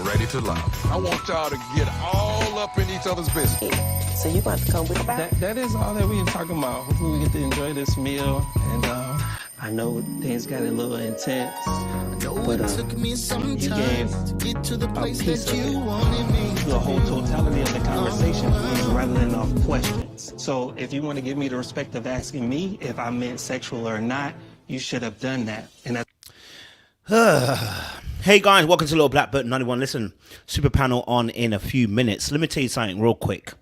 Ready to love. I want y'all to get all up in each other's business. So you about to come with that? That is all that we were talking about. Hopefully we get to enjoy this meal. And I know things got a little intense. But it took me some time to get to the place that you wanted me. The whole totality of the conversation rather than off questions. So if you want to give me the respect of asking me if I meant sexual or not, you should have done that. And Hey guys, welcome to Little Black Button 91. Listen, super panel on in a few minutes. Let me tell you something real quick.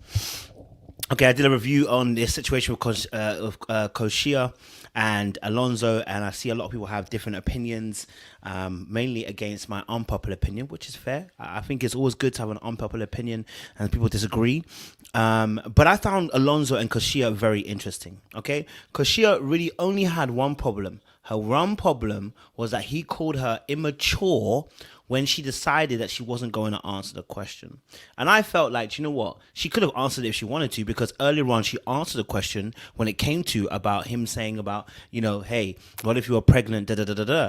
Okay, I did a review on this situation with Koshia and Alonzo, and I see a lot of people have different opinions, mainly against my unpopular opinion, which is fair. I think it's always good to have an unpopular opinion and people disagree. But I found Alonzo and Koshia very interesting. Okay, Koshia really only had one problem. Her one problem was that he called her immature when she decided that she wasn't going to answer the question. And I felt like, you know what? She could have answered it if she wanted to, because earlier on she answered the question when it came to about him saying about, you know, hey, what if you were pregnant,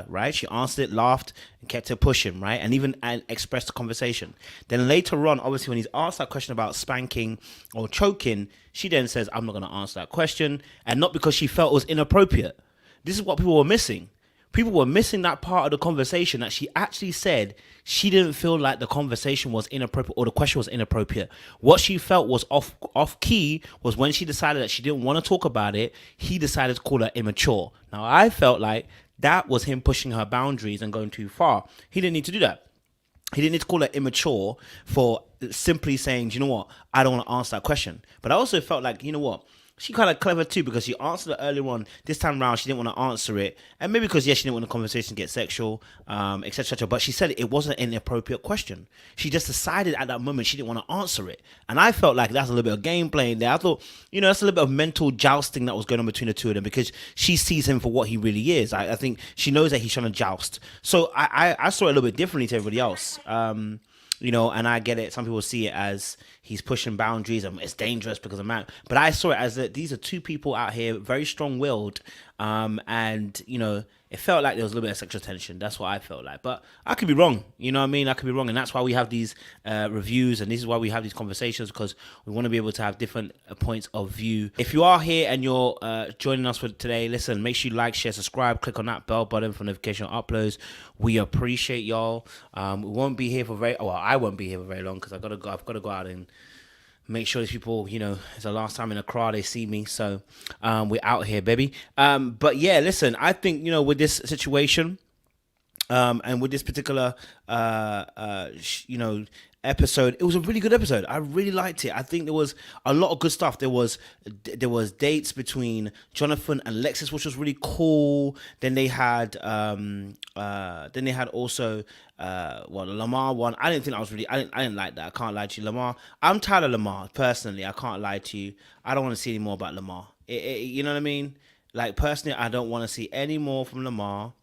right? She answered it, laughed, and kept it pushing, right? And even expressed the conversation. Then later on, obviously, when he's asked that question about spanking or choking, she then says, I'm not going to answer that question. And not because she felt it was inappropriate. This is what people were missing. People were missing that part of the conversation that she actually said she didn't feel like the conversation was inappropriate or the question was inappropriate. What she felt was off key was when she decided that she didn't want to talk about it, he decided to call her immature. Now, I felt like that was him pushing her boundaries and going too far. He didn't need to do that. He didn't need to call her immature for simply saying, you know what, I don't want to answer that question. But I also felt like, you know what, she kind of clever too, because she answered it earlier on. This time around, she didn't want to answer it. And maybe because, yes, she didn't want the conversation to get sexual, etc. But she said it wasn't an inappropriate question. She just decided at that moment she didn't want to answer it. And I felt like that's a little bit of game playing there. I thought, you know, that's a little bit of mental jousting that was going on between the two of them, because she sees him for what he really is. I think she knows that he's trying to joust. So I saw it a little bit differently to everybody else. You know, and I get it. Some people see it as he's pushing boundaries and it's dangerous because of man. But I saw it as that these are two people out here, very strong-willed. And, you know, it felt like there was a little bit of sexual tension. That's what I felt like. But I could be wrong. You know what I mean? I could be wrong. And that's why we have these reviews. And this is why we have these conversations, because we want to be able to have different points of view. If you are here and you're joining us for today, listen, make sure you like, share, subscribe. Click on that bell button for notification uploads. We appreciate y'all. We won't be here for I won't be here for very long, because I've got to go out and make sure these people, you know, it's the last time in a crowd they see me. So we're out here, baby. But yeah, listen, I think, you know, with this situation and with this particular, you know, episode, it was a really good episode. I really liked it. I think there was a lot of good stuff. There was dates between Jonathan and Lexus, which was really cool. Then they had also the Lamar one. I didn't like that. I can't lie to you, Lamar. I'm tired of Lamar personally. I can't lie to you. I don't want to see any more about Lamar. You know what I mean? Like, personally, I don't want to see any more from Lamar.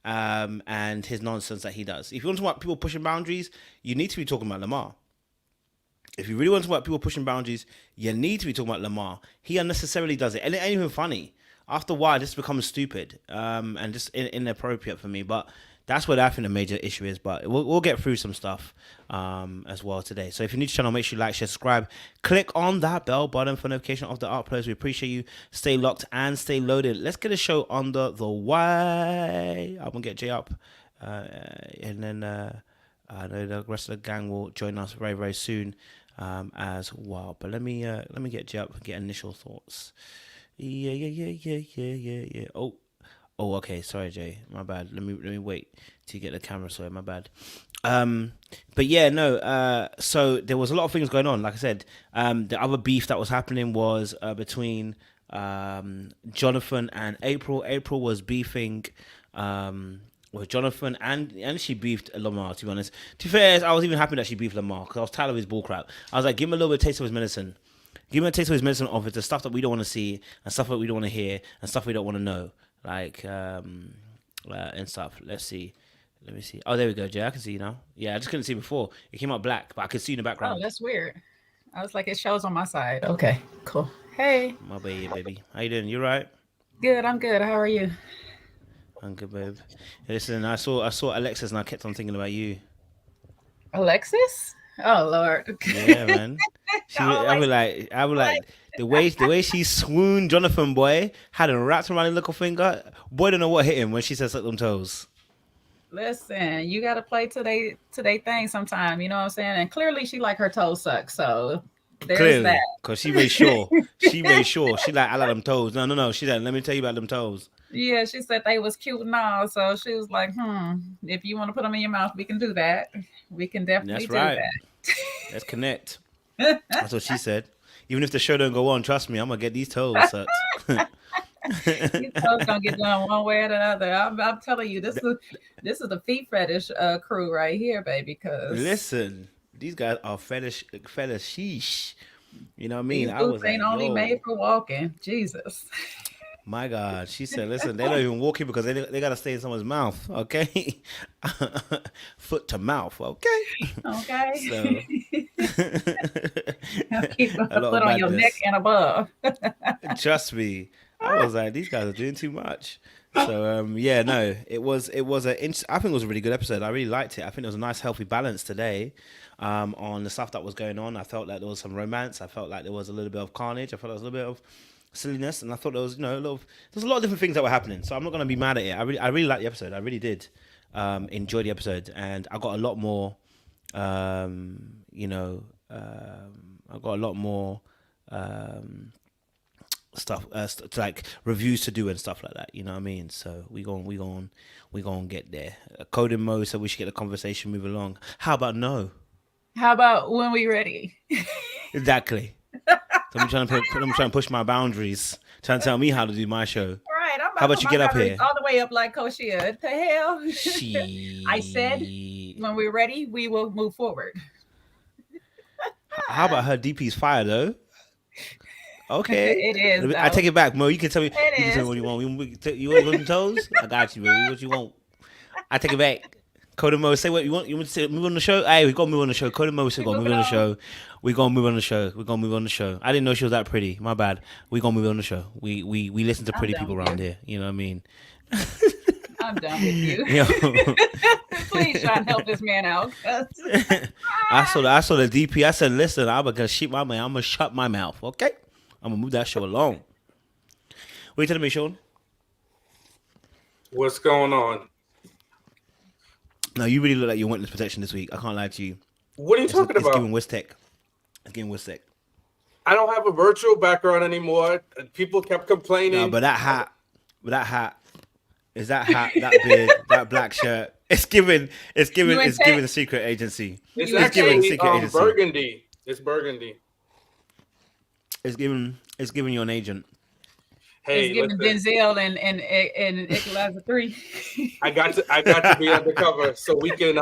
And his nonsense that he does. If you want to talk about people pushing boundaries, you need to be talking about Lamar. If you really want to talk about people pushing boundaries, you need to be talking about Lamar. He unnecessarily does it, and it ain't even funny. After a while, this becomes stupid and just inappropriate for me. But that's what I think the major issue is. But we'll get through some stuff as well today. So if you're new to the channel, make sure you like, share, subscribe. Click on that bell button for notification of the uploads. We appreciate you. Stay locked and stay loaded. Let's get a show under the way. I'm going to get Jay up. And then I know the rest of the gang will join us very, very soon as well. But let me get Jay up and get initial thoughts. Yeah. Oh, okay. Sorry, Jay. My bad. Let me wait to get the camera. Sorry, my bad. But yeah, no. So there was a lot of things going on. Like I said, the other beef that was happening was between Jonathan and April. April was beefing with Jonathan, and she beefed Lamar, to be honest. To be fair, I was even happy that she beefed Lamar because I was tired of his bullcrap. I was like, give him a little bit of taste of his medicine. Give him a taste of his medicine of it, the stuff that we don't want to see and stuff that we don't want to hear and stuff we don't want to know. Like, and stuff. Let's see. Let me see. Oh, there we go, Jay. I can see you now. Yeah, I just couldn't see before. It came out black, but I could see in the background. Oh, that's weird. I was like, it shows on my side. Okay, cool. Hey. My baby. How you doing? You right? Good, I'm good. How are you? I'm good, babe. Hey, listen, I saw Alexis and I kept on thinking about you. Alexis? Oh, Lord. Yeah, man. I was like, the way she swooned Jonathan, boy, had him wrapped around his little finger. Boy, don't know what hit him when she said suck them toes. Listen, you got to play to they thing sometime, you know what I'm saying? And clearly she like her toes sucked, so there's that. Because she made sure. She like, I like them toes. No. She said, let me tell you about them toes. Yeah, she said they was cute and all, so she was like, if you want to put them in your mouth, we can do that. We can definitely do that. Let's connect. That's what she said. Even if the show don't go on, trust me, I'm gonna get these toes sucked. These toes gonna get done one way or the other. I'm telling you, this is the feet fetish crew right here, baby. Because listen, these guys are fetishish. You know what I mean? These boots ain't only made for walking. Jesus. My God, she said, listen, they're not even walking because they got to stay in someone's mouth, okay? Foot to mouth, okay? Okay. So. Keep a foot on your neck and above. Trust me. I was like, these guys are doing too much. So, yeah, no, I think it was a really good episode. I really liked it. I think there was a nice, healthy balance today on the stuff that was going on. I felt like there was some romance. I felt like there was a little bit of carnage. I felt there was a little bit of silliness, and I thought there was, there's a lot of different things that were happening. So I'm not gonna be mad at it. I really liked the episode. I really did enjoy the episode, and I got a lot more, I got a lot more stuff like reviews to do and stuff like that. You know what I mean? So we gonna get there. Coding Mo said we should get the conversation move along. How about no? How about when we ready? Exactly. So I'm trying to push my boundaries, trying to tell me how to do my show. Right. How about you get up here? All the way up like Koshia. What the hell? I said, when we're ready, we will move forward. How about her DP's fire though? Okay. It is. I take it back, Mo. You can tell me. You can tell me what you want. You want some toes? I got you, baby. What you want? I take it back. Code Mo, say what you want. You want to say move on the show? Hey, we got to move on the show. Code Mo said, "Go move on the show. We gonna move on the show. We gonna move on the show." I didn't know she was that pretty. My bad. We gonna move on the show. We listen to pretty people around here. You know what I mean? I'm done with you. Please try and help this man out. I saw the DP. I said, "Listen, I'm gonna shut my mouth. I'm gonna shut my mouth. Okay, I'm gonna move that show along." What are you telling me, Sean? What's going on? No, you really look like you witness protection this week. I can't lie to you. What are you talking about? It's giving Westech. It's giving Westech. I don't have a virtual background anymore. People kept complaining. No, but that hat, is that hat, that beard, that black shirt. It's giving the secret agency. It's actually secret agency. Burgundy. It's burgundy. It's giving you an agent. Hey, it's giving Denzel and Equalizer 3. I got to be undercover so we can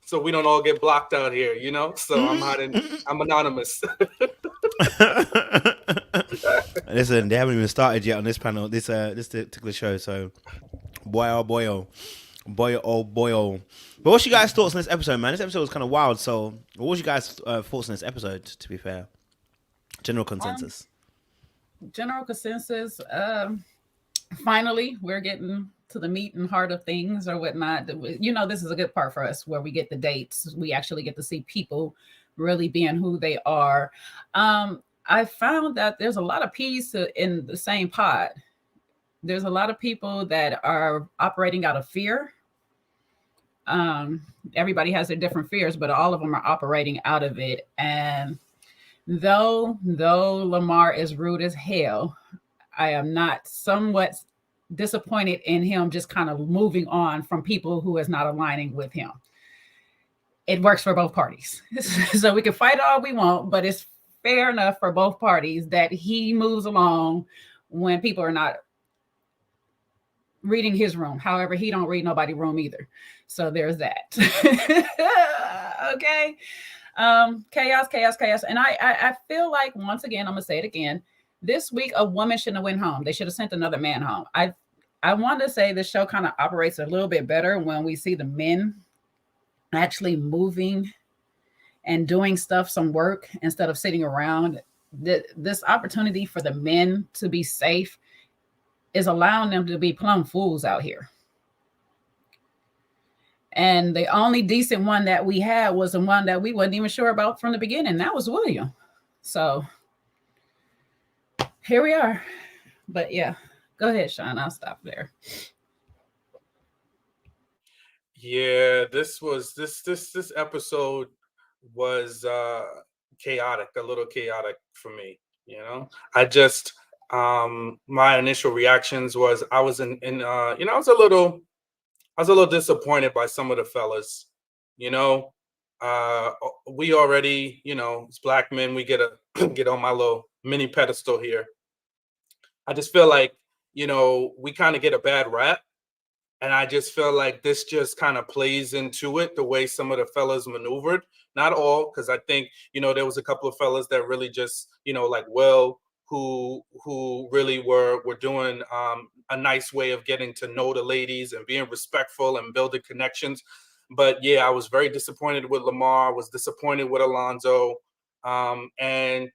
so we don't all get blocked out here, So I'm anonymous. Listen, they haven't even started yet on this panel, this particular show. So, boy. But what's your guys' thoughts on this episode, man? This episode was kind of wild. So, what was your guys' thoughts on this episode? To be fair, general consensus. General consensus. Finally, we're getting to the meat and heart of things or whatnot. This is a good part for us where we get the dates. We actually get to see people really being who they are. I found that there's a lot of peas in the same pot. There's a lot of people that are operating out of fear. Everybody has their different fears, but all of them are operating out of it. And though Lamar is rude as hell, I am not somewhat disappointed in him just kind of moving on from people who is not aligning with him. It works for both parties. So we can fight all we want, but it's fair enough for both parties that he moves along when people are not reading his room. However, he don't read nobody's room either. So there's that. Okay. Chaos. And I feel like, once again, I'm gonna say it again. This week, a woman shouldn't have went home. They should have sent another man home. I want to say the show kind of operates a little bit better when we see the men actually moving and doing stuff, some work, instead of sitting around. This opportunity for the men to be safe is allowing them to be plumb fools out here. And the only decent one that we had was the one that we wasn't even sure about from the beginning. That was William. So here we are. But yeah, go ahead, Sean. I'll stop there. Yeah, this episode was chaotic, a little chaotic for me. You know, I just my initial reactions was I was I was a little disappointed by some of the fellas. You know, we already, as black men, we get on my little mini pedestal here. I just feel like, we kind of get a bad rap. And I just feel like this just kind of plays into it, the way some of the fellas maneuvered. Not all, because I think, there was a couple of fellas that really just, like Will, who really were doing a nice way of getting to know the ladies and being respectful and building connections. But yeah, I was very disappointed with Lamar, was disappointed with Alonzo. And,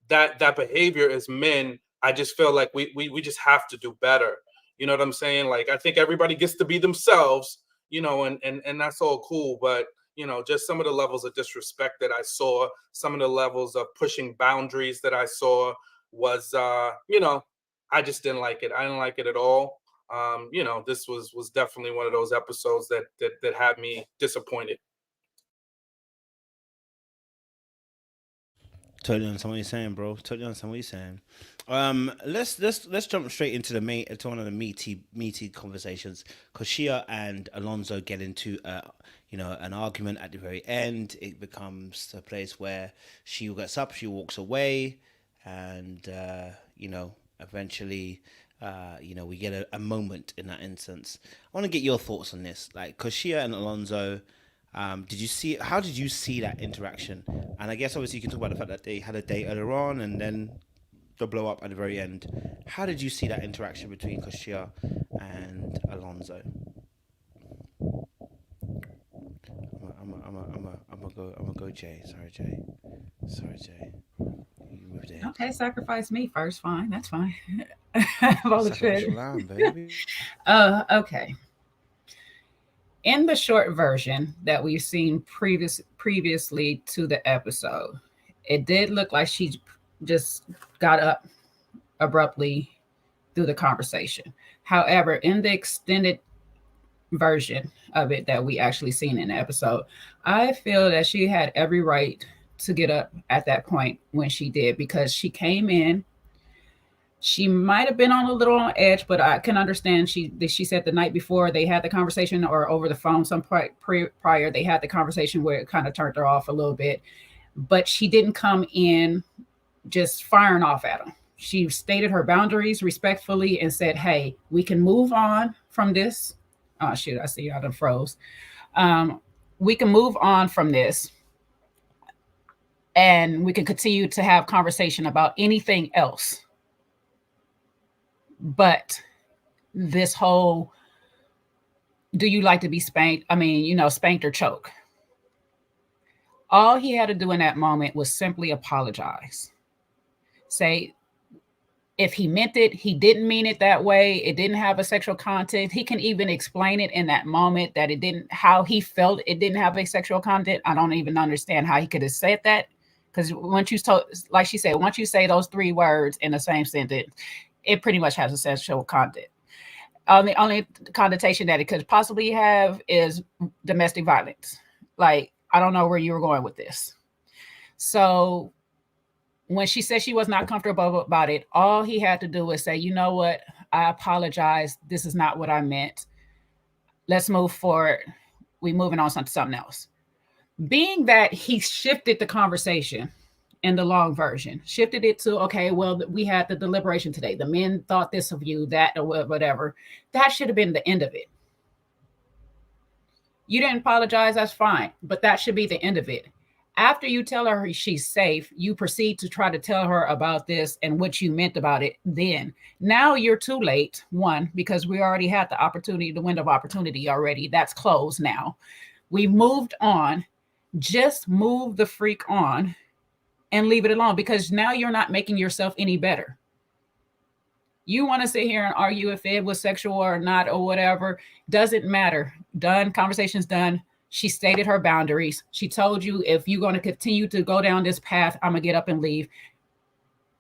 that behavior as men, I just feel like we just have to do better. You know what I'm saying? Like, I think everybody gets to be themselves, and that's all cool. But, just some of the levels of disrespect that I saw, some of the levels of pushing boundaries that I saw was, I just didn't like it. I didn't like it at all. This was definitely one of those episodes that had me disappointed. Totally understand what you're saying, bro. Totally understand what you're saying. Let's jump straight into one of the meaty conversations. Koshia and Alonzo get into an argument at the very end. It becomes a place where she gets up, she walks away, and eventually we get a moment in that instance. I want to get your thoughts on this. Like, Koshia and Alonzo, how did you see that interaction? And I guess obviously you can talk about the fact that they had a date earlier on and then the blow up at the very end. How did you see that interaction between Koshia and Alonzo? I'm gonna go Jay. Sorry, Jay. You moved in. Okay, sacrifice me first. Fine, that's fine. Sacrificial lamb, baby. Okay. In the short version that we've seen previously to the episode, it did look like she just got up abruptly through the conversation. However, in the extended version of it that we actually seen in the episode, I feel that she had every right to get up at that point when she did, because she came in. She might have been on a little on edge, but I can understand. She said the night before they had the conversation, or over the phone some prior, they had the conversation where it kind of turned her off a little bit. But she didn't come in just firing off at him. She stated her boundaries respectfully and said, hey, we can move on from this. Oh, shoot, I see you out of froze. We can move on from this, and we can continue to have conversation about anything else. But this whole, do you like to be spanked? I mean, spanked or choke. All he had to do in that moment was simply apologize. Say, if he meant it, he didn't mean it that way. It didn't have a sexual content. He can even explain it in that moment that it didn't, how he felt it didn't have a sexual content. I don't even understand how he could have said that. Because once you told, like she said, once you say those three words in the same sentence, it pretty much has a sexual content. The only connotation that it could possibly have is domestic violence. Like, I don't know where you were going with this. So when she said she was not comfortable about it, all he had to do was say, you know what? I apologize. This is not what I meant. Let's move forward. We're moving on to something else. Being that he shifted the conversation in the long version, shifted it to, okay, well, we had the deliberation today. The men thought this of you, that, or whatever. That should have been the end of it. You didn't apologize, that's fine, but that should be the end of it. After you tell her she's safe, you proceed to try to tell her about this and what you meant about it then. Now you're too late, one, because we already had the opportunity, the window of opportunity already. That's closed now. We've moved on. Just move the freak on and leave it alone, because now you're not making yourself any better. You want to sit here and argue if it was sexual or not or whatever. Doesn't matter. Done. Conversation's done. She stated her boundaries. She told you, if you're going to continue to go down this path, I'm going to get up and leave.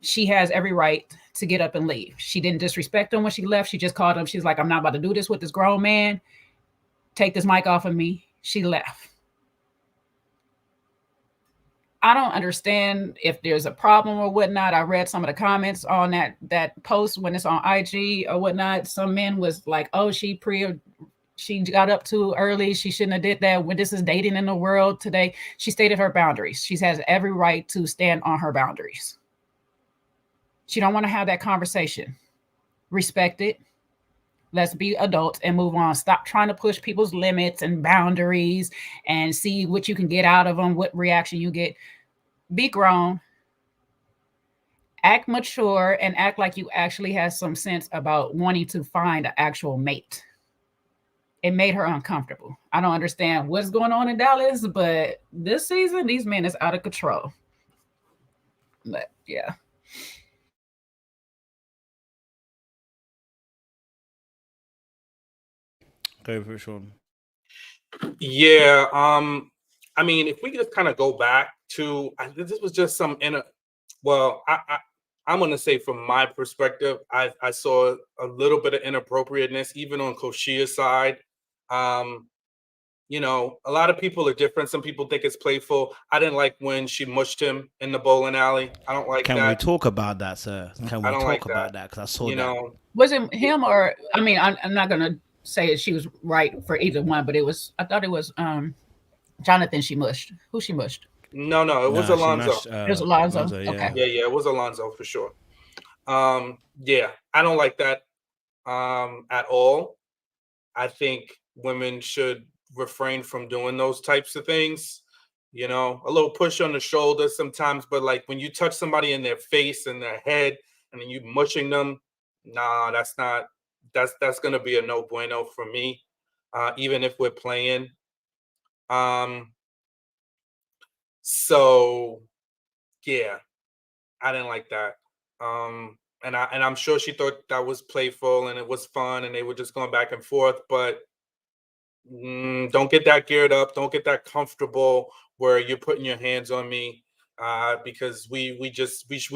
She has every right to get up and leave. She didn't disrespect him when she left. She just called him. She's like, I'm not about to do this with this grown man. Take this mic off of me. She left. I don't understand if there's a problem or whatnot. I read some of the comments on that post when it's on IG or whatnot. Some men was like, oh, she got up too early. She shouldn't have did that. When this is dating in the world today, she stated her boundaries. She has every right to stand on her boundaries. She don't want to have that conversation. Respect it. Let's be adults and move on. Stop trying to push people's limits and boundaries and see what you can get out of them, what reaction you get. Be grown. Act mature and act like you actually have some sense about wanting to find an actual mate. It made her uncomfortable. I don't understand what's going on in Dallas, but this season, these men is out of control. But yeah. Go for it, Sean. Yeah. I mean, if we just kind of go back to, this was just some I'm going to say from my perspective, I saw a little bit of inappropriateness, even on Koshia's side. You know, a lot of people are different. Some people think it's playful. I didn't like when she mushed him in the bowling alley. I don't like that. Can we talk about that, sir? Can we talk about that? Because I saw that. Was it him or, I mean, I'm not going to say she was right for either one, but I thought it was Jonathan she mushed. Who she mushed? No, it was Alonzo. It was Alonzo. Yeah. Okay. Yeah, it was Alonzo for sure. Yeah, I don't like that at all. I think women should refrain from doing those types of things. You know, a little push on the shoulder sometimes, but like when you touch somebody in their face and their head and then you mushing them, nah, that's gonna be a no bueno for me. Even if we're playing. So yeah, I didn't like that. And I'm sure she thought that was playful and it was fun and they were just going back and forth, but don't get that geared up. Don't get that comfortable where you're putting your hands on me, because we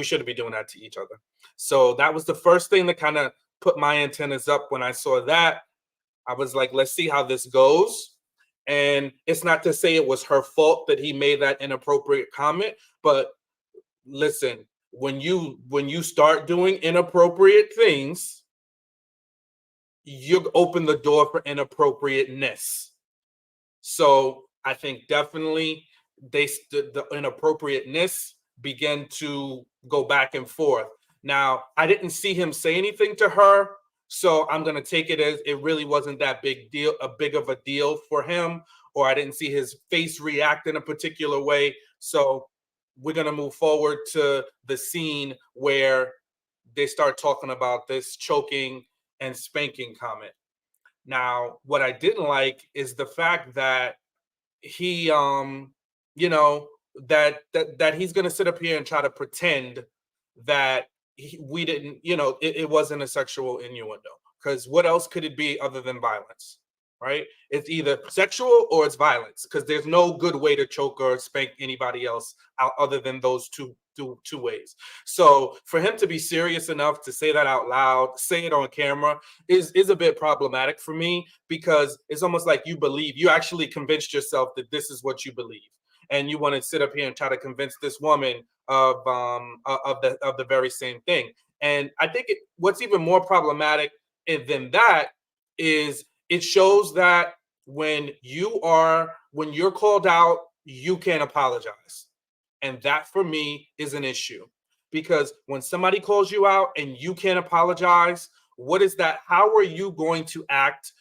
shouldn't be doing that to each other. So that was the first thing that kind of put my antennas up when I saw that. I was like, let's see how this goes. And it's not to say it was her fault that he made that inappropriate comment, but listen, when you start doing inappropriate things, you open the door for inappropriateness. So I think definitely the inappropriateness began to go back and forth. Now, I didn't see him say anything to her, so I'm going to take it as it really wasn't that big of a deal for him, or I didn't see his face react in a particular way. So we're going to move forward to the scene where they start talking about this choking and spanking comment. Now, what I didn't like is the fact that he, you know, that he's going to sit up here and try to pretend that we didn't, you know, it wasn't a sexual innuendo, because what else could it be other than violence, right? It's either sexual or it's violence, because there's no good way to choke or spank anybody else out other than those two ways. So for him to be serious enough to say that out loud, say it on camera, is a bit problematic for me, because it's almost like you actually convinced yourself that this is what you believe, and you want to sit up here and try to convince this woman of the very same thing. And I think what's even more problematic than that is it shows that when you're called out, you can't apologize. And that for me is an issue, because when somebody calls you out and you can't apologize, what is that? How are you going to act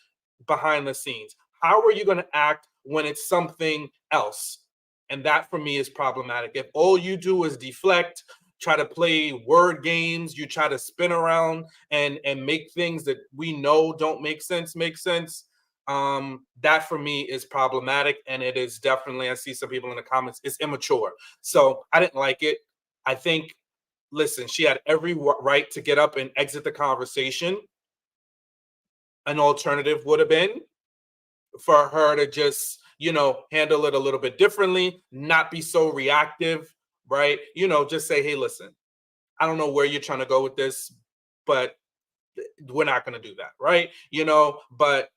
behind the scenes? How are you going to act when it's something else? And that for me is problematic. If all you do is deflect, try to play word games, you try to spin around and make things that we know don't make sense, that for me is problematic. And it is definitely, I see some people in the comments, it's immature. So I didn't like it. I think, listen, she had every right to get up and exit the conversation. An alternative would have been for her to just, handle it a little bit differently, not be so reactive, right? Just say, hey, listen, I don't know where you're trying to go with this, but we're not going to do that, right? But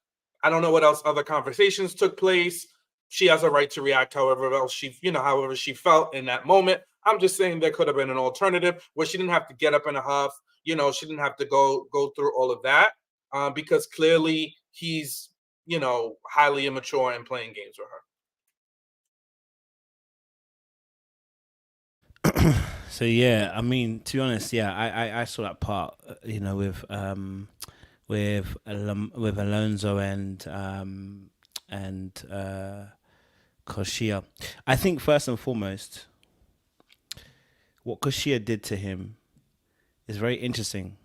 I don't know what else other conversations took place. She has a right to react however she felt in that moment. I'm just saying there could have been an alternative where she didn't have to get up in a huff. She didn't have to go through all of that, because clearly he's, highly immature and playing games with her. So yeah, I mean, to be honest, yeah, I saw that part, with Alonzo and Koshia. I think first and foremost, what Koshia did to him is very interesting.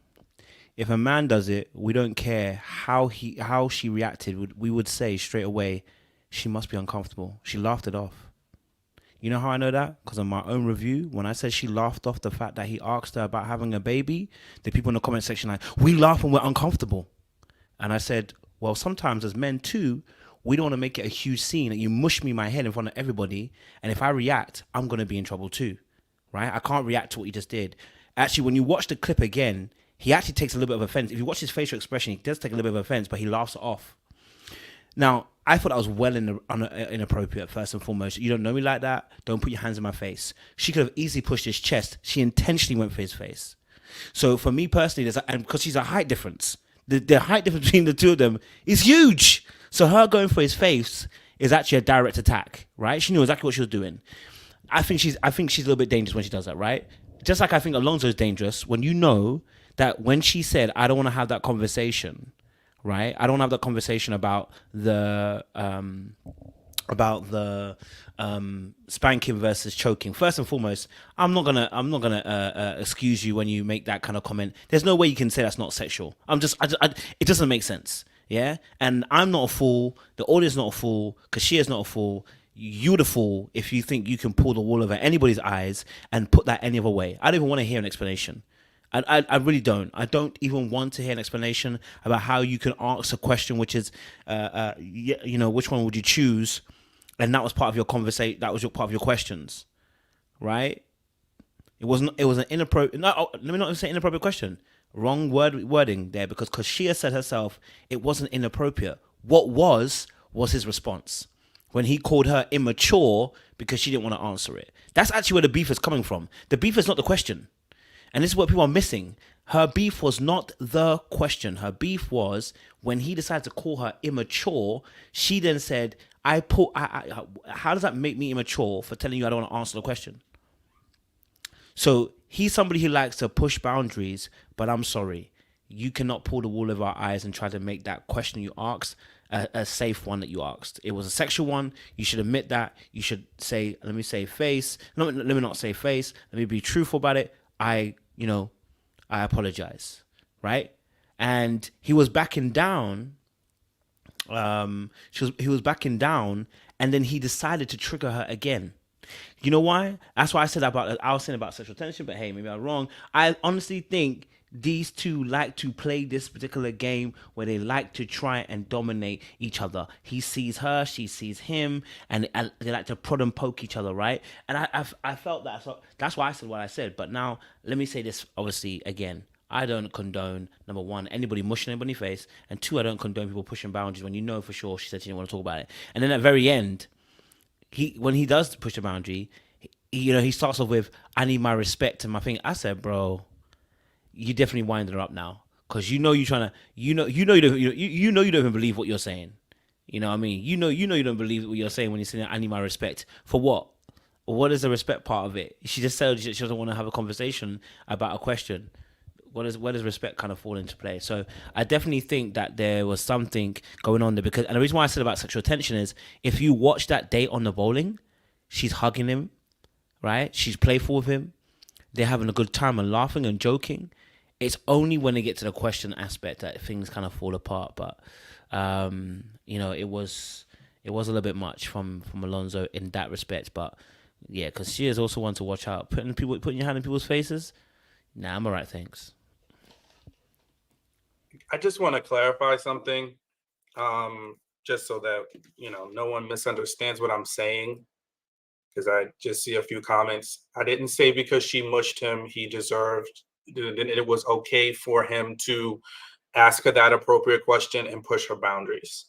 If a man does it, we don't care how she reacted. We would say straight away, she must be uncomfortable. She laughed it off. You know how I know that? Because on my own review, when I said she laughed off the fact that he asked her about having a baby, the people in the comment section like, we laugh when we're uncomfortable. And I said, well, sometimes as men too, we don't want to make it a huge scene that you mush me my head in front of everybody. And if I react, I'm going to be in trouble too, right? I can't react to what he just did. Actually, when you watch the clip again, he actually takes a little bit of offense. If you watch his facial expression, he does take a little bit of offense, but he laughs it off. Now, I thought that was well inappropriate, first and foremost. You don't know me like that. Don't put your hands in my face. She could have easily pushed his chest. She intentionally went for his face. So for me personally, and because she's a height difference, the height difference between the two of them is huge. So her going for his face is actually a direct attack, right? She knew exactly what she was doing. I think she's a little bit dangerous when she does that, right? Just like I think Alonzo is dangerous when you know that when she said, I don't want to have that conversation, right? I don't want to have that conversation about the spanking versus choking. First and foremost, I'm not gonna excuse you when you make that kind of comment. There's no way you can say that's not sexual. It doesn't make sense. Yeah, and I'm not a fool. The audience is not a fool. Koshia not a fool. You're the fool if you think you can pull the wool over anybody's eyes and put that any other way. I don't even want to hear an explanation. I really don't. I don't even want to hear an explanation about how you can ask a question, which is, which one would you choose? And that was part of your conversation. That was part of your questions, right? It was an inappropriate. No, let me not say inappropriate question. Wrong wording there, because Koshia said herself it wasn't inappropriate. What was his response when he called her immature because she didn't want to answer it? That's actually where the beef is coming from. The beef is not the question. And this is what people are missing. Her beef was not the question. Her beef was when he decided to call her immature, she then said, how does that make me immature for telling you I don't want to answer the question? So he's somebody who likes to push boundaries, but I'm sorry. You cannot pull the wool over our eyes and try to make that question you asked a safe one that you asked. It was a sexual one. You should admit that. You should say, let me say face. No, let me not say face. Let me be truthful about it. I apologize, right? And he was backing down. He was backing down, and then he decided to trigger her again. You know why? That's why I was saying about sexual tension, but hey, maybe I'm wrong. I honestly think these two like to play this particular game where they like to try and dominate each other. He sees her, she sees him, and they like to prod and poke each other, right? And I felt that, so that's why I said what I said. But now, let me say this, obviously, again. I don't condone, number one, anybody mushing anybody's face, and two, I don't condone people pushing boundaries when you know for sure she said she didn't want to talk about it. And then at the very end, when he does push the boundary, he starts off with, I need my respect and my thing. I said, bro, you definitely winding her up now, because you don't even believe what you're saying. You know what I mean? You know you don't believe what you're saying when you're saying I need my respect. For what? what is the respect part of it? She just said she doesn't want to have a conversation about a question. Where does respect kind of fall into play? So I definitely think that there was something going on there, because, and the reason why I said about sexual tension is, if you watch that date on the bowling, she's hugging him, right? She's playful with him. They're having a good time and laughing and joking. It's only when they get to the question aspect that things kind of fall apart. But you know, it was a little bit much from Alonzo in that respect. But yeah, because she is also one to watch out. Putting your hand in people's faces. Nah, I'm alright, thanks. I just want to clarify something, just so that, you know, no one misunderstands what I'm saying, because I just see a few comments. I didn't say because she mushed him, he deserved, it was okay for him to ask her that appropriate question and push her boundaries.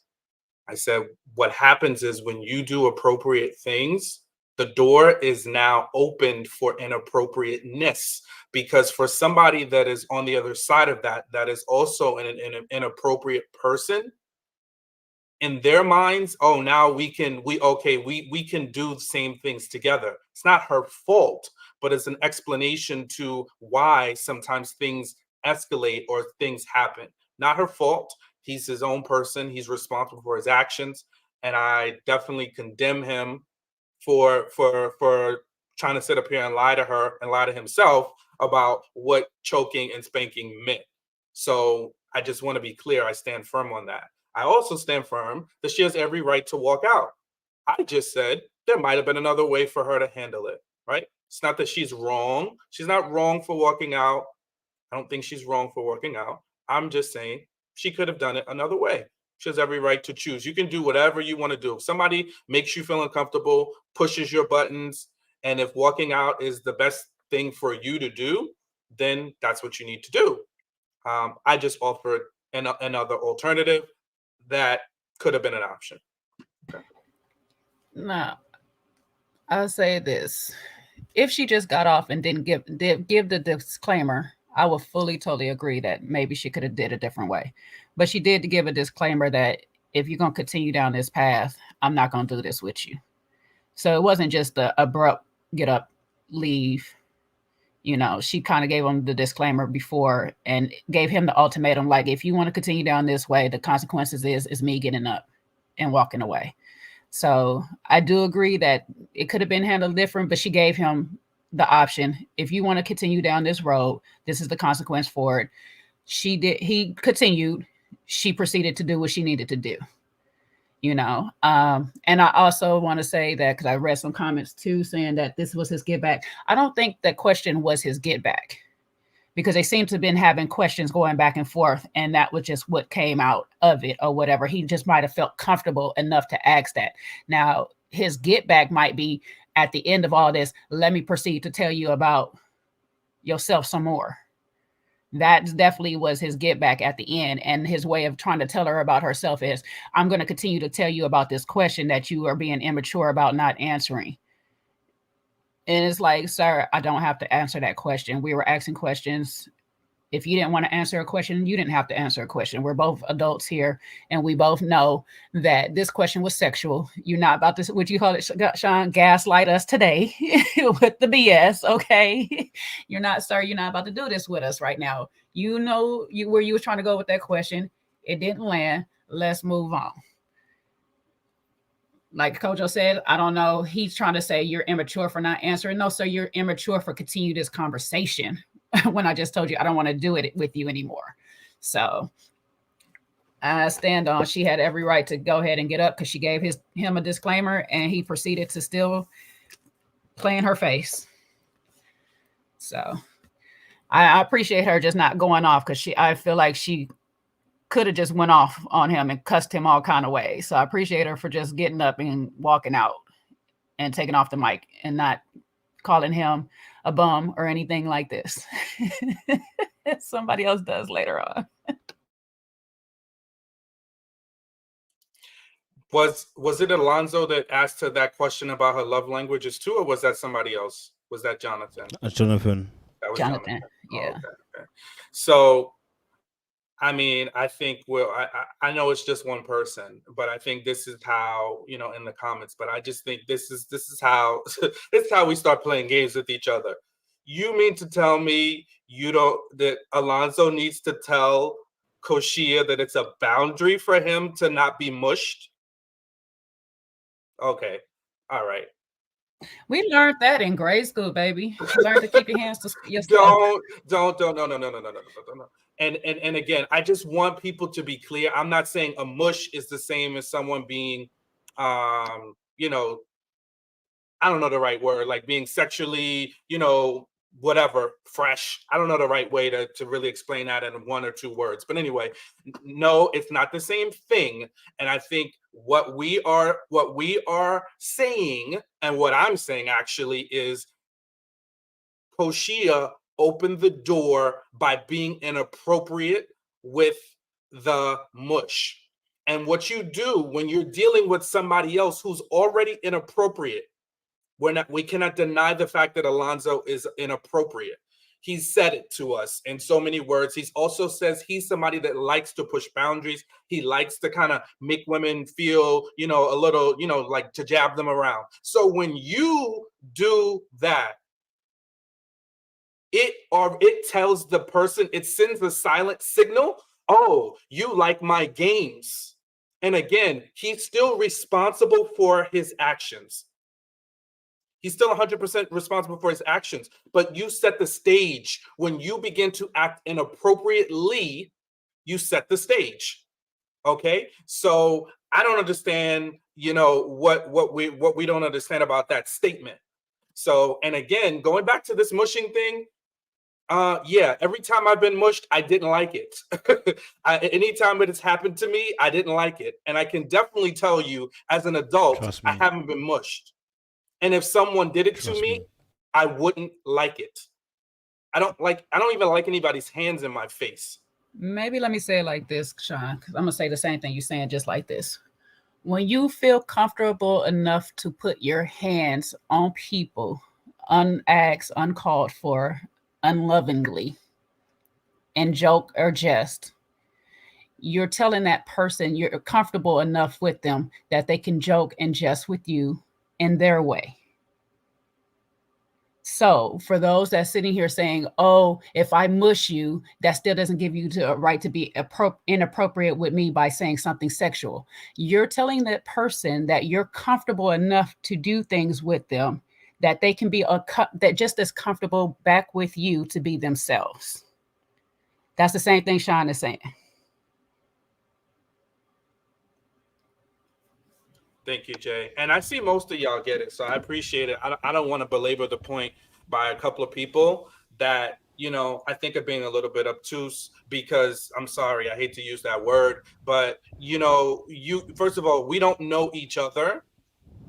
I said what happens is when you do appropriate things, the door is now opened for inappropriateness, because for somebody that is on the other side of that, that is also an inappropriate person, in their minds, oh, now we can do the same things together. It's not her fault, but it's an explanation to why sometimes things escalate or things happen. Not her fault. He's his own person. He's responsible for his actions. And I definitely condemn him for trying to sit up here and lie to her and lie to himself about what choking and spanking meant. So I just want to be clear. I stand firm on that. I also stand firm that she has every right to walk out. I just said there might have been another way for her to handle it, right? It's not that she's wrong. She's not wrong for walking out. I don't think she's wrong for walking out. I'm just saying she could have done it another way. She has every right to choose. You can do whatever you want to do. If somebody makes you feel uncomfortable, pushes your buttons, and if walking out is the best thing for you to do, then that's what you need to do. I just offered another alternative that could have been an option. Okay. Now, I'll say this. If she just got off and didn't give the disclaimer, I would fully, totally agree that maybe she could have did a different way. But she did give a disclaimer that if you're going to continue down this path, I'm not going to do this with you. So it wasn't just the abrupt get up, leave. You know, she kind of gave him the disclaimer before and gave him the ultimatum, like, if you want to continue down this way, the consequences is me getting up and walking away. So I do agree that it could have been handled different, but she gave him the option. If you want to continue down this road, this is the consequence for it. He continued. She proceeded to do what she needed to do. You know, and I also want to say that, because I read some comments too saying that this was his get back. I don't think that question was his get back, because they seem to have been having questions going back and forth, and that was just what came out of it or whatever. He just might have felt comfortable enough to ask that. Now, his get back might be at the end of all this, let me proceed to tell you about yourself some more. That definitely was his get back at the end. And his way of trying to tell her about herself is, I'm going to continue to tell you about this question that you are being immature about not answering. And it's like, sir, I don't have to answer that question. We were asking questions. If you didn't want to answer a question, you didn't have to answer a question. We're both adults here, and we both know that this question was sexual. You're not about to, what you call it, Sean, gaslight us today with the BS, okay? You're not, sir, you're not about to do this with us right now. You know where you were trying to go with that question. It didn't land. Let's move on. Like Kojo said, I don't know. He's trying to say you're immature for not answering. No, sir, you're immature for continue this conversation. When I just told you I don't want to do it with you anymore. So I stand on, she had every right to go ahead and get up, because she gave him a disclaimer, and he proceeded to still play in her face. So I appreciate her just not going off, because I feel like she could have just went off on him and cussed him all kind of ways. So I appreciate her for just getting up and walking out and taking off the mic and not calling him a bum or anything like this. Somebody else does later on. Was it Alonzo that asked her that question about her love languages too, or was that somebody else? Was that Jonathan? Jonathan. That was Jonathan. Yeah. Oh, okay. So I mean, I think I know it's just one person, but I think this is how, you know, in the comments, but I just think this is how this is how we start playing games with each other. You mean to tell me that Alonzo needs to tell Koshia that it's a boundary for him to not be mushed? Okay. All right. We learned that in grade school, baby. Learn to keep your hands to yourself. Don't, no. And again, I just want people to be clear. I'm not saying a mush is the same as someone being, you know, I don't know the right word, like being sexually, you know, whatever, fresh. I don't know the right way to really explain that in 1 or 2 words. But anyway, no, it's not the same thing. And I think what we are saying, and what I'm saying actually, is Koshia opened the door by being inappropriate with the mush. And what you do when you're dealing with somebody else who's already inappropriate, we cannot deny the fact that Alonzo is inappropriate. He's said it to us in so many words. He's also says he's somebody that likes to push boundaries. He likes to kind of make women feel, you know, a little, you know, like to jab them around. So when you do that, it tells the person, it sends a silent signal. Oh, you like my games. And again, he's still responsible for his actions. He's still 100% responsible for his actions, but you set the stage. When you begin to act inappropriately, you set the stage. Okay, so I don't understand, you know, what we don't understand about that statement. So, and again, going back to this mushing thing, yeah, every time I've been mushed, I didn't like it. Anytime it has happened to me, I didn't like it, and I can definitely tell you, as an adult, I haven't been mushed. And if someone did it to me, I wouldn't like it. I don't even like anybody's hands in my face. Maybe let me say it like this, Sean, because I'm going to say the same thing you're saying just like this. When you feel comfortable enough to put your hands on people, unasked, uncalled for, unlovingly, and joke or jest, you're telling that person you're comfortable enough with them that they can joke and jest with you in their way. So for those that's sitting here saying, oh, if I mush you, that still doesn't give you a right to be inappropriate with me by saying something sexual. You're telling that person that you're comfortable enough to do things with them, that they can be that just as comfortable back with you to be themselves. That's the same thing Sean is saying. Thank you, Jay. And I see most of y'all get it, so I appreciate it. I don't want to belabor the point by a couple of people that, you know, I think are being a little bit obtuse, because I'm sorry, I hate to use that word, but, you know, first of all, we don't know each other.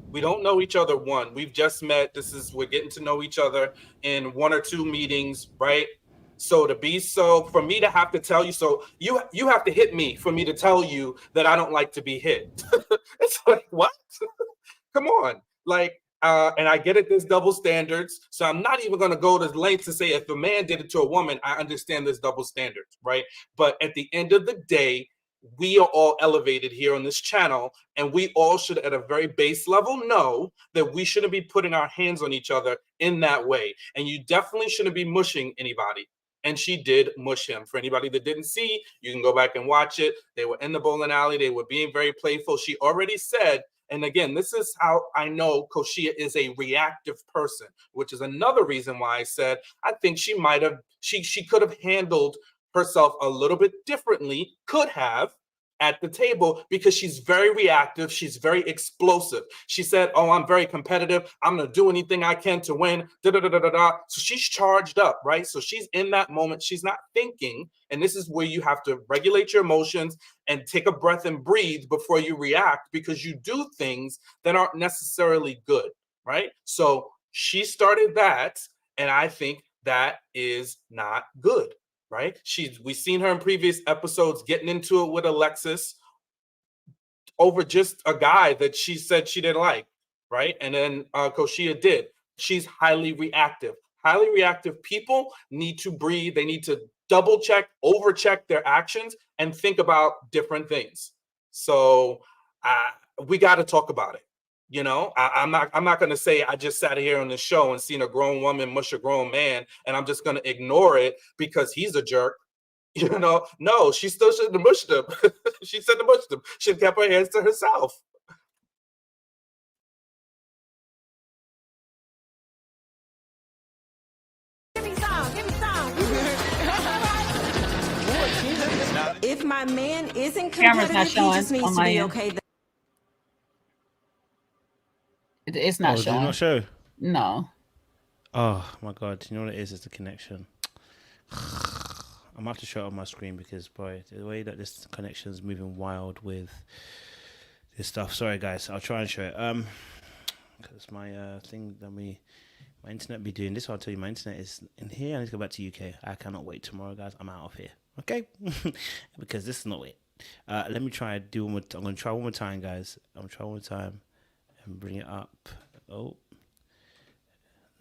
We don't know each other. We've just met. We're getting to know each other in 1 or 2 meetings, right? So for me to have to tell you, so you have to hit me for me to tell you that I don't like to be hit. It's like, what? Come on. Like, and I get it, there's double standards. So I'm not even going to go to lengths to say if a man did it to a woman, I understand there's double standards, right? But at the end of the day, we are all elevated here on this channel, and we all should, at a very base level, know that we shouldn't be putting our hands on each other in that way. And you definitely shouldn't be mushing anybody. And she did mush him. For anybody that didn't see, you can go back and watch it. They were in the bowling alley. They were being very playful. She already said, and again, this is how I know Koshia is a reactive person, which is another reason why I said I think she could have handled herself a little bit differently, could have, at the table, because she's very reactive. She's very explosive. She said, oh, I'm very competitive. I'm going to do anything I can to win. So she's charged up, right? So she's in that moment. She's not thinking. And this is where you have to regulate your emotions and take a breath and breathe before you react, because you do things that aren't necessarily good, right? So she started that, and I think that is not good. Right? We've seen her in previous episodes getting into it with Alexis over just a guy that she said she didn't like, right? And then Koshia did. She's highly reactive, Highly reactive people need to breathe. They need to double check, over check their actions and think about different things. So we got to talk about it. You know, I'm not going to say I just sat here on the show and seen a grown woman mush a grown man and I'm just going to ignore it because he's a jerk. You know, no, she still shouldn't have mushed him. She shouldn't have mushed him. She kept her hands to herself. If my man isn't Camera's not competitive, he showing just needs on to my be end. okay. It's not Did it showing. not show? No. Oh my god! You know what it is? It's the connection. I'm gonna have to show it on my screen because, boy, the way that this connection is moving wild with this stuff. Sorry, guys. I'll try and show it. Because my thing that my internet be doing this. I'll tell you, my internet is in here. I need to go back to UK. I cannot wait tomorrow, guys. I'm out of here. Okay, because this is not it. Let me try do one more. I'm gonna try one more time, guys. I'm gonna try one more time and bring it up. Oh.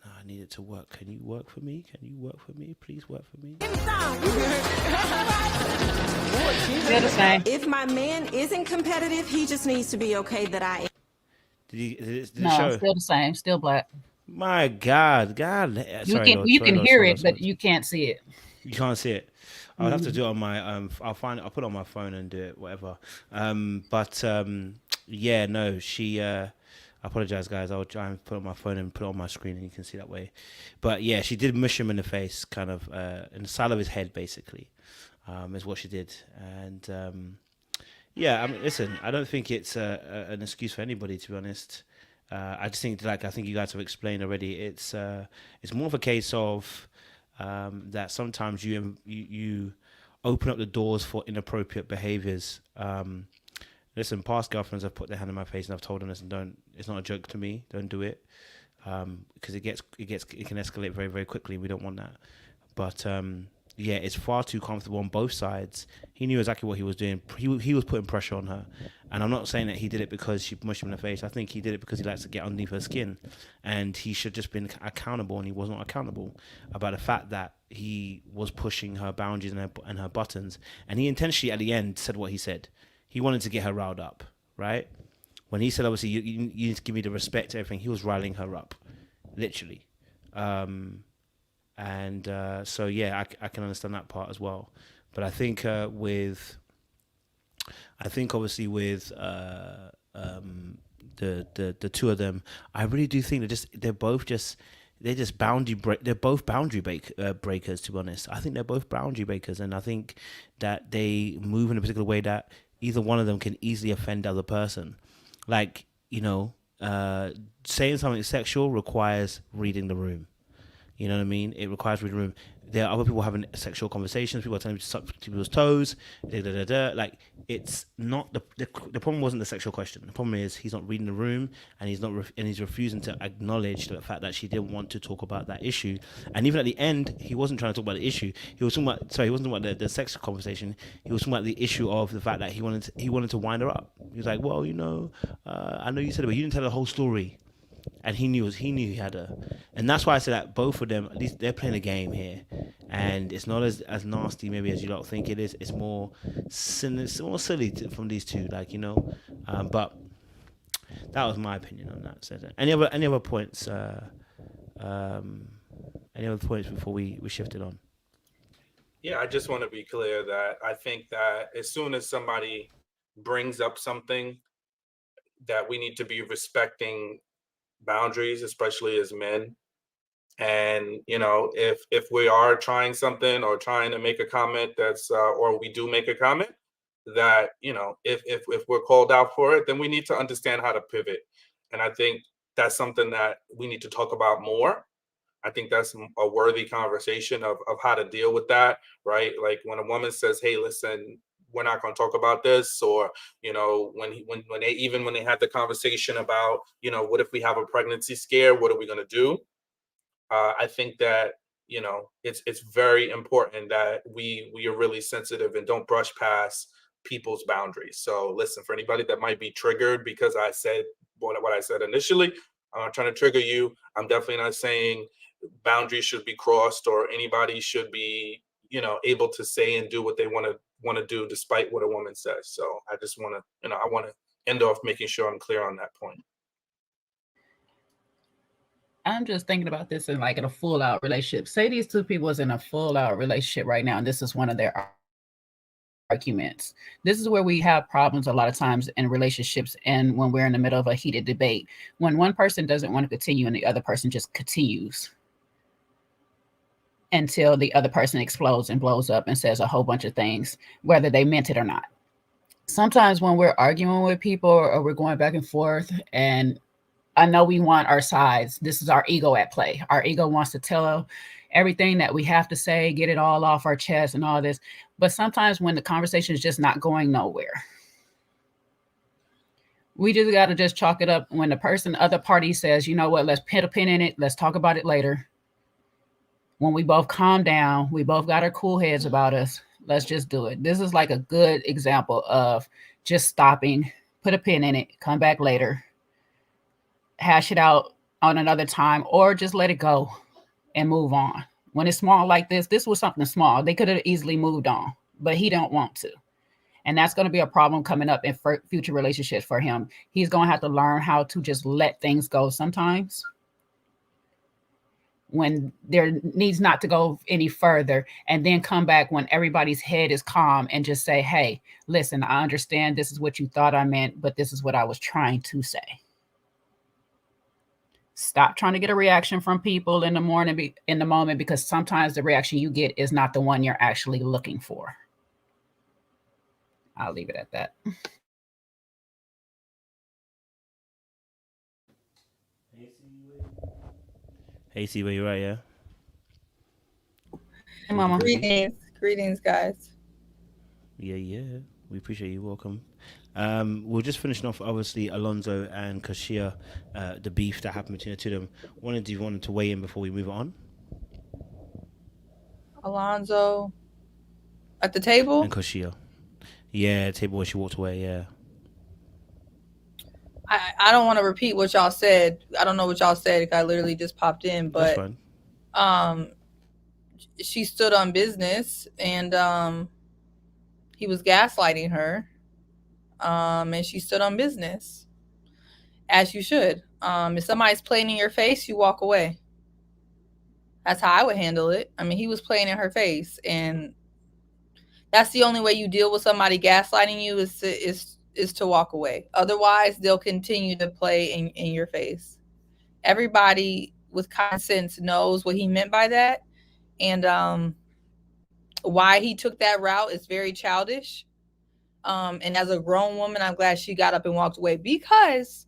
No, I need it to work. Can you work for me? Can you work for me? Please work for me. Still the same. If my man isn't competitive, he just needs to be okay that I am. Did it No, show? still the same. Still black. My God. You can hear it, but you can't see it. You can't see it. I'll have to do it on my I'll put it on my phone and do it, whatever. Yeah, no, she I apologize, guys. I'll try and put it on my phone and put it on my screen and you can see that way. But yeah, she did mush him in the face, kind of in the side of his head, basically, is what she did. And yeah, I mean, listen, I don't think it's an excuse for anybody, to be honest. I just think, I think you guys have explained already. It's more of a case of that sometimes you open up the doors for inappropriate behaviors. Listen, past girlfriends have put their hand in my face and I've told them, listen, it's not a joke to me, don't do it, because it can escalate very, very quickly. We don't want that. But yeah, it's far too comfortable on both sides. He knew exactly what he was doing. He was putting pressure on her, and I'm not saying that he did it because she mushed him in the face. I think he did it because he likes to get underneath her skin, and he should just been accountable, and he was not accountable about the fact that he was pushing her boundaries and her buttons, and he intentionally at the end said what he said. He wanted to get her riled up, right? When he said, obviously, you need to give me the respect to everything, he was riling her up, literally. So yeah, I can understand that part as well. But I think obviously with the two of them, I really do think they're both boundary breakers, to be honest. I think they're both boundary breakers, and I think that they move in a particular way that either one of them can easily offend the other person. Like, saying something sexual requires reading the room. You know what I mean? It requires reading the room. There are other people having sexual conversations. People are telling me to suck people's toes. Like, it's not the problem wasn't the sexual question. The problem is he's not reading the room, and he's refusing to acknowledge the fact that she didn't want to talk about that issue. And even at the end, he wasn't trying to talk about the issue. He wasn't talking about the sexual conversation. He was talking about the issue of the fact that he wanted to wind her up. He was like, well, I know you said it, but you didn't tell the whole story. And he knew he had her, and that's why I said that both of them, at least they're playing a game here, and it's not as nasty maybe as you don't think it is. It's more silly from these two, But that was my opinion on that. So, any other points? Any other points before we shifted on? Yeah, I just want to be clear that I think that as soon as somebody brings up something, that we need to be respecting boundaries, especially as men. And if we are trying something or trying to make a comment that's or we do make a comment that if we're called out for it, then we need to understand how to pivot. And I think that's something that we need to talk about more. I think that's a worthy conversation of how to deal with that, right? Like when a woman says, hey, listen, we're not going to talk about this, or when they had the conversation about what if we have a pregnancy scare, what are we going to do? I think that it's very important that we are really sensitive and don't brush past people's boundaries. So listen, for anybody that might be triggered because I said what I said initially, I'm not trying to trigger you. I'm definitely not saying boundaries should be crossed or anybody should be, able to say and do what they want to do despite what a woman says. So I just want to, I want to end off making sure I'm clear on that point. I'm just thinking about this in a full out relationship. Say these two people is in a full out relationship right now, and this is one of their arguments. This is where we have problems a lot of times in relationships, and when we're in the middle of a heated debate, when one person doesn't want to continue and the other person just continues until the other person explodes and blows up and says a whole bunch of things, whether they meant it or not. Sometimes when we're arguing with people or we're going back and forth, and I know we want our sides. This is our ego at play. Our ego wants to tell everything that we have to say, get it all off our chest and all this. But sometimes when the conversation is just not going nowhere, we just got to just chalk it up. When the other party says, you know what, let's put a pin in it. Let's talk about it later. When we both calm down, we both got our cool heads about us. Let's just do it. This is like a good example of just stopping, put a pin in it, come back later, hash it out on another time, or just let it go and move on. When it's small like this was something small. They could have easily moved on, but he don't want to. And that's going to be a problem coming up in future relationships for him. He's going to have to learn how to just let things go sometimes when there needs not to go any further, and then come back when everybody's head is calm and just say, hey, listen, I understand this is what you thought I meant, but this is what I was trying to say. Stop trying to get a reaction from people in the moment, because sometimes the reaction you get is not the one you're actually looking for. I'll leave it at that. Hey, see where you're at, yeah? Hey, Mama. Greetings, guys. Yeah. We appreciate you. Welcome. We're just finishing off, obviously, Alonzo and Koshia, the beef that happened between the two of them. Do you want to weigh in before we move on? Alonzo at the table? And Koshia. Yeah, table where she walked away, yeah. I don't want to repeat what y'all said. I don't know what y'all said. I literally just popped in, but that's fine. She stood on business, and he was gaslighting her. And she stood on business, as you should. If somebody's playing in your face, you walk away. That's how I would handle it. I mean, he was playing in her face, and that's the only way you deal with somebody gaslighting you is to walk away. Otherwise, they'll continue to play in your face. Everybody with common sense knows what he meant by that, and why he took that route is very childish. And as a grown woman, I'm glad she got up and walked away, because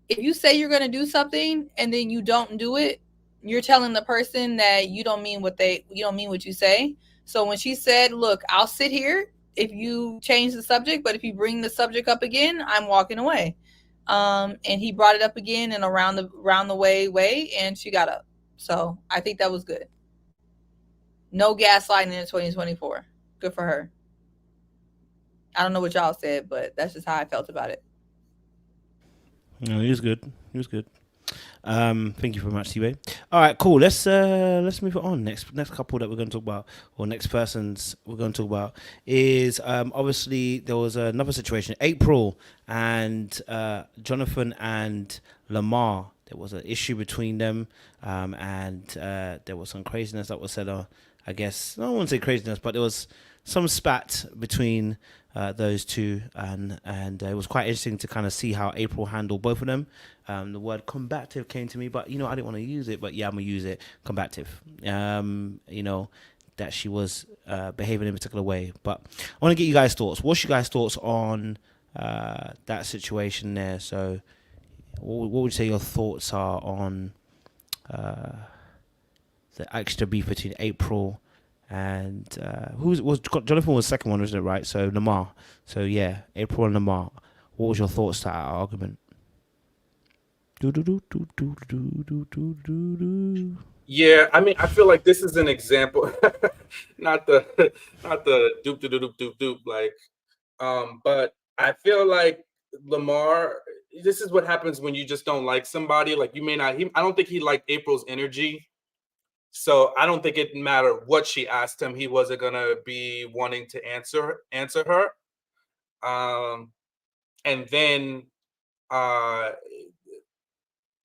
if you say you're going to do something and then you don't do it, you're telling the person that you don't mean what you say. So when she said, look, I'll sit here if you change the subject, but if you bring the subject up again, I'm walking away. And he brought it up again in a round the way, and she got up. So I think that was good. No gaslighting in 2024. Good for her. I don't know what y'all said, but that's just how I felt about it. No, he was good. Thank you very much, T-Way. All right, cool. Let's move on. Next couple that we're going to talk about, or next persons we're going to talk about, is obviously there was another situation. April and Jonathan and Lamar. There was an issue between them, and there was some craziness that was said. I guess I don't want to say craziness, but there was some spat between those two, and it was quite interesting to kind of see how April handled both of them. The word combative came to me, but I didn't want to use it, but yeah, I'm gonna use it. Combative. That she was behaving in a particular way. But I want to get you guys' thoughts. What's your guys' thoughts on that situation there? So, what would you say your thoughts are on the extra beef between April and Jonathan was the second one, wasn't it? Right. So Lamar. So yeah, April and Lamar. What was your thoughts to that argument? Yeah, I mean, I feel like this is an example, not the doop doop doop doop like, but I feel like Lamar. This is what happens when you just don't like somebody. Like, you may not. I don't think he liked April's energy. So I don't think it mattered what she asked him. He wasn't gonna be wanting to answer her. And then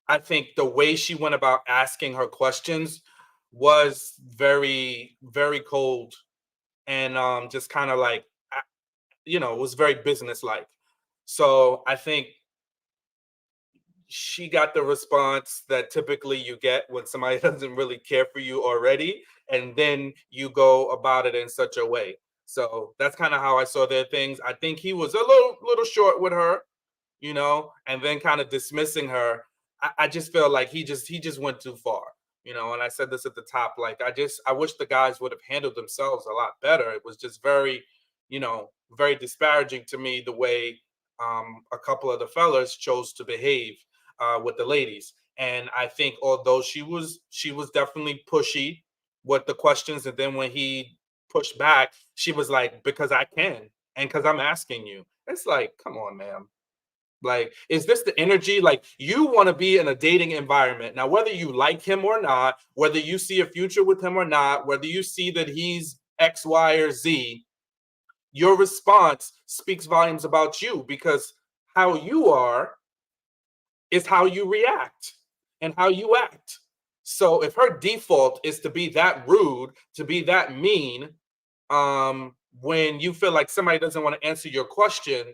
I think the way she went about asking her questions was very, very cold, and just kind of like, it was very businesslike. So I think she got the response that typically you get when somebody doesn't really care for you already, and then you go about it in such a way. So that's kind of how I saw their things. I think he was a little short with her, and then kind of dismissing her. I just feel like he just went too far, and I said this at the top, like I wish the guys would have handled themselves a lot better. It was just very, very disparaging to me the way a couple of the fellas chose to behave with the ladies. And I think although she was definitely pushy with the questions, and then when he pushed back, she was like, because I can, and because I'm asking you. It's like, come on, man. Like, is this the energy? Like, you want to be in a dating environment. Now, whether you like him or not, whether you see a future with him or not, whether you see that he's X, Y, or Z, your response speaks volumes about you, because how you are is how you react and how you act. So if her default is to be that rude, to be that mean, when you feel like somebody doesn't want to answer your question,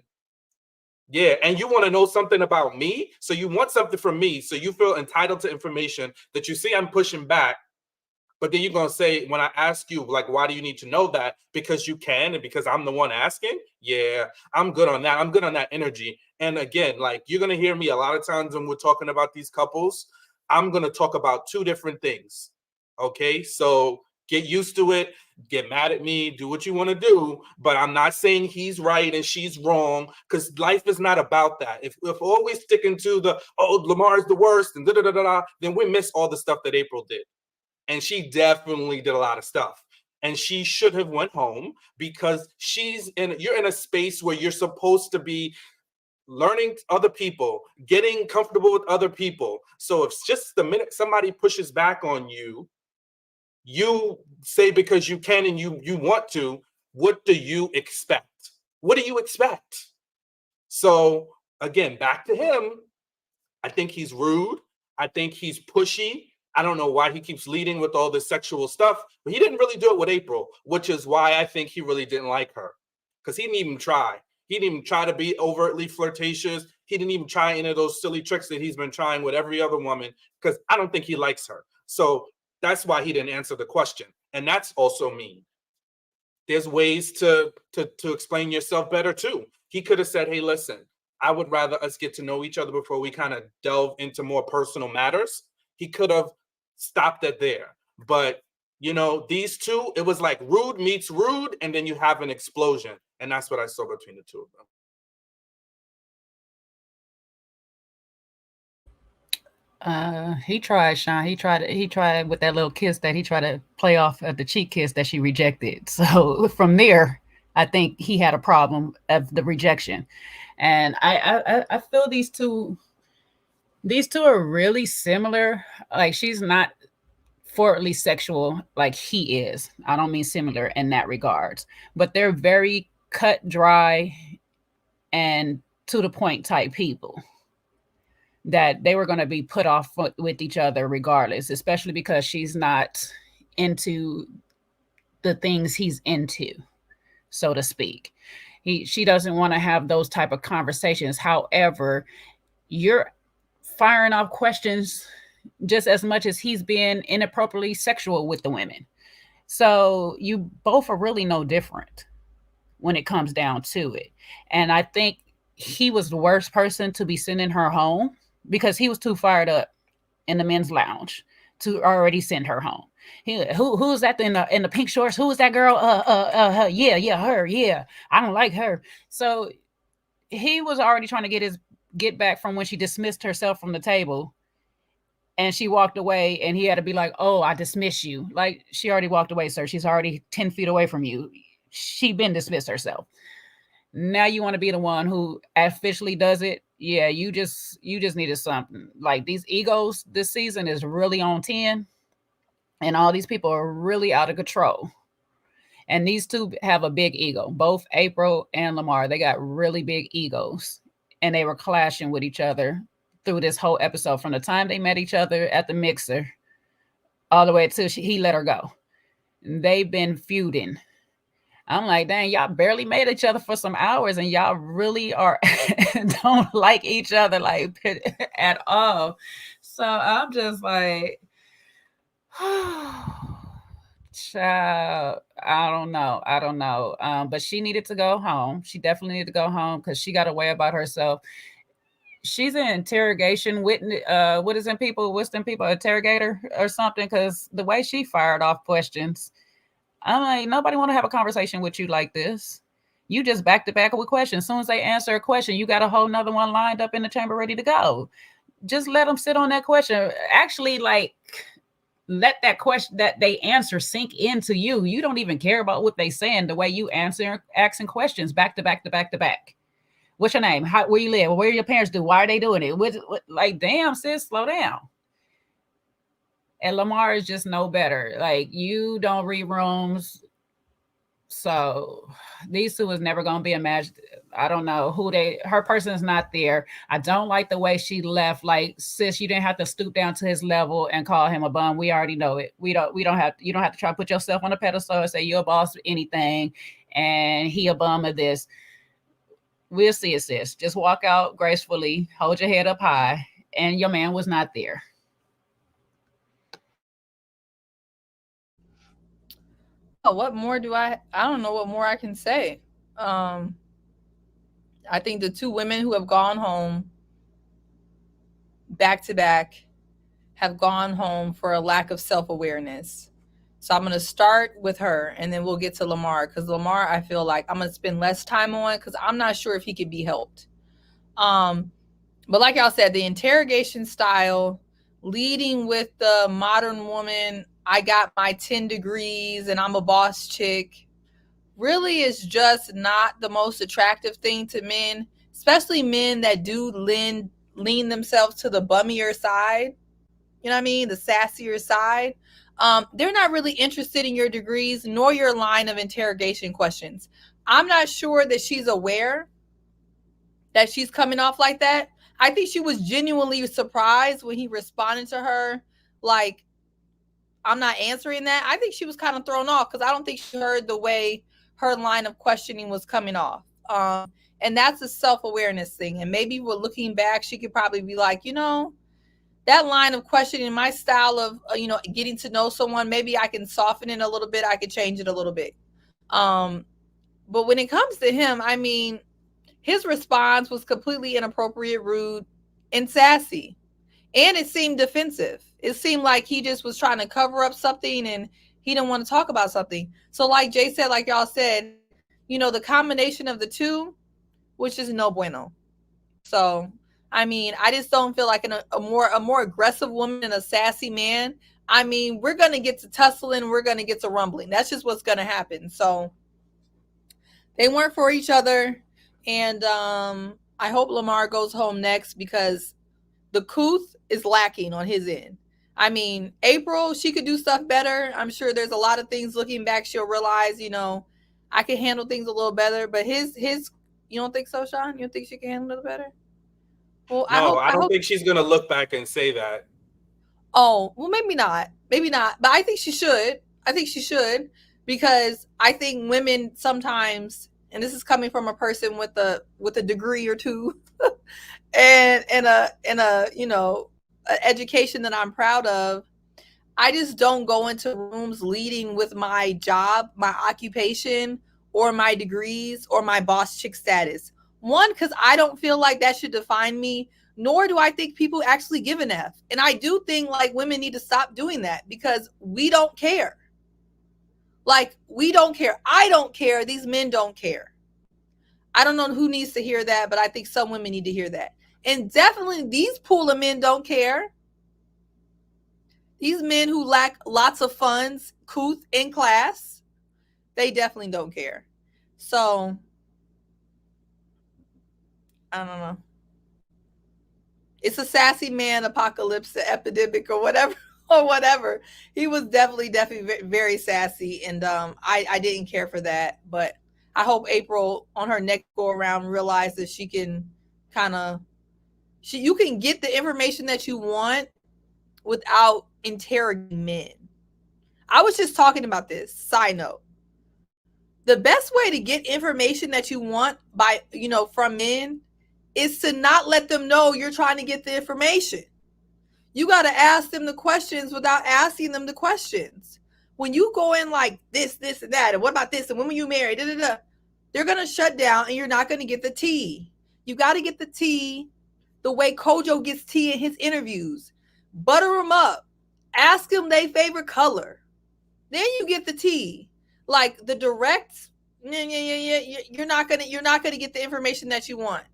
yeah, and you want to know something about me, so you want something from me, so you feel entitled to information that you see I'm pushing back, but then you're going to say, when I ask you, like, why do you need to know that? Because you can, and because I'm the one asking? Yeah, I'm good on that. I'm good on that energy. And again, like, you're going to hear me a lot of times when we're talking about these couples, I'm going to talk about two different things. Okay, so get used to it. Get mad at me, do what you want to do, but I'm not saying he's right and she's wrong, because life is not about that. If always sticking to the, Lamar is the worst and then we miss all the stuff that April did. And she definitely did a lot of stuff. And she should have went home, because you're in a space where you're supposed to be learning other people, getting comfortable with other people. So if just the minute somebody pushes back on you, you say because you can and you want to, what do you expect? What do you expect? So again, back to him. I think he's rude. I think he's pushy. I don't know why he keeps leading with all this sexual stuff, but he didn't really do it with April, which is why I think he really didn't like her, because he didn't even try. He didn't even try to be overtly flirtatious. He didn't even try any of those silly tricks that he's been trying with every other woman, because I don't think he likes her. So that's why he didn't answer the question. And that's also mean. There's ways to explain yourself better too. He could have said, hey, listen, I would rather us get to know each other before we kind of delve into more personal matters. He could have stopped it there. But, these two, it was like rude meets rude, and then you have an explosion. And that's what I saw between the two of them. He tried, Sean. He tried with that little kiss that he tried to play off of the cheek kiss that she rejected. So from there, I think he had a problem of the rejection. And I feel these two are really similar. Like, she's not forwardly sexual like he is. I don't mean similar in that regards, but they're very cut, dry, and to the point type people, that they were going to be put off with each other regardless, especially because she's not into the things he's into, so to speak. She doesn't want to have those type of conversations. However, you're firing off questions just as much as he's being inappropriately sexual with the women. So you both are really no different when it comes down to it. And I think he was the worst person to be sending her home, because he was too fired up in the men's lounge to already send her home. Who's that in the pink shorts? Who is that girl? Her. Yeah, her. Yeah, I don't like her. So he was already trying to get back from when she dismissed herself from the table, and she walked away, and he had to be like, "Oh, I dismiss you." Like, she already walked away, sir. She's already 10 feet away from you. She been dismissed herself. Now you want to be the one who officially does it. Yeah, you just needed something. Like, these egos this season is really on 10. And all these people are really out of control. And these two have a big ego, both April and Lamar. They got really big egos, and they were clashing with each other through this whole episode, from the time they met each other at the mixer all the way till he let her go. They've been feuding. I'm like, dang, y'all barely made each other for some hours, and y'all really are don't like each other like at all. So I'm just like, child, I don't know. But she needed to go home. She definitely needed to go home because she got a way about herself. She's an interrogation witness. What's them people, interrogator or something? Because the way she fired off questions, I'm like, nobody want to have a conversation with you like this. You just back to back with questions. As soon as they answer a question, you got a whole nother one lined up in the chamber ready to go. Just let them sit on that question. Actually, like, let that question that they answer sink into you. You don't even care about what they saying. The way you asking questions back to back to back to back. What's your name? Where you live? Where your parents do? Why are they doing it? What, like, damn, sis, slow down. And Lamar is just no better. Like, you don't read rooms. So these two is never going to be a match. I don't know who her person is not there. I don't like the way she left. Like, sis, you didn't have to stoop down to his level and call him a bum. We already know it. You don't have to try to put yourself on a pedestal and say you're a boss of anything and he a bum of this. We'll see it, sis. Just walk out gracefully, hold your head up high, and your man was not there. Oh, what more do I don't know what more I can say. I think the two women who have gone home back to back have gone home for a lack of self-awareness. So I'm going to start with her, and then we'll get to Lamar, because Lamar, I feel like I'm going to spend less time on, because I'm not sure if he could be helped. But like y'all said, the interrogation style, leading with the modern woman, I got my 10 degrees and I'm a boss chick, really is just not the most attractive thing to men, especially men that do lean themselves to the bummier side. You know what I mean? The sassier side. They're not really interested in your degrees nor your line of interrogation questions. I'm not sure that she's aware that she's coming off like that. I think she was genuinely surprised when he responded to her like, I'm not answering that. I think she was kind of thrown off because I don't think she heard the way her line of questioning was coming off. And that's a self-awareness thing. And maybe we're looking back, she could probably be like, that line of questioning, my style of, getting to know someone, maybe I can soften it a little bit. I could change it a little bit. But when it comes to him, I mean, his response was completely inappropriate, rude, and sassy. And it seemed defensive. It seemed like he just was trying to cover up something and he didn't want to talk about something. So like Jay said, like y'all said, the combination of the two, which is no bueno. So, I mean, I just don't feel like a more aggressive woman and a sassy man. I mean, we're going to get to tussling. We're going to get to rumbling. That's just what's going to happen. So they weren't for each other. And I hope Lamar goes home next because the couth is lacking on his end. I mean, April, she could do stuff better. I'm sure there's a lot of things looking back she'll realize, I can handle things a little better. But his, you don't think so, Sean? You don't think she can handle it better? Well, no, I don't think she's going to look back and say that. Oh, well, maybe not. Maybe not. But I think she should. Because I think women sometimes, and this is coming from a person with a degree or two and an education that I'm proud of. I just don't go into rooms leading with my job, my occupation, or my degrees, or my boss chick status. One, because I don't feel like that should define me, nor do I think people actually give an F. And I do think like women need to stop doing that because we don't care. Like, we don't care. I don't care. These men don't care. I don't know who needs to hear that, but I think some women need to hear that. And definitely these pool of men don't care. These men who lack lots of funds, couth in class, they definitely don't care. So, I don't know. It's a sassy man apocalypse, the epidemic or whatever or whatever. He was definitely very sassy, and I didn't care for that. But I hope April on her next go around realized that she can kind of you can get the information that you want without interrogating men. I was just talking about this. Side note. The best way to get information that you want by, from men is to not let them know you're trying to get the information. You got to ask them the questions without asking them the questions. When you go in like this, and that, and what about this, and when were you married, they're going to shut down and you're not going to get the tea. You got to get the tea the way Kojo gets tea in his interviews. Butter them up. Ask them their favorite color. Then you get the tea. Like the direct, you're not gonna get the information that you want.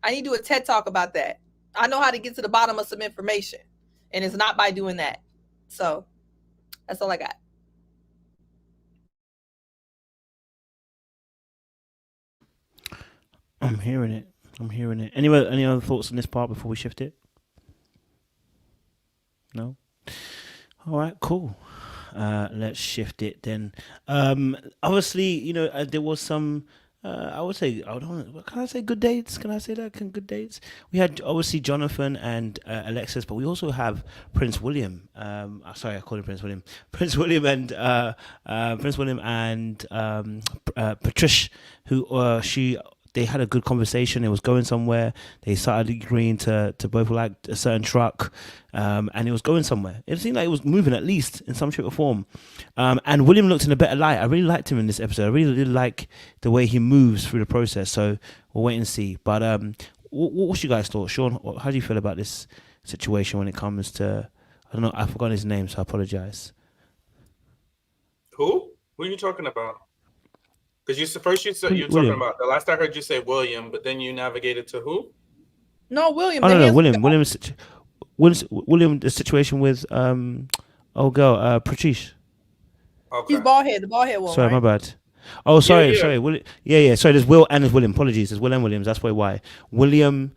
I need to do a TED talk about that. I know how to get to the bottom of some information, and it's not by doing that. So that's all I got. I'm hearing it. Anyway, any other thoughts on this part before we shift it? No? All right, cool. Let's shift it then. Obviously, there was some. I would say, can I say good dates? Can I say that? Good dates? We had obviously Jonathan and Alexis, but we also have Prince William. Sorry, I called him Prince William. Prince William and Patrice, who they had a good conversation. It was going somewhere. They started agreeing to both like a certain truck, and it was going somewhere. It seemed like it was moving, at least in some shape or form. And William looked in a better light. I really liked him in this episode. I really did like the way he moves through the process. So we'll wait and see. But what's your guys' thoughts, Sean? How do you feel about this situation when it comes to? I don't know. I forgot his name, so I apologize. Who are you talking about? Because you said you're talking about, the last I heard you say William, but then you navigated to who? No, William. Oh, no, William. William, the situation with Patrice. Okay. He's bald head, the bald head one. Sorry, right? my bad. Oh, sorry, Yeah. sorry. Sorry, there's Will and there's William. Apologies, there's Will and Williams. That's why. William,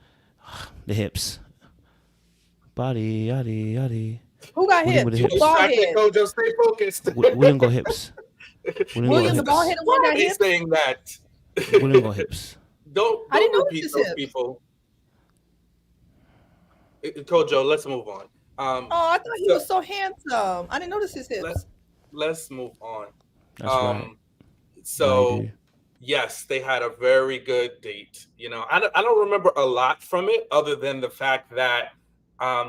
the hips. Body, yaddy. Who got William hips? with the hips. Bald head. Kojo, stay focused. William got hips. William, the bald head one got He's hips. saying that. William got hips. Don't repeat those hips. People. Kojo, let's move on. I thought he was so handsome. I didn't notice his hips. Let's move on. That's right. So yes, they had a very good date. I don't remember a lot from it other than the fact that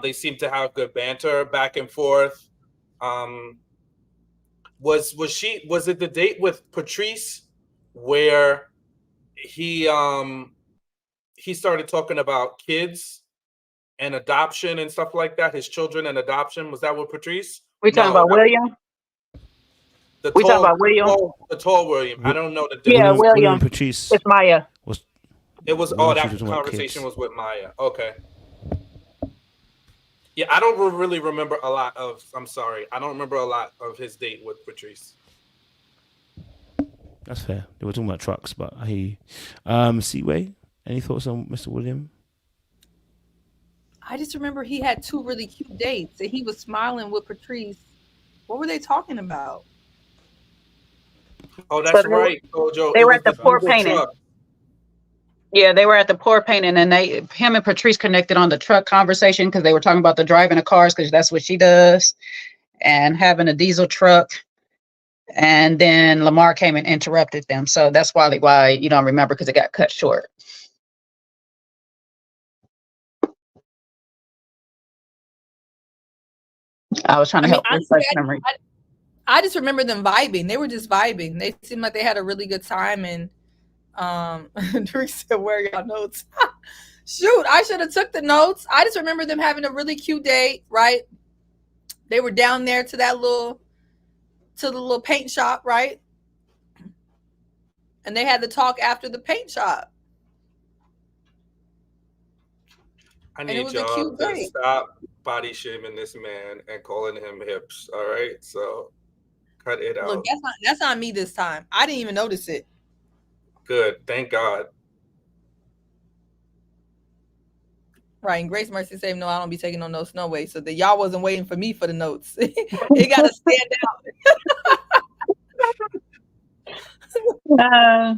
they seemed to have good banter back and forth. Was it the date with Patrice where he started talking about kids and adoption and stuff like that, his children and adoption? Was that with Patrice? We talking about William? We talking about William? The tall William. I don't know the difference. Yeah, William Patrice. It's Maya. That conversation was with Maya. Okay. Yeah, I don't really remember a lot of. I'm sorry, I don't remember a lot of his date with Patrice. That's fair. They were talking about trucks, but I hear you. Seaway, any thoughts on Mr. William? I just remember he had two really cute dates, and he was smiling with Patrice. What were they talking about? Oh, that's right, Kojo. They were at the pour painting. Truck. Yeah, they were at the pour painting, and him and Patrice connected on the truck conversation because they were talking about the driving of cars because that's what she does, and having a diesel truck. And then Lamar came and interrupted them, so that's why you don't remember, because it got cut short. I was trying to help refresh memory. I just remember them vibing. They were just vibing. They seemed like they had a really good time. And Patrice said, "Where are y'all notes?" Shoot, I should have took the notes. I just remember them having a really cute date, right? They were down there to the little paint shop, right? And they had the talk after the paint shop. I need y'all to stop body shaming this man and calling him hips. All right, so cut it out. Look, that's not me this time. I didn't even notice it. Good, thank God. Right, and Grace Mercy said, "No, I don't be taking no notes, no way." So that y'all wasn't waiting for me for the notes. It got to stand Uh,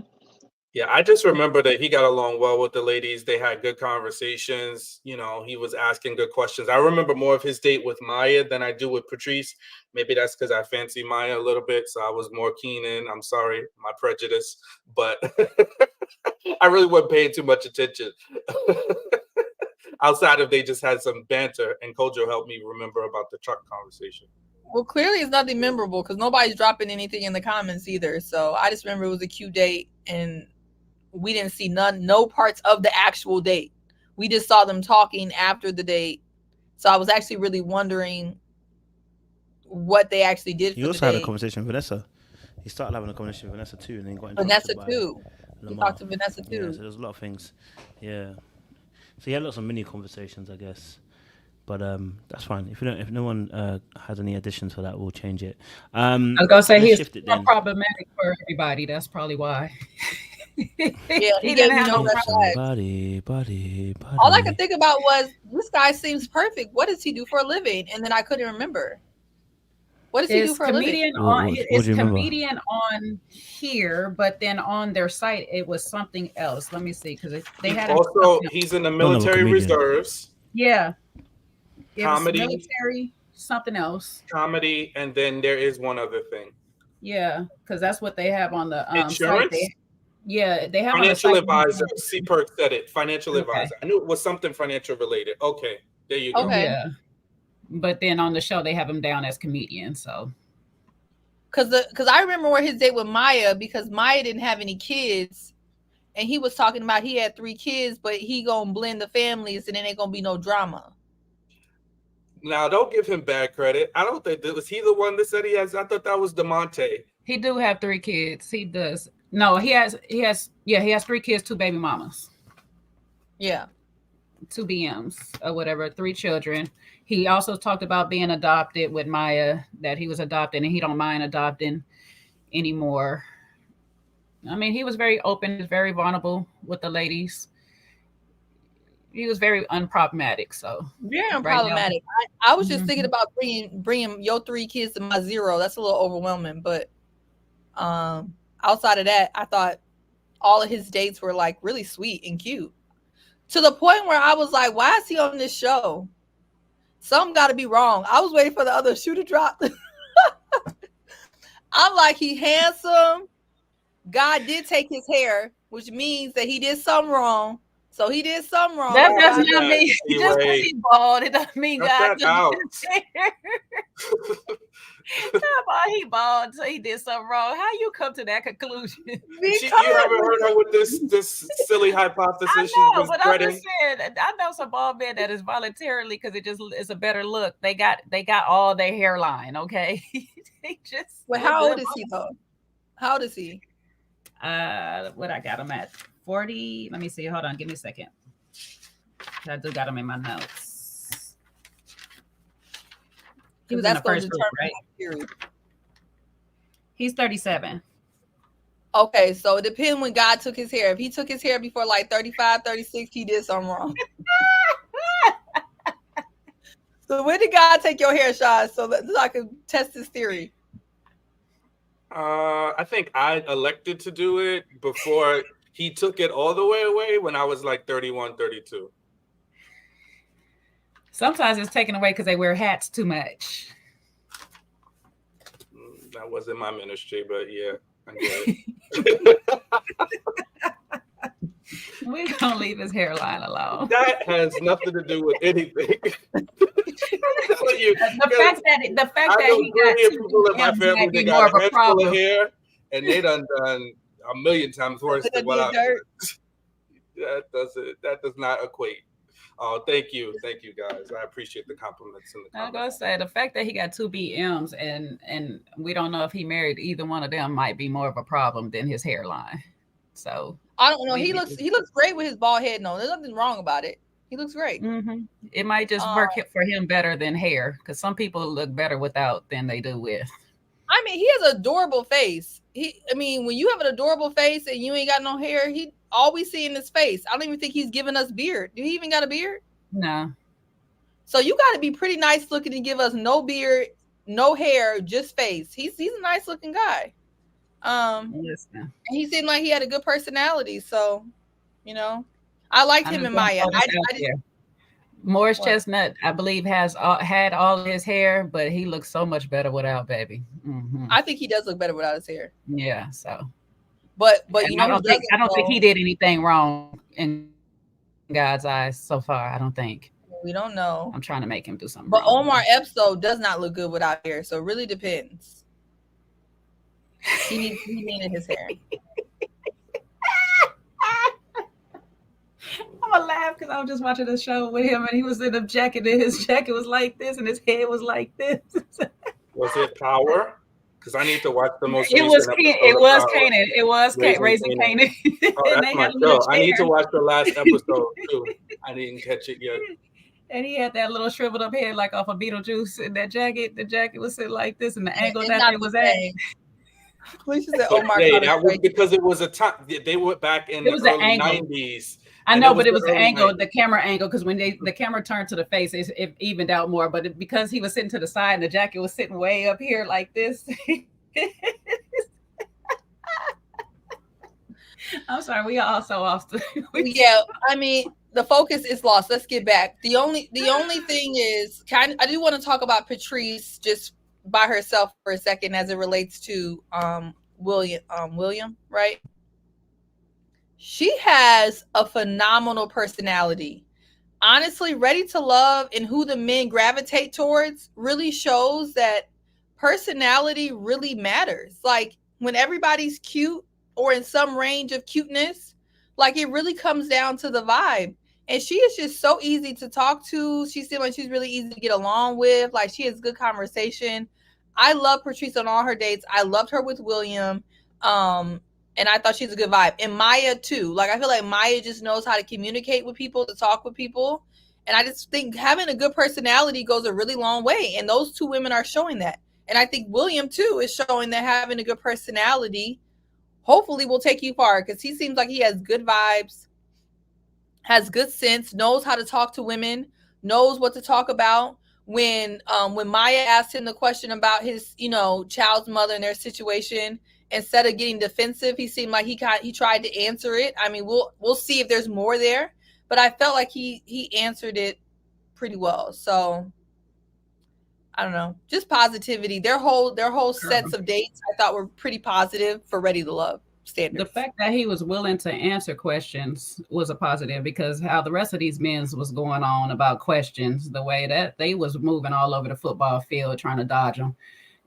Yeah, I just remember that he got along well with the ladies. They had good conversations. You know, he was asking good questions. I remember more of his date with Maya than I do with Patrice. Maybe that's because I fancy Maya a little bit, so I was more keen in. I'm sorry, my prejudice, but I really wasn't paying too much attention. Outside of they just had some banter, and Kojo helped me remember about the truck conversation. Well, clearly it's nothing memorable because nobody's dropping anything in the comments either. So I just remember it was a cute date, and we didn't see no parts of the actual date. We just saw them talking after the date. So I was actually really wondering what they actually did. He also had a conversation with Vanessa. He started having a conversation with Vanessa too, and then got into Vanessa too. He talked to Vanessa too. Yeah, so there's a lot of things. Yeah. So he had lots of mini conversations, I guess. But that's fine. If no one has any additions for that, we'll change it. I was gonna say he's more problematic for everybody. That's probably why. Yeah, he didn't have no body. All I could think about was, this guy seems perfect. What does he do for a living? And then I couldn't remember. What does he do for a living? It's comedian on here, but then on their site it was something else. Let me see, because they had also he's in the military reserves. Yeah. Comedy, military, something else. Comedy, and then there is one other thing. Yeah, because that's what they have on the insurance. Site. They have financial advisor. C-Perk said it. Financial advisor. I knew it was something financial related. Okay, there you go. Okay. Yeah. But then on the show they have him down as comedian. So, because I remember where his date with Maya, because Maya didn't have any kids, and he was talking about he had 3 kids, but he gonna blend the families, and then ain't gonna be no drama. Now, don't give him bad credit. I don't think that was he the one that said he has. I thought that was DeMonte. He do have 3 kids. He does. No, he has 3 kids, 2 baby mamas. Yeah. 2 BMs or whatever, 3 children. He also talked about being adopted with Maya, that he was adopted and he don't mind adopting anymore. I mean, he was very open, very vulnerable with the ladies. He was very unproblematic. So very unproblematic. I was just thinking about bringing your 3 kids to my 0. That's a little overwhelming, but outside of that, I thought all of his dates were like really sweet and cute, to the point where I was like, why is he on this show? Something got to be wrong. I was waiting for the other shoe to drop. I'm like, he handsome. God did take his hair, which means that he did something wrong. So he did something wrong. That does not mean just because he's bald, it doesn't mean God did he bald, so he did something wrong. How you come to that conclusion? You haven't heard her with this silly hypothesis. I know, but I'm just saying, I know some bald men that is voluntarily because it's a better look. They got all their hairline. Okay, they just. Well, how old is he though? How old is he? What I got him at 40. Let me see. Hold on, give me a second. I do got him in my notes. He was in the first group, right? He's 37. Okay, so it depends when God took his hair. If he took his hair before like 35, 36, he did something wrong. So when did God take your hair, Sean, so I can test this theory? I think I elected to do it before he took it all the way away when I was like 31, 32. Sometimes it's taken away because they wear hats too much. That wasn't my ministry, but yeah, I get it. We're going to leave his hairline alone. That has nothing to do with anything. The fact that he got people in my family that got a handful of hair, and they done a million times worse than what I did. That does not equate. Oh, thank you guys. I appreciate the compliments. I'm gonna say the fact that he got 2 BMs and we don't know if he married either one of them might be more of a problem than his hairline. So I don't know. He looks great with his bald head. No, there's nothing wrong about it. He looks great. Mm-hmm. It might just work for him better than hair, because some people look better without than they do with. I mean, he has an adorable face. When you have an adorable face and you ain't got no hair, all we see in his face. I don't even think he's giving us beard. Do he even got a beard? No. So you got to be pretty nice looking to give us no beard, no hair, just face. He's a nice looking guy. Listen. He seemed like he had a good personality. So, you know, I liked him and Maya. Morris Chestnut, I believe, had all of his hair, but he looks so much better without, baby. Mm-hmm. I think he does look better without his hair. Yeah. So, but you know, I don't think he did anything wrong in God's eyes so far. I don't think. We don't know. I'm trying to make him do something. But wrong. Omar Epps does not look good without hair, so it really depends. He needed his hair. I'm gonna laugh because I was just watching the show with him, and he was in a jacket, and his jacket was like this, and his head was like this. Was it Power? Because I need to watch the most. It was Kanan. It was Raising Kanan. Oh, that's my show. I need to watch the last episode too. I didn't catch it yet. And he had that little shriveled up head like off of Beetlejuice, and that jacket. The jacket was sitting like this, and the angle that it was at. Please said, "Oh my God!" That was because it was a time they were back in the early 90s. I know, but it was the angle, the camera angle, because when the camera turned to the face, it evened out more. But because he was sitting to the side and the jacket was sitting way up here like this. I'm sorry, we are all so off. Yeah, I mean, the focus is lost. Let's get back. The only thing is, I do want to talk about Patrice just by herself for a second as it relates to William, right? She has a phenomenal personality. Honestly, Ready to Love and who the men gravitate towards really shows that personality really matters. Like when everybody's cute or in some range of cuteness, like it really comes down to the vibe. And she is just so easy to talk to. She seems like she's really easy to get along with. Like she has good conversation. I love Patrice on all her dates. I loved her with William. And I thought she's a good vibe. And Maya too. Like I feel like Maya just knows how to communicate with people, to talk with people. And I just think having a good personality goes a really long way. And those two women are showing that. And I think William too is showing that having a good personality hopefully will take you far, because he seems like he has good vibes, has good sense, knows how to talk to women, knows what to talk about. When Maya asked him the question about his, child's mother and their situation, instead of getting defensive, he seemed like he tried to answer it. I mean, we'll see if there's more there, but I felt like he answered it pretty well. So I don't know, just positivity. Their whole sets of dates I thought were pretty positive for Ready to Love standards. The fact that he was willing to answer questions was a positive, because how the rest of these men was going on about questions, the way that they was moving all over the football field trying to dodge them,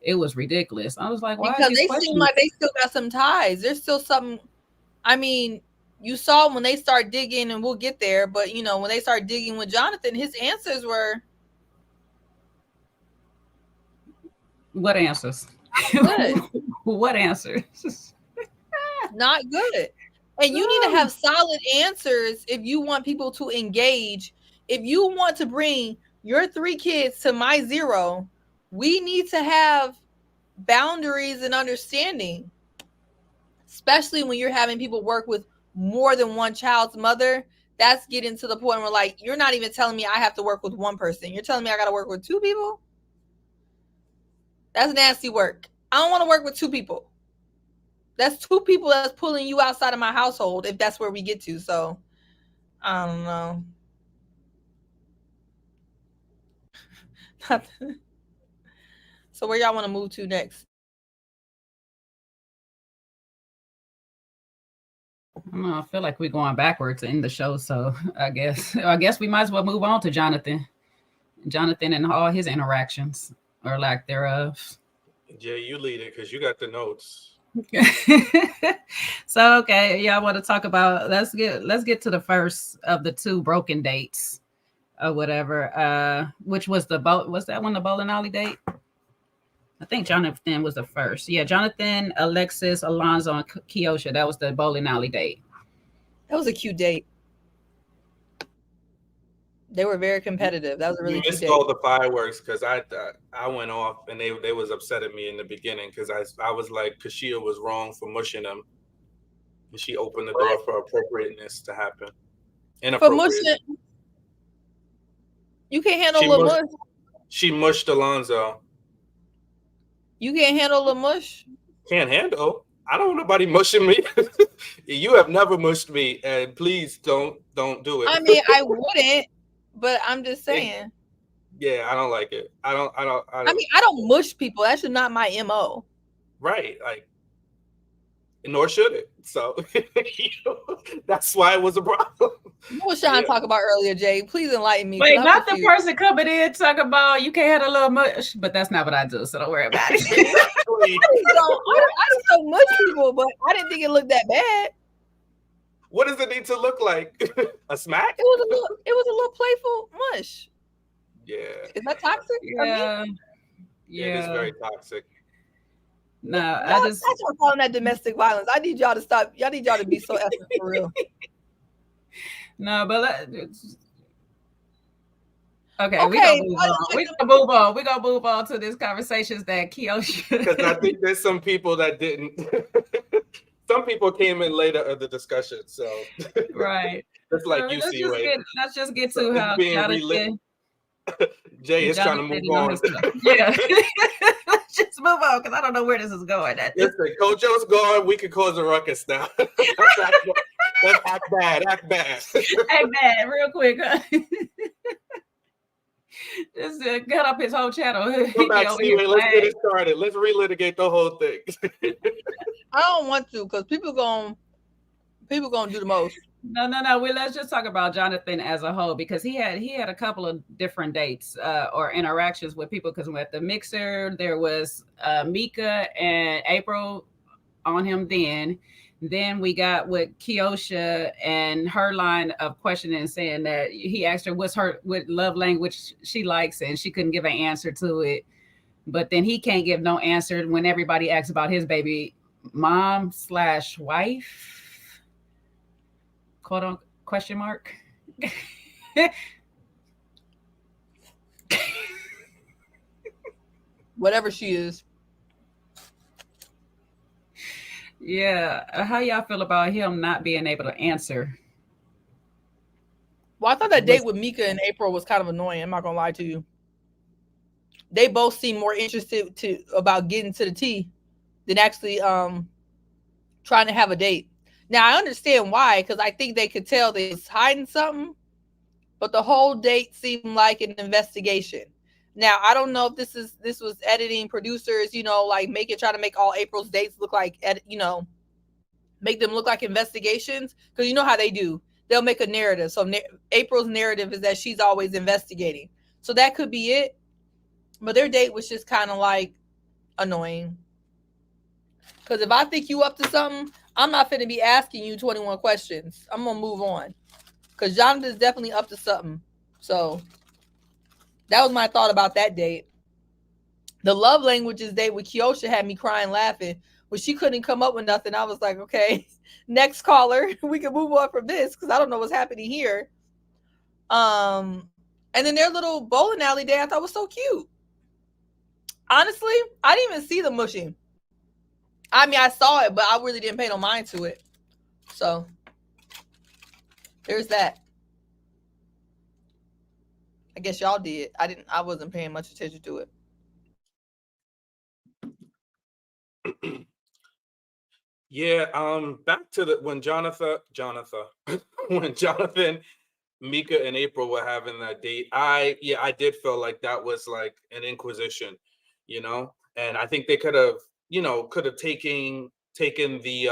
it was ridiculous. I was like, why? Because they seem like they still got some ties. There's still something. I mean, you saw when they start digging, and we'll get there, but when they start digging with Jonathan, his answers were. What answers? Good. What answers? Not good. And you need to have solid answers if you want people to engage. If you want to bring your 3 kids to my 0, we need to have boundaries and understanding, especially when you're having people work with more than one child's mother. That's getting to the point where, like, you're not even telling me I have to work with one person. You're telling me I got to work with 2 people? That's nasty work. I don't want to work with 2 people. That's 2 people that's pulling you outside of my household, if that's where we get to. So, I don't know. So where y'all want to move to next? I feel like we're going backwards in the show. So I guess we might as well move on to Jonathan and all his interactions, or lack thereof. Yeah, you lead it because you got the notes. So okay, yeah, I want to talk about. Let's get to the first of the 2 broken dates, or whatever. Which was was that one the bowling alley date? I think Jonathan was the first. Yeah, Jonathan, Alexis, Alonzo, and Koshia. That was the bowling alley date. That was a cute date. They were very competitive. That was a really cute date. You missed all the fireworks because I went off and they was upset at me in the beginning because I was like, Koshia was wrong for mushing them. And she opened the door for appropriateness to happen. For mushing. You can't handle a little mush. She mushed Alonzo. You can't handle a little mush. Can't handle. I don't want nobody mushing me. You have never mushed me, and please don't do it. I mean, I wouldn't, but I'm just saying. Yeah, I don't like it. I mean, I don't mush people. That's just not my MO. Right, like, nor should it. So that's why it was a problem. What was Sean talking about earlier, Jay? Please enlighten me. Wait, not the person coming in talking about you can't have a little mush, but that's not what I do, so don't worry about it. I just don't mush people, but I didn't think it looked that bad. What does it need to look like? A smack? It was a little playful mush. Yeah. Is that toxic? Yeah. Yeah, it is very toxic. No, that's what I'm calling that domestic violence. I need y'all to stop. Y'all need y'all to be so effing for real. No, but okay, we gonna move on. We gonna move on to this conversations that Koshia. Because I think there's some people that didn't. Some people came in later of the discussion, so right. Just like so UC let's just get to how Jonathan. Jay is trying to move on. Yeah. Let's just move on because I don't know where this is going. Listen, Kojo's gone. We can cause a ruckus now. Let's act bad. Act bad. Act bad, real quick. Just cut up his whole channel. Come back, Steve. Let's get it started. Let's relitigate the whole thing. I don't want to because people gonna do the most. No. Let's just talk about Jonathan as a whole because he had a couple of different dates or interactions with people. Because at the mixer there was Mika and April on him. Then we got with Koshia and her line of questioning, saying that he asked her what love language she likes, and she couldn't give an answer to it. But then he can't give no answer when everybody asks about his baby mom/wife. Quote unquote, question mark. Whatever she is. Yeah. How y'all feel about him not being able to answer? Well, I thought that date with Mika and April was kind of annoying. I'm not gonna lie to you. They both seem more interested about getting to the tea than actually trying to have a date. Now I understand why, because I think they could tell they was hiding something, but the whole date seemed like an investigation. Now I don't know if this was editing producers, like try to make all April's dates look like, make them look like investigations, because you know how they do. They'll make a narrative. So April's narrative is that she's always investigating. So that could be it. But their date was just kind of like annoying. Because if I think you up to something, I'm not finna be asking you 21 questions. I'm going to move on. Because Jonathan's definitely up to something. So that was my thought about that date. The love languages date with Koshia had me crying laughing. When she couldn't come up with nothing, I was like, okay, next caller. We can move on from this because I don't know what's happening here. And then their little bowling alley day I thought was so cute. Honestly, I didn't even see the mushing. I mean, I saw it, but I really didn't pay no mind to it. So there's that. I guess y'all did. I wasn't paying much attention to it. Yeah, back to when Jonathan, Mika and April were having that date, I did feel like that was like an inquisition, and I think they could have taken the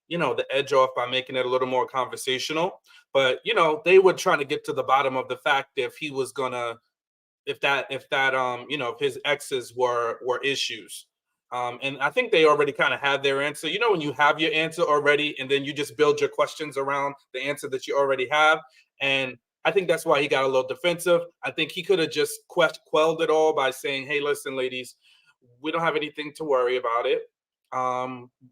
the edge off by making it a little more conversational. But they were trying to get to the bottom of the fact if he was gonna, if his exes were issues. And I think they already kind of had their answer. When you have your answer already, and then you just build your questions around the answer that you already have. And I think that's why he got a little defensive. I think he could have just quelled it all by saying, hey, listen, ladies, we don't have anything to worry about it.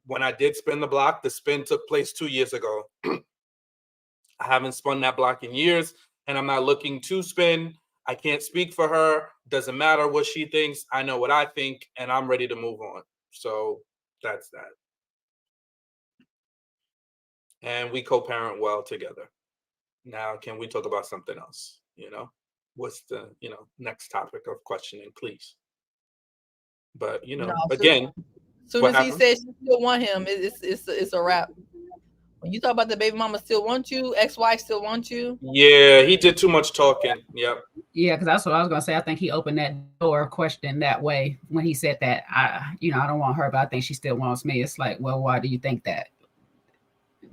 When I did spin the block, the spin took place 2 years ago. I haven't spun that block in years, and I'm not looking to spin. I can't speak for her. Doesn't matter what she thinks. I know what I think, and I'm ready to move on. So that's that. And we co-parent well together. Now, can we talk about something else? what's the, next topic of questioning, please? But, No, again, soon what as he happened? said she still want him, it's a wrap. When you talk about the baby mama still want you, ex-wife still want you. Yeah, he did too much talking. Yep. Yeah, because that's what I was gonna say. I think he opened that door question that way when he said that. I don't want her, but I think she still wants me. It's like, well, why do you think that?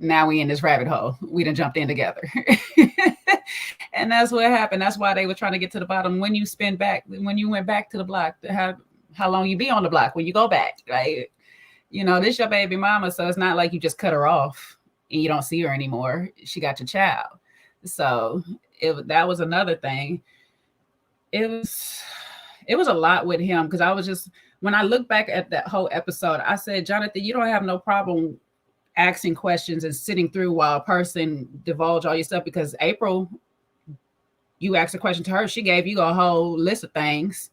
Now we in this rabbit hole. We done jumped in together. And that's what happened. That's why they were trying to get to the bottom. When you went back to the block, how long you be on the block when you go back, right? This your baby mama, so it's not like you just cut her off and you don't see her anymore. She got your child. So that was another thing. It was a lot with him, because when I look back at that whole episode, I said, Jonathan, you don't have no problem asking questions and sitting through while a person divulge all your stuff, because April, you asked a question to her, she gave you a whole list of things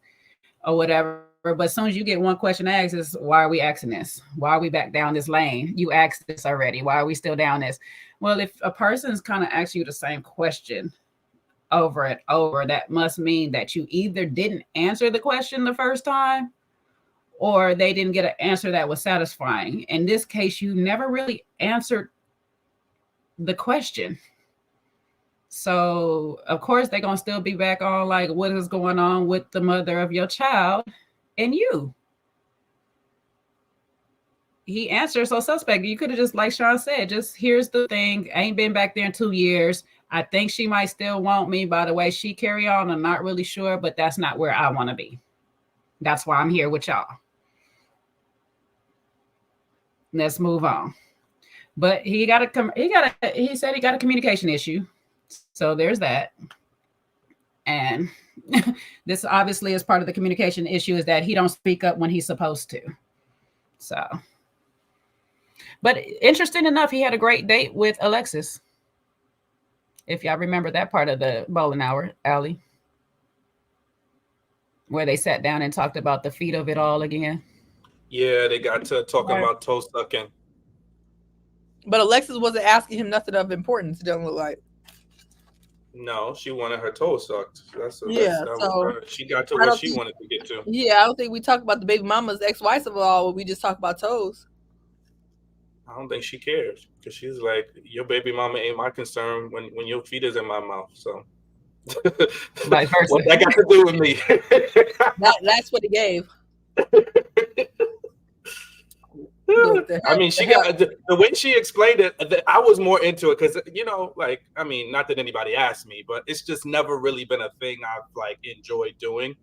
or whatever. But as soon as you get one question asked, is why are we asking this? Why are we back down this lane? You asked this already. Why are we still down this? Well, if a person's kind of asking you the same question over and over, that must mean that you either didn't answer the question the first time, or they didn't get an answer that was satisfying. In this case, you never really answered the question. So, of course, they're going to still be back on, like, what is going on with the mother of your child and you? He answered so suspect. You could have just, like Sean said, just here's the thing. I ain't been back there in 2 years. I think she might still want me. By the way, she carry on. I'm not really sure, but that's not where I want to be. That's why I'm here with y'all. Let's move on. But he said he got a communication issue. So there's that. And this obviously is part of the communication issue, is that he don't speak up when he's supposed to. So, but interesting enough, he had a great date with Alexis. If y'all remember that part of the bowling alley, where they sat down and talked about the feet of it all again. Yeah, they got to talking about toe sucking. But Alexis wasn't asking him nothing of importance, it doesn't look like. No, she wanted her toes sucked. She got to what she wanted to get to. Yeah, I don't think we talk about the baby mama's ex-wife of all. We just talk about toes. I don't think she cares, because she's like, your baby mama ain't my concern when your feet is in my mouth. So vice versa. What that got to do with me? That's what he gave. I mean, she got the way she explained it. I was more into it because, not that anybody asked me, but it's just never really been a thing I've enjoyed doing.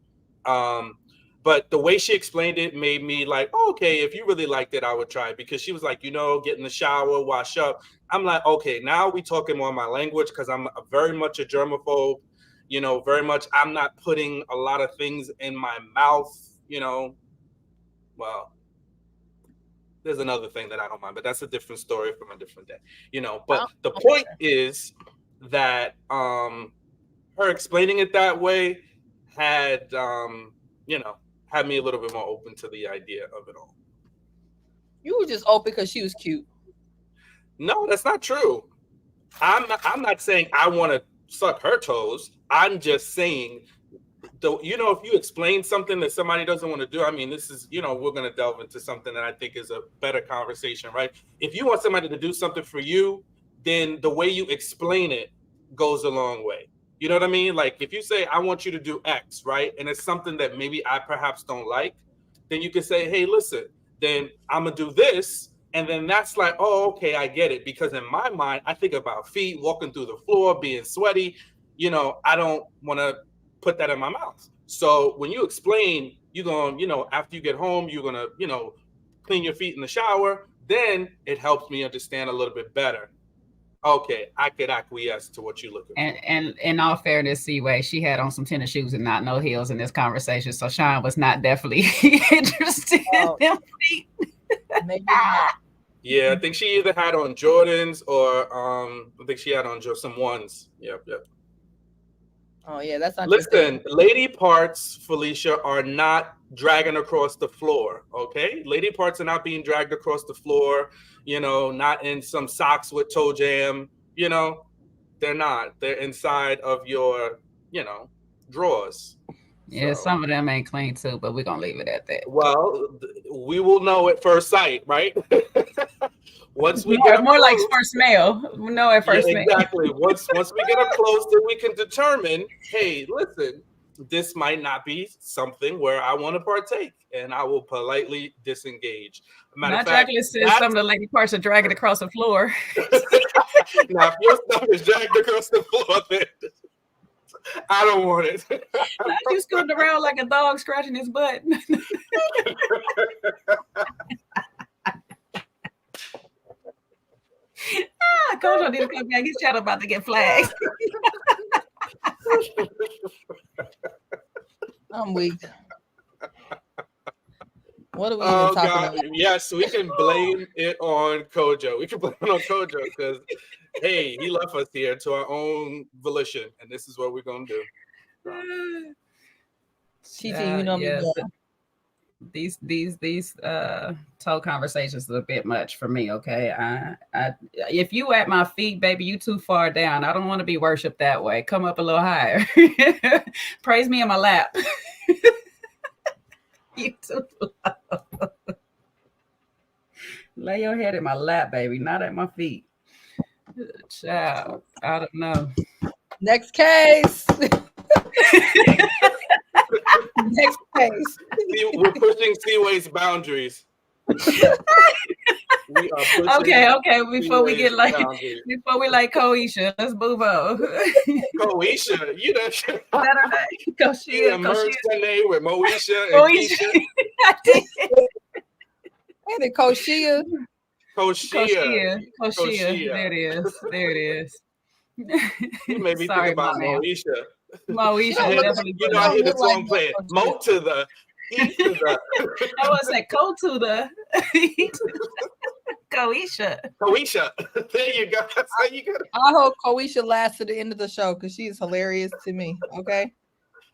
But the way she explained it made me like, oh, okay, if you really liked it, I would try it. Because she was like, get in the shower, wash up. I'm like, okay, now we talking more my language, because I'm very much a germaphobe. Very much I'm not putting a lot of things in my mouth. Well, there's another thing that I don't mind, but that's a different story from a different day, But the point is that her explaining it that way had, had me a little bit more open to the idea of it all. You were just open because she was cute. No, that's not true. I'm not saying I want to suck her toes. I'm just saying, if you explain something that somebody doesn't want to do, this is, we're going to delve into something that I think is a better conversation, right? If you want somebody to do something for you, then the way you explain it goes a long way. You know what I mean? Like, if you say, I want you to do X, right? And it's something that maybe I perhaps don't like, then you can say, hey, listen, then I'm going to do this. And then that's like, oh, okay, I get it. Because in my mind, I think about feet, walking through the floor, being sweaty. I don't want to put that in my mouth. So when you explain, you're going, after you get home, you're going to, clean your feet in the shower. Then it helps me understand a little bit better. Okay, I could acquiesce to what you're looking for. And in all fairness, Seaway, she had on some tennis shoes and not no heels in this conversation. So Sean was not definitely interested in them feet. Maybe not. Yeah, I think she either had on Jordans or I think she had on some ones. Yep. Oh yeah, that's not. Listen, lady parts, Felicia, are not dragging across the floor. Okay, lady parts are not being dragged across the floor. Not in some socks with toe jam. They're not. They're inside of your, drawers. Yeah, some of them ain't clean too, but we're gonna leave it at that. Well, we will know at first sight, right? Once we get more close, like first smell. No, at first smell. Exactly. Once we get up close, then we can determine, hey, listen, this might not be something where I want to partake, and I will politely disengage. Matter of fact, says some of the lady parts are dragging across the floor. Now, if your stuff is dragged across the floor, then I don't want it. Not you scooting around like a dog scratching his butt. Coach need to come back. His channel about to get flagged. I'm weak. What are we even talking about? Yes, we can blame it on Kojo. We can blame it on Kojo because, hey, he left us here to our own volition, and this is what we're gonna do. You know me. These toe conversations are a bit much for me. Okay, I if you at my feet, baby, you too far down. I don't want to be worshipped that way. Come up a little higher. Praise me in my lap. You too low. Lay your head in my lap, baby, not at my feet. Child, I don't know. Next case. Next case. We're pushing Seaway's boundaries. We are pushing okay. Before we get like, boundaries. before we like Koisha, let's move on. Koisha, you know, Koshia, merged her name with Moesha and Koisha. I did. And then Koshia. Koshia. There it is. You made me Sorry, think about Moesha. Moesha. You know, I hear the song playing. Mo to the E to the. I was like, go to the Koisha. There you go. That's how you got it. I hope Koisha lasts to the end of the show because she's hilarious to me. Okay.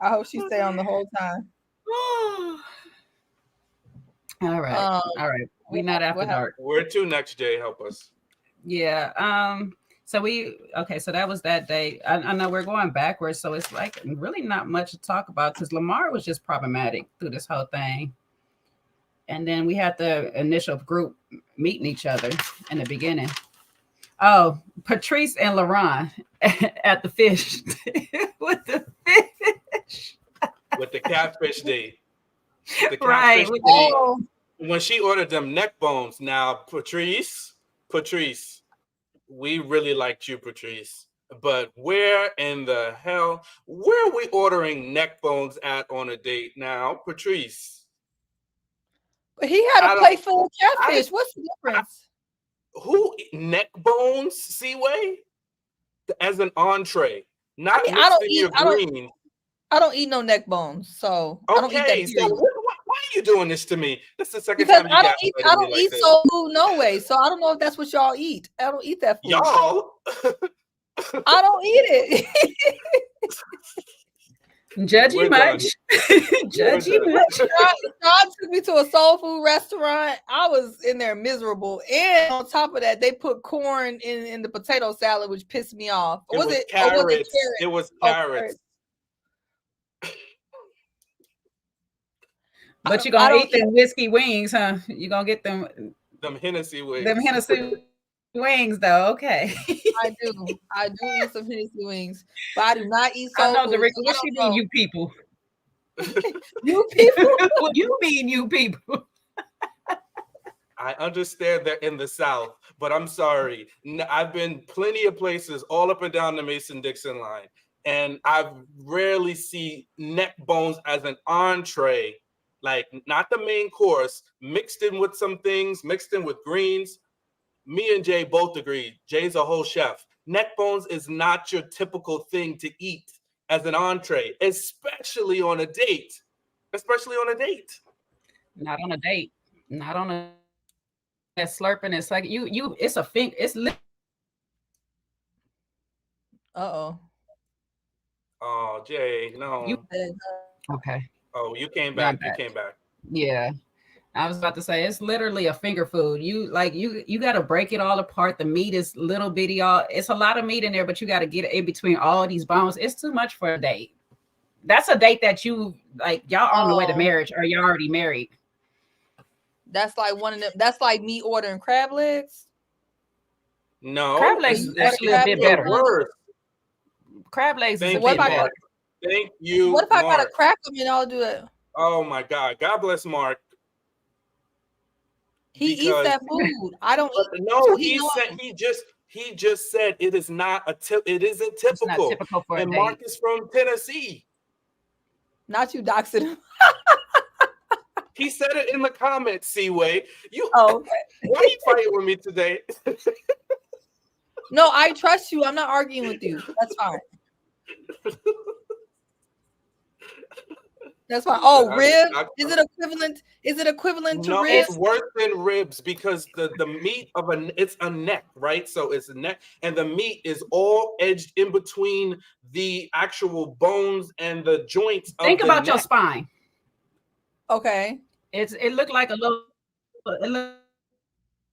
I hope she stay on the whole time. All right. We're not after dark. Where to next, Jay? Help us. Yeah. So that was that day. I know we're going backwards, so it's like really not much to talk about because Lamar was just problematic through this whole thing. And then we had the initial group meeting each other in the beginning. Oh, Patrice and Laron at the fish with the fish. With the catfish date. The catfish Right. date. When she ordered them neck bones. Now, Patrice, we really liked you, Patrice. But where in the hell, where are we ordering neck bones at on a date now, Patrice? But he had a plate full of catfish. What's the difference? Who neck bones, Seaway? As an entree. Not I don't eat no neck bones. So I don't eat that. So why are you doing this to me? This is the second because time you I don't eat soul food no way. So I don't know if that's what y'all eat. I don't eat that food. Y'all? I don't eat it. Judgy much. Judgy much. John took me to a soul food restaurant. I was in there miserable. And on top of that, they put corn in the potato salad, which pissed me off. It was carrots. It was carrots. But you're going to eat them whiskey wings, huh? You're going to get them Hennessy wings. Them Hennessy wings, though. Okay. I do eat some Hennessy wings. But I do not eat soul food. Dorica, what you mean, you people? You people? What you mean, you people? I understand that in the South, but I'm sorry. I've been plenty of places all up and down the Mason-Dixon line, and I rarely see neck bones as an entree. Like, not the main course, mixed in with some things, mixed in with greens. Me and Jay both agree. Jay's a whole chef. Neck bones is not your typical thing to eat as an entree, especially on a date. Not on a date. Not on a slurping. It's like it's a thing. It's Uh-oh. Oh, Jay, no. Okay. Oh, you came back. Yeah. I was about to say it's literally a finger food. You got to break it all apart. The meat is little bitty. It's a lot of meat in there, but you got to get it in between all these bones. It's too much for a date. That's a date that you like. Y'all on the way to Oh. marriage, or y'all already married. That's like one of them. That's like me ordering crab legs. No, Crab legs it's is actually a bit better. worse. Crab legs is a Thank bit you, better. Mark. Thank you, What if I gotta Mark. crack them and I'll do it? Oh my God. God bless Mark. He eats Because- that food. I don't eat. No, he he knows. said he just said it is not it isn't typical. It's not typical for a and date. Mark is from Tennessee. Not you doxing him. He said it in the comments, Seaway. You Oh, okay. why are you fighting with me today? No, I trust you. I'm not arguing with you. That's fine. That's fine. Oh, rib? Is it equivalent? Is it equivalent to No, ribs? it's worse than ribs because the meat of it's a neck, right? So it's a neck, and the meat is all edged in between the actual bones and the joints. Think of the about your neck. spine. Okay. It looked like a little. It looked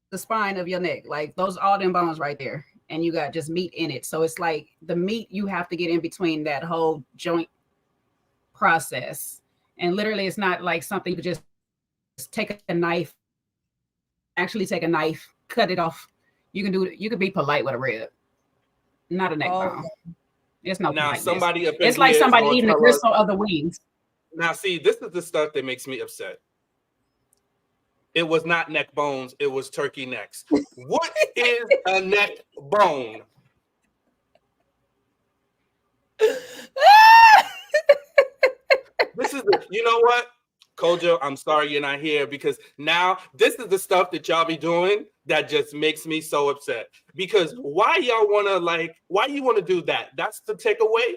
the spine of your neck, like those all them bones right there, and you got just meat in it. So it's like the meat you have to get in between that whole joint process. And literally, it's not like something you could just take a knife, actually take a knife, cut it off. You can do it. You could be polite with a rib, not a neck bone. It's no Now politeness. somebody up in It's like here is somebody gonna eating the tell gristle us- of the wings. Now, see, this is the stuff that makes me upset. It was not neck bones, it was turkey necks. What is a neck bone? This is you know what? Kojo, I'm sorry you're not here because now this is the stuff that y'all be doing that just makes me so upset. Because why y'all why you want to do that? That's the takeaway.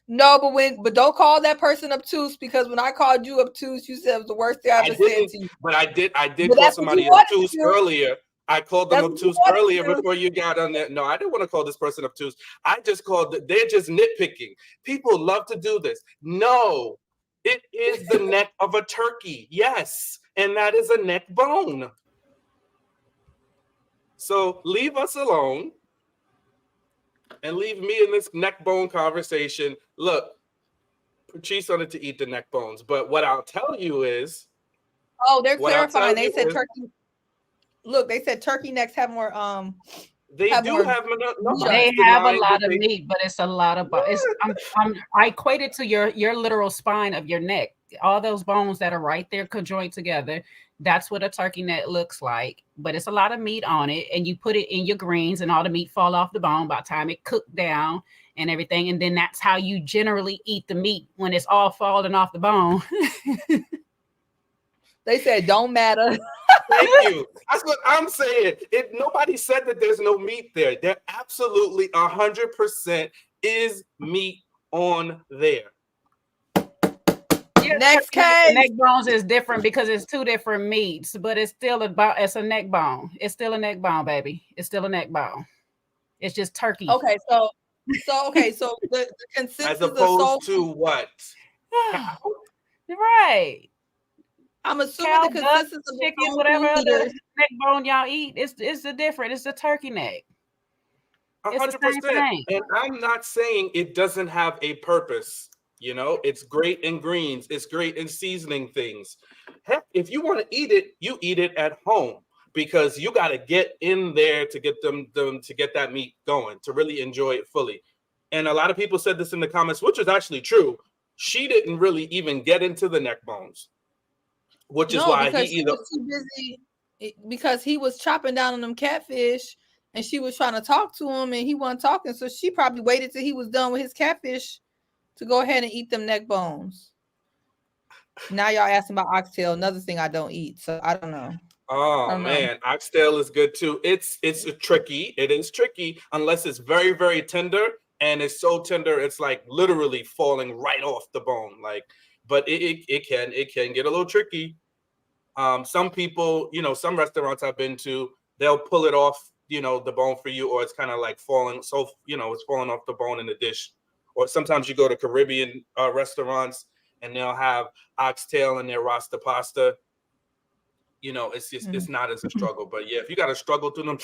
No, but don't call that person obtuse, because when I called you obtuse, you said it was the worst thing I ever said to you. But I did But call that's what somebody you wanted obtuse to do. earlier. I called them That's what you obtuse wanted earlier to do. before you got on there. No, I didn't want to call this person obtuse. I just called, they're just nitpicking. People love to do this. No, it is the neck of a turkey. Yes. And that is a neck bone. So leave us alone and leave me in this neck bone conversation. Look, Patrice wanted to eat the neck bones, but what I'll tell you is, Oh, they're what I'll clarifying. tell They you said is- turkey. Look, they said turkey necks have more. they have do more have They have a lot of meat, but it's a lot of I equate it to your literal spine of your neck. All those bones that are right there conjoined together. That's what a turkey neck looks like. But it's a lot of meat on it, and you put it in your greens, and all the meat fall off the bone by the time it cooked down and everything. And then that's how you generally eat the meat, when it's all falling off the bone. They said don't matter. Thank you. That's what I'm saying. Nobody said that there's no meat there. There absolutely 100% is meat on there. Next The case. neck bones is different because it's two different meats, but it's still it's a neck bone. It's still a neck bone, baby. It's still a neck bone. It's just turkey. Okay, so the consensus As of soul opposed to what? Right. I'm assuming Cow, the duck, consensus of the chicken, soul whatever food other eaters. neck bone y'all eat, it's the different. It's the turkey neck. It's the same 100%. thing. And I'm not saying it doesn't have a purpose. You know, it's great in greens. It's great in seasoning things. Heck, if you want to eat it, you eat it at home, because you got to get in there to get them to get that meat going, to really enjoy it fully. And a lot of people said this in the comments, which is actually true. She didn't really even get into the neck bones, which is why because he she either was too busy, because he was chopping down on them catfish, and she was trying to talk to him, and he wasn't talking. So she probably waited till he was done with his catfish to go ahead and eat them neck bones. Now y'all asking about oxtail, another thing I don't eat, so I don't know. Oh man, oxtail is good too. It's tricky. It is tricky unless it's very, very tender, and it's so tender it's like literally falling right off the bone. Like, but it can get a little tricky. Some people, some restaurants I've been to, they'll pull it off, the bone for you, or it's kind of like falling. So it's falling off the bone in the dish. Or sometimes you go to Caribbean restaurants and they'll have oxtail in their rasta pasta. It's just it's not as a struggle. But yeah, if you got to struggle through them,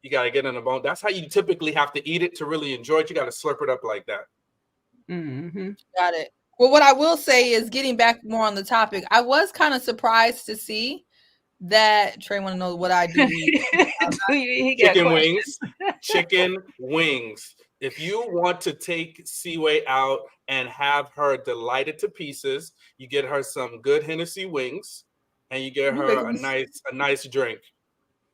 you got to get in the bone. That's how you typically have to eat it to really enjoy it. You got to slurp it up like that. Mm-hmm. Got it. Well, what I will say is, getting back more on the topic, I was kind of surprised to see that Trey want to know what I do to eat. Chicken wings. Chicken wings. If you want to take Seaway out and have her delighted to pieces, you get her some good Hennessy wings, and you get her a nice drink,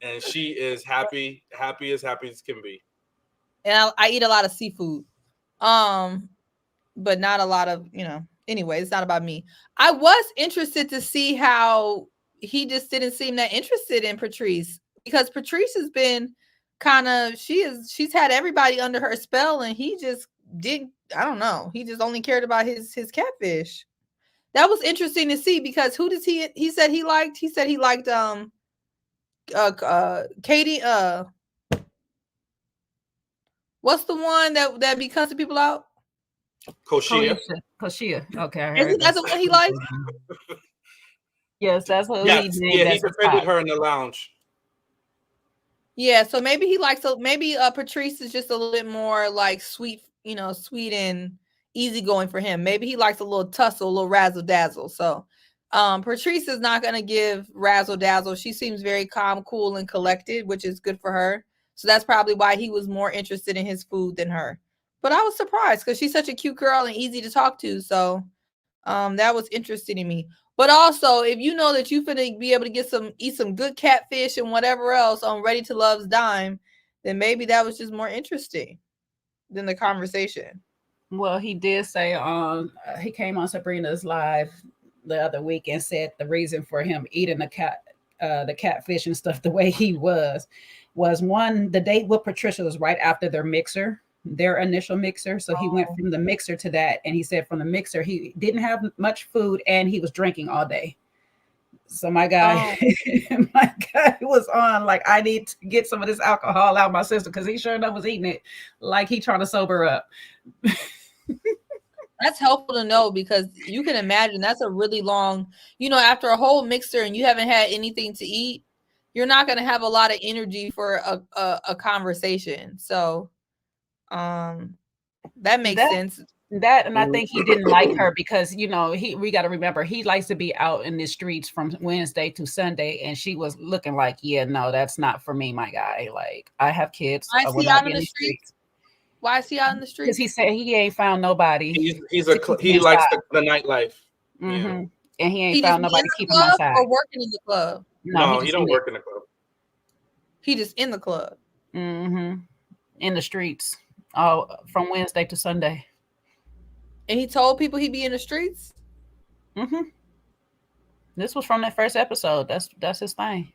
and she is happy as can be. And I eat a lot of seafood, but not a lot of, anyway, it's not about me. I was interested to see how he just didn't seem that interested in Patrice, because Patrice has been kind of, she's had everybody under her spell, and he just didn't, I don't know, he just only cared about his catfish. That was interesting to see, because who does he said he liked Katie, what's the one that be cussing people out? Koshia. Okay, I heard that's the one he likes. Yes, that's what he defended her in the lounge. Yeah, so maybe he likes, maybe Patrice is just a little bit more like sweet and easygoing for him. Maybe he likes a little tussle, a little razzle dazzle. So Patrice is not going to give razzle dazzle. She seems very calm, cool, and collected, which is good for her. So that's probably why he was more interested in his food than her. But I was surprised, because she's such a cute girl and easy to talk to. So that was interesting to me. But also, if you know that you're finna be able to eat some good catfish and whatever else on Ready to Love's dime, then maybe that was just more interesting than the conversation. Well, he did say he came on Sabrina's live the other week and said the reason for him eating the catfish and stuff the way he was one, the date with Patricia was right after their initial mixer. So he went from the mixer to that, and he said from the mixer he didn't have much food and he was drinking all day. So my guy was on like, I need to get some of this alcohol out of my system, because he sure enough was eating it like he trying to sober up. That's helpful to know, because you can imagine that's a really long, after a whole mixer and you haven't had anything to eat, you're not going to have a lot of energy for a conversation. So that makes sense. That, and I think he didn't like her because, we got to remember, he likes to be out in the streets from Wednesday to Sunday, and she was looking like, yeah, no, that's not for me, my guy. Like, I have kids. Why is he out in the streets? Why is he out in the streets? Because he said he ain't found nobody. He likes the nightlife. Mm-hmm. Yeah. And he ain't found nobody to keep him outside. Or working in the club? No, he don't work in the club. He just in the club. Mm-hmm. In the streets. From Wednesday to Sunday. And he told people he'd be in the streets? Mm-hmm. This was from that first episode. That's his thing.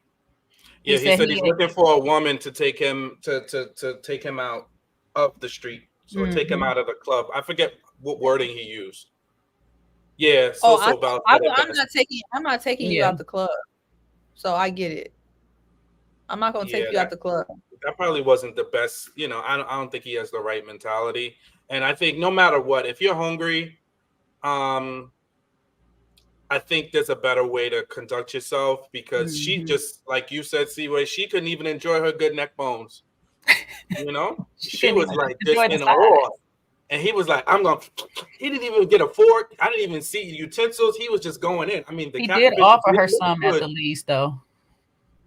Yeah, he said he's looking for a woman to take him to take him out of the street. So take him out of the club. I forget what wording he used. Yeah. I'm not taking you out the club. So I get it. I'm not gonna take you out the club. That probably wasn't the best. I don't think he has the right mentality. And I think no matter what, if you're hungry, I think there's a better way to conduct yourself, because she just, like you said, Seaway, she couldn't even enjoy her good neck bones. She was like this in awe. And he was like, he didn't even get a fork. I didn't even see utensils. He was just going in. I mean, he did offer her some at the least, though.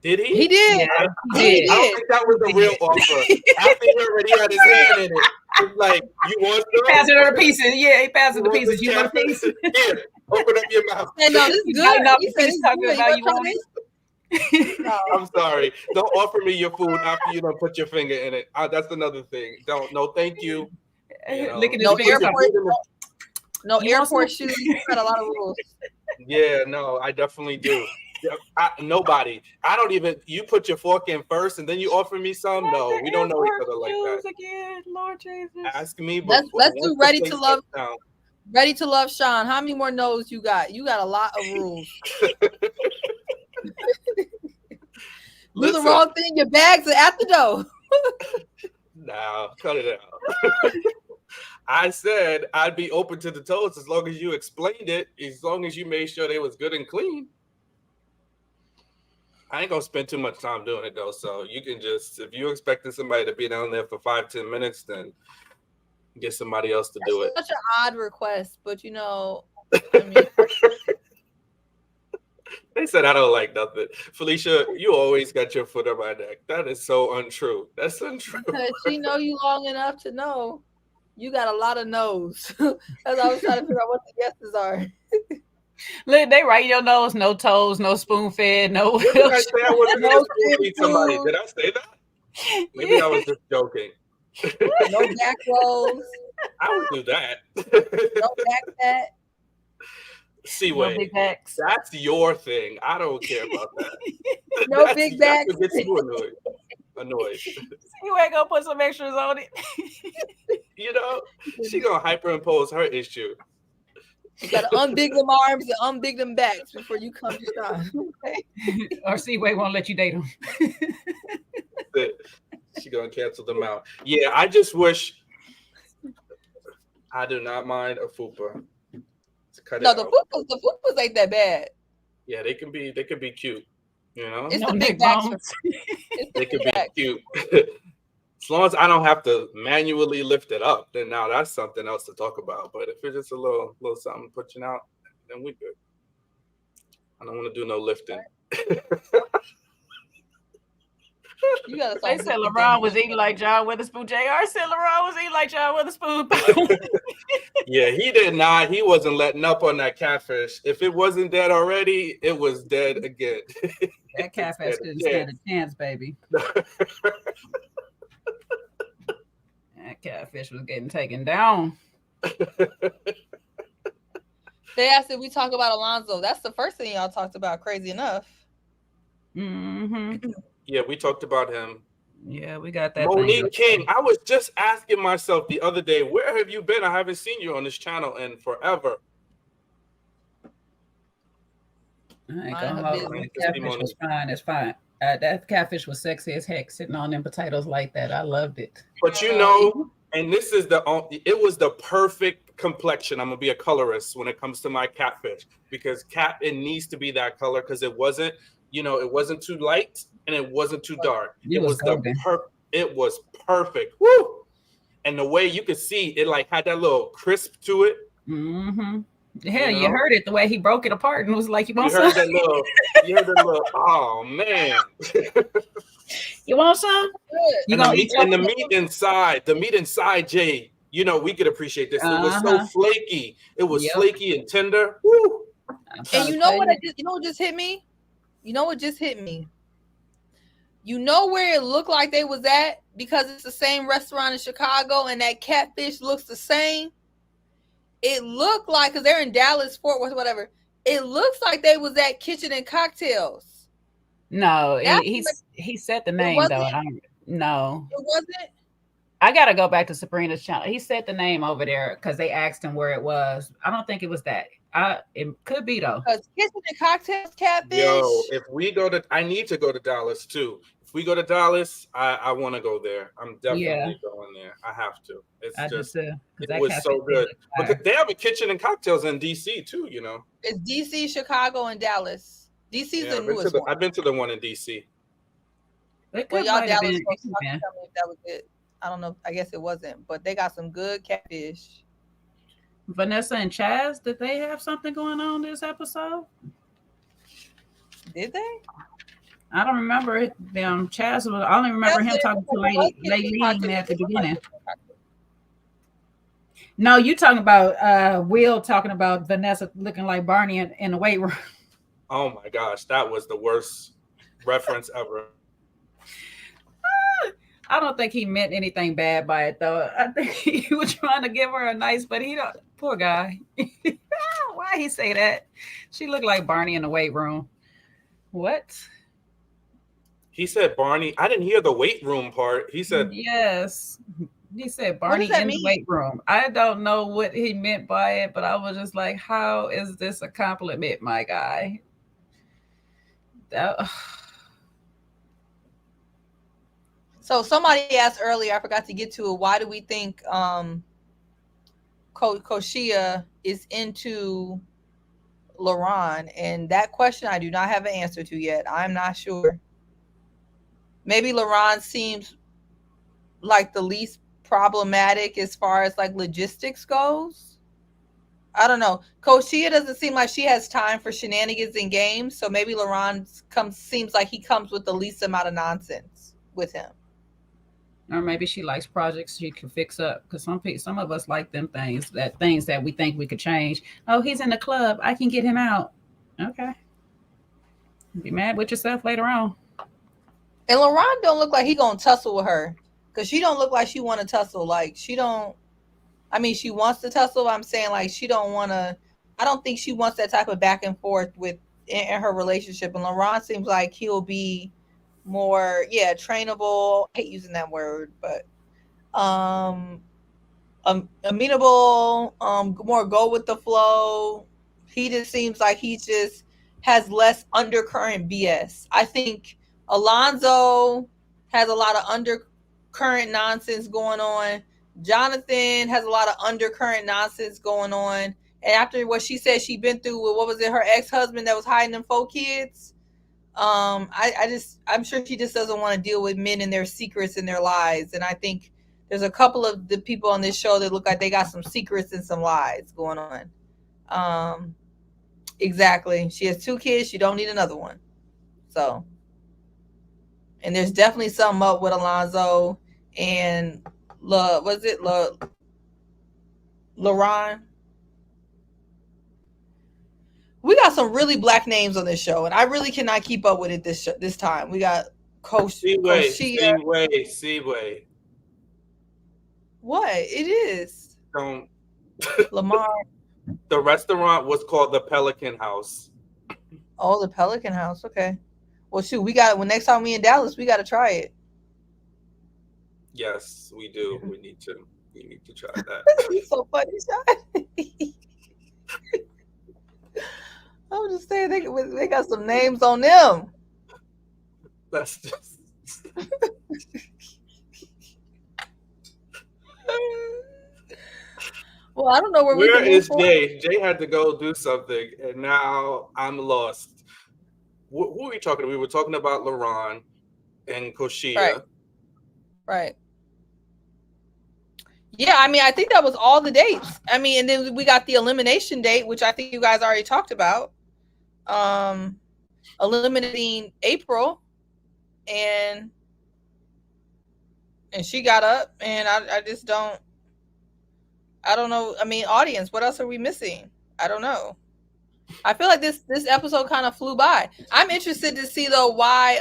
Did he? He did. Yeah, he did. I don't think that was the real offer. After he already had his hand in it, it's like, you want some? Passing her the pieces. Yeah, he passed her the pieces. You want a piece? Here, open up your mouth. And no, this is good. He said he's talking about you want it. No, I'm sorry. Don't offer me your food after you don't put your finger in it. That's another thing. No, thank you. Look at no airport shoes. You got a lot of rules. Yeah, no, I definitely do. Nobody. I don't even. You put your fork in first, and then you offer me some. No, we don't know each other like that. Again, Lord Jesus. Ask me. Let's do Ready to Love. Ready to Love, Sean. How many more no's you got? You got a lot of rules. Do the wrong thing, your bags are at the door. No, cut it out. I said I'd be open to the toast as long as you explained it, as long as you made sure they was good and clean. I ain't gonna spend too much time doing it though. So you can just, if you're expecting somebody to be down there for 5-10 minutes, then get somebody else to do it. Such an odd request, but you know, I mean, They said I don't like nothing. Felicia, you always got your foot on my neck. That is so untrue. That's untrue. because she know you long enough to know you got a lot of no's. That's why I was trying to figure out what the yeses are. Look, they write your nose, no toes, no spoon fed, no. What did I say? I wasn't supposed to feed somebody. Did I say that? Maybe I was just joking. No back rolls. I would do that. No back fat. Seaway, big backs. that's your thing. I don't care about that. No That's- big that's backs. what gets you annoyed. You ain't gonna put some extras on it. You know, she gonna hyperimpose her issue. You gotta unbig them arms and unbig them backs before you come to shine. Okay? Or Seaway won't let you date him. She gonna cancel them out. Yeah, I just wish. I do not mind a fupa. Cut No, it the out. fupas ain't that bad. Yeah, they can be cute. You know, It's No the neck big backs. bones. It's they the can big be backs. cute. As long as I don't have to manually lift it up, then now that's something else to talk about. But if it's just a little something pushing out, then we good. I don't want to do no lifting. You gotta They stop said lifting LeBron things. was eating like John Witherspoon. JR said LeBron was eating like John Witherspoon. Yeah, he did not. He wasn't letting up on that catfish. If it wasn't dead already, it was dead again. That catfish couldn't stand a chance, baby. That catfish was getting taken down. They asked if we talk about Alonzo. That's the first thing y'all talked about. Crazy enough. Mm-hmm. Yeah, we talked about him. Yeah, we got that. Monique King. I was just asking myself the other day, where have you been? I haven't seen you on this channel in forever. I ain't Mind gonna her hold business. you. Catfish was fine. It's fine. That catfish was sexy as heck, sitting on them potatoes like that. I loved it. But you know, and this is it was the perfect complexion. I'm gonna be a colorist when it comes to my catfish, because it needs to be that color, because it wasn't, it wasn't too light and it wasn't too dark. It was golden. It was perfect. Woo! And the way you could see it, like had that little crisp to it. Mm-hmm. Hell, you know? heard it the way he broke it apart and was like, "You want You heard some? that little. Oh man! You want some? You And gonna the eat meat inside, Jay. We could appreciate this. It was so flaky. It was flaky and tender. Woo! And you know what? What just hit me? You know what just hit me? You know where it looked like they was at, because it's the same restaurant in Chicago and that catfish looks the same. It looked like, because they're in Dallas, Fort Worth, whatever. It looks like they was at Kitchen and Cocktails. No, he said the name though. No, it wasn't. I gotta go back to Sabrina's channel. He said the name over there because they asked him where it was. I don't think it was that. It could be though. Because Kitchen and Cocktails catfish. Yo, if we go to, I need to go to Dallas too. If we go to Dallas, I want to go there. I'm definitely going there. I have to. It was so good. Because they have a Kitchen and Cocktails in DC too. It's DC, Chicago, and Dallas. DC's the newest one. I've been to the one in DC. Well, y'all Dallas folks, tell me if that was it. I don't know. I guess it wasn't, but they got some good catfish. Vanessa and Chaz, did they have something going on this episode? Did they? I don't remember them. Chaz was. I only remember him talking to Lady at the beginning. No, you talking about Will talking about Vanessa looking like Barney in the weight room. Oh my gosh, that was the worst reference ever. I don't think he meant anything bad by it though. I think he was trying to give her a nice, but he don't. Poor guy. Why he say that? She looked like Barney in the weight room. What? He said Barney. I didn't hear the weight room part. He said yes. He said Barney in the weight room. I don't know what he meant by it, but I was just like, how is this a compliment, my guy? So somebody asked earlier, I forgot to get to it, why do we think Koshia is into LaRon? And that question I do not have an answer to yet. I'm not sure. Maybe LaRon seems like the least problematic as far as like logistics goes. I don't know. Koshia doesn't seem like she has time for shenanigans and games, so maybe LaRon seems like he comes with the least amount of nonsense with him. Or maybe she likes projects she can fix up, because some of us like them things that we think we could change. Oh, he's in the club, I can get him out. Okay. Be mad with yourself later on. And LaRon don't look like he gonna tussle with her, because she don't look like she want to tussle. Like she don't. I mean, she wants to tussle. But I'm saying like she don't want to. I don't think she wants that type of back and forth in her relationship. And LaRon seems like he'll be more, trainable. I hate using that word, but amenable, more go with the flow. He just seems like he just has less undercurrent BS. I think Alonzo has a lot of undercurrent nonsense going on. Jonathan has a lot of undercurrent nonsense going on. And after what she said she'd been through with, what was it, her ex-husband that was hiding them 4 kids? I'm sure she just doesn't want to deal with men and their secrets and their lies. And I think there's a couple of the people on this show that look like they got some secrets and some lies going on. Exactly. She has 2 kids. She don't need another one. So, and there's definitely something up with Alonzo and LaRon? We got some really black names on this show, and I really cannot keep up with it this time. We got Koshia. Seaway. What? It is. Lamar. The restaurant was called the Pelican House. Oh, the Pelican House. Okay. Well, shoot, next time we in Dallas, we got to try it. Yes, we do. We need to try that. He's so funny, Sean. I'm just saying they got some names on them. That's just. Well, I don't know where is Jay? Jay had to go do something, and now I'm lost. Who are we talking to? We were talking about LaRon and Koshia. Right. Yeah, I mean, I think that was all the dates. I mean, and then we got the elimination date, which I think you guys already talked about. Eliminating April, and she got up, and I just don't. I don't know. I mean, audience, what else are we missing? I don't know. I feel like this episode kind of flew by. I'm interested to see though why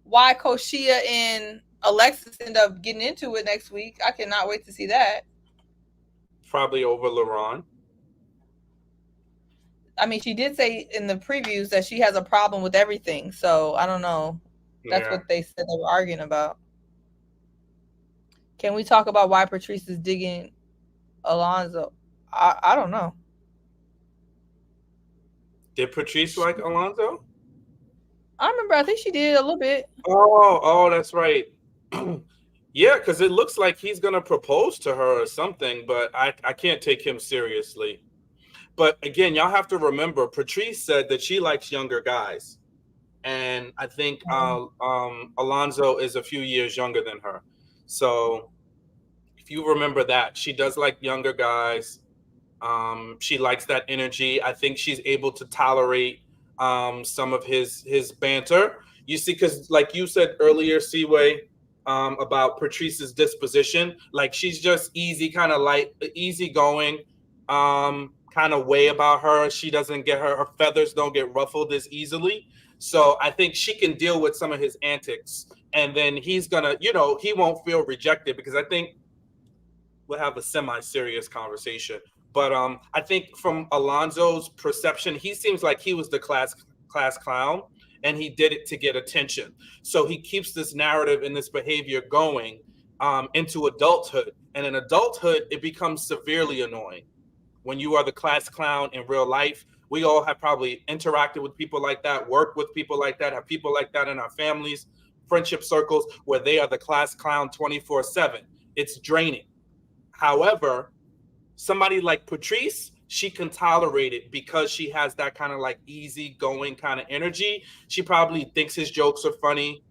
Koshia and Alexis end up getting into it next week. I cannot wait to see that. Probably over LaRon. I mean, she did say in the previews that she has a problem with everything. So I don't know. That's what they said they were arguing about. Can we talk about why Patrice is digging Alonzo? I don't know. Did Patrice like Alonzo? I remember. I think she did a little bit. Oh, that's right. Yeah, because it looks like he's going to propose to her or something, but I can't take him seriously. But again, y'all have to remember, Patrice said that she likes younger guys. And I think Alonzo is a few years younger than her. So if you remember that, she does like younger guys. She likes that energy. I think she's able to tolerate some of his banter. You see, because like you said earlier, Seaway, about Patrice's disposition, like she's just easy, kind of light, easygoing, kind of way about her. She doesn't get her feathers don't get ruffled as easily. So I think she can deal with some of his antics, and then he's gonna, he won't feel rejected, because I think we'll have a semi-serious conversation. But I think from Alonzo's perception, he seems like he was the class clown, and he did it to get attention. So he keeps this narrative and this behavior going into adulthood. And in adulthood, it becomes severely annoying. When you are the class clown in real life, we all have probably interacted with people like that, worked with people like that, have people like that in our families, friendship circles, where they are the class clown 24/7. It's draining. However, somebody like Patrice, she can tolerate it because she has that kind of like easygoing kind of energy. She probably thinks his jokes are funny.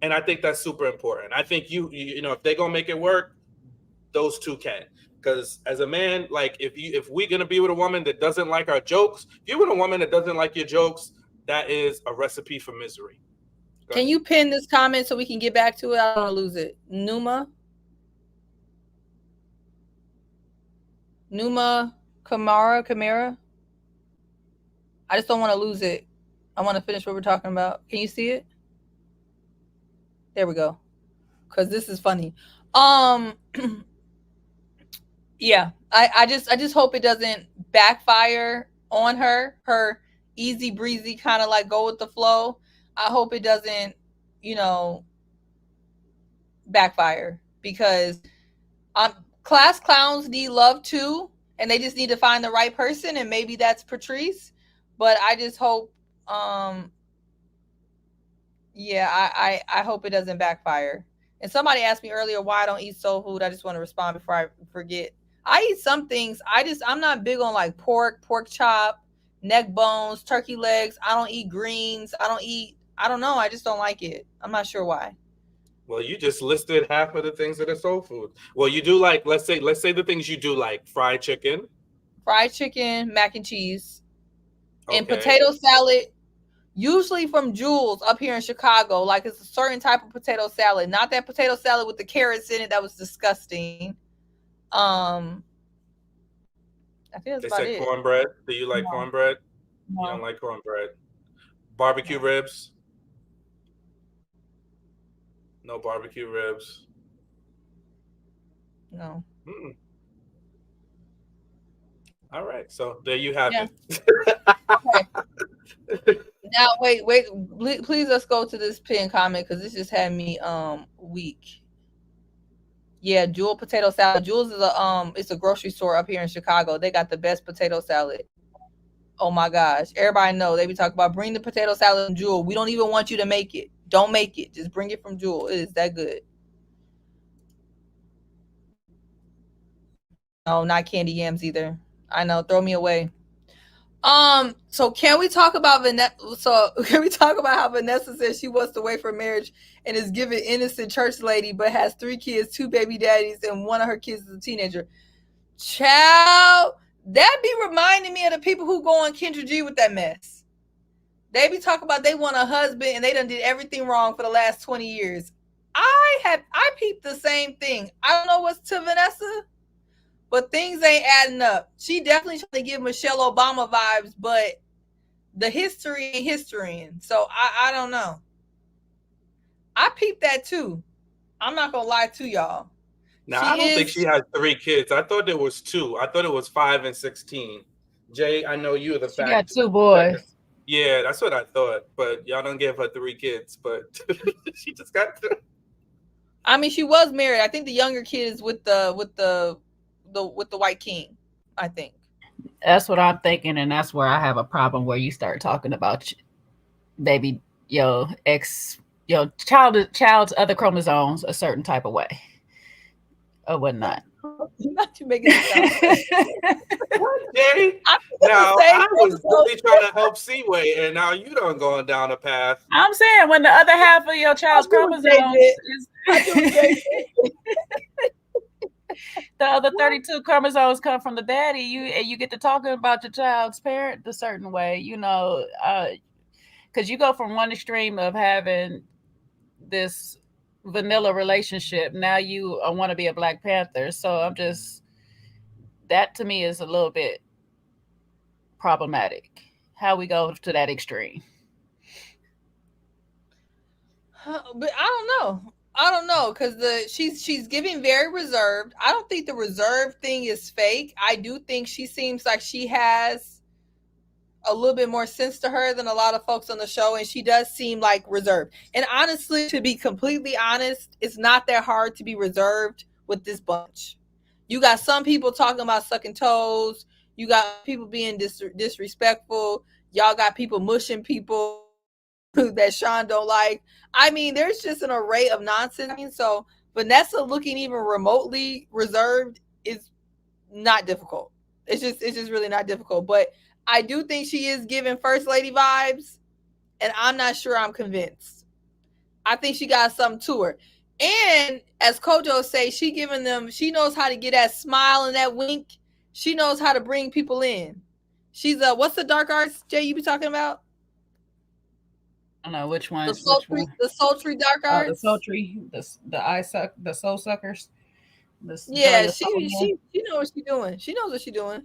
And I think that's super important. I think you know, if they're gonna make it work, those two can. Because as a man, like if we're gonna be with a woman that doesn't like our jokes, if you're with a woman that doesn't like your jokes, that is a recipe for misery. Can you pin this comment so we can get back to it? I don't want to lose it. Numa Kamara. I just don't want to lose it. I want to finish what we're talking about. Can you see it? There we go. Because this is funny. Yeah, I just hope it doesn't backfire on her. Her easy breezy kind of like go with the flow. I hope it doesn't, you know, backfire, because class clowns need love too, and they just need to find the right person, and maybe that's Patrice. But I just hope, yeah, I hope it doesn't backfire. And somebody asked me earlier why I don't eat soul food. I just want to respond before I forget. I eat some things. I'm not big on like pork chop, neck bones, turkey legs. I don't eat greens. I don't know. I just don't like it. I'm not sure why. Well, you just listed half of the things that are soul food. Well, you do like, let's say the things you do like: fried chicken, mac and cheese, and potato salad. Usually from Jules up here in Chicago. Like, it's a certain type of potato salad, not that potato salad with the carrots in it. That was disgusting. I think that's about it. Cornbread. Do you like cornbread? No. You don't like cornbread. Barbecue ribs. No barbecue ribs. No. Mm-mm. All right, so there you have it. Okay. Now wait, please let's go to this pin comment, because this just had me weak. Yeah, Jewel potato salad. Jewel's is it's a grocery store up here in Chicago. They got the best potato salad. Oh my gosh, everybody know they be talking about bring the potato salad from Jewel. We don't even want you to make it. Don't make it. Just bring it from Jewel. It is that good. No, not candy yams either. I know, throw me away. So can we talk about Vanessa? So can we talk about how Vanessa says she wants to wait for marriage and is given innocent church lady, but has 3 kids, 2 baby daddies, and one of her kids is a teenager? Child, that be reminding me of the people who go on Kendra G with that mess. They be talking about they want a husband and they done did everything wrong for the last 20 years. I peeped the same thing. I don't know what's to Vanessa, but things ain't adding up. She definitely trying to give Michelle Obama vibes, but the history ain't historying. So I don't know. I peeped that too. I'm not gonna lie to y'all. Now, I don't think she has 3 kids. I thought there was 2. I thought it was 5 and 16. Jay, I know you're the fact. She got 2 boys. Yeah, that's what I thought. But y'all don't give her 3 kids. But she just got 2. I mean, she was married. I think the younger kid is with the White King, I think. That's what I'm thinking, and that's where I have a problem, where you start talking about baby, child's other chromosomes a certain type of way or whatnot. Not you making it sound Jay, now I was really trying to help Seaway, and now you done going down a path. I'm saying when the other half of your child's chromosomes is the other 32 chromosomes come from the daddy, you get to talking about your child's parent a certain way, because you go from one extreme of having this vanilla relationship, now you want to be a Black Panther. So that to me is a little bit problematic, how we go to that extreme. But I don't know, because she's giving very reserved. I don't think the reserved thing is fake. I do think she seems like she has a little bit more sense to her than a lot of folks on the show, and she does seem like reserved. And honestly, to be completely honest, it's not that hard to be reserved with this bunch. You got some people talking about sucking toes. You got people being disrespectful. Y'all got people mushing people that Sean don't like. I mean, there's just an array of nonsense. I mean, so Vanessa looking even remotely reserved is not difficult. It's just really not difficult. But I do think she is giving First Lady vibes, and I'm not sure I'm convinced. I think she got something to her. And as Kojo say, she knows how to get that smile and that wink. She knows how to bring people in. She's what's the dark arts, Jay, you be talking about? I don't know which one. The sultry dark arts. The sultry, the soul suckers. Yeah, she knows what she's doing. She knows what she's doing.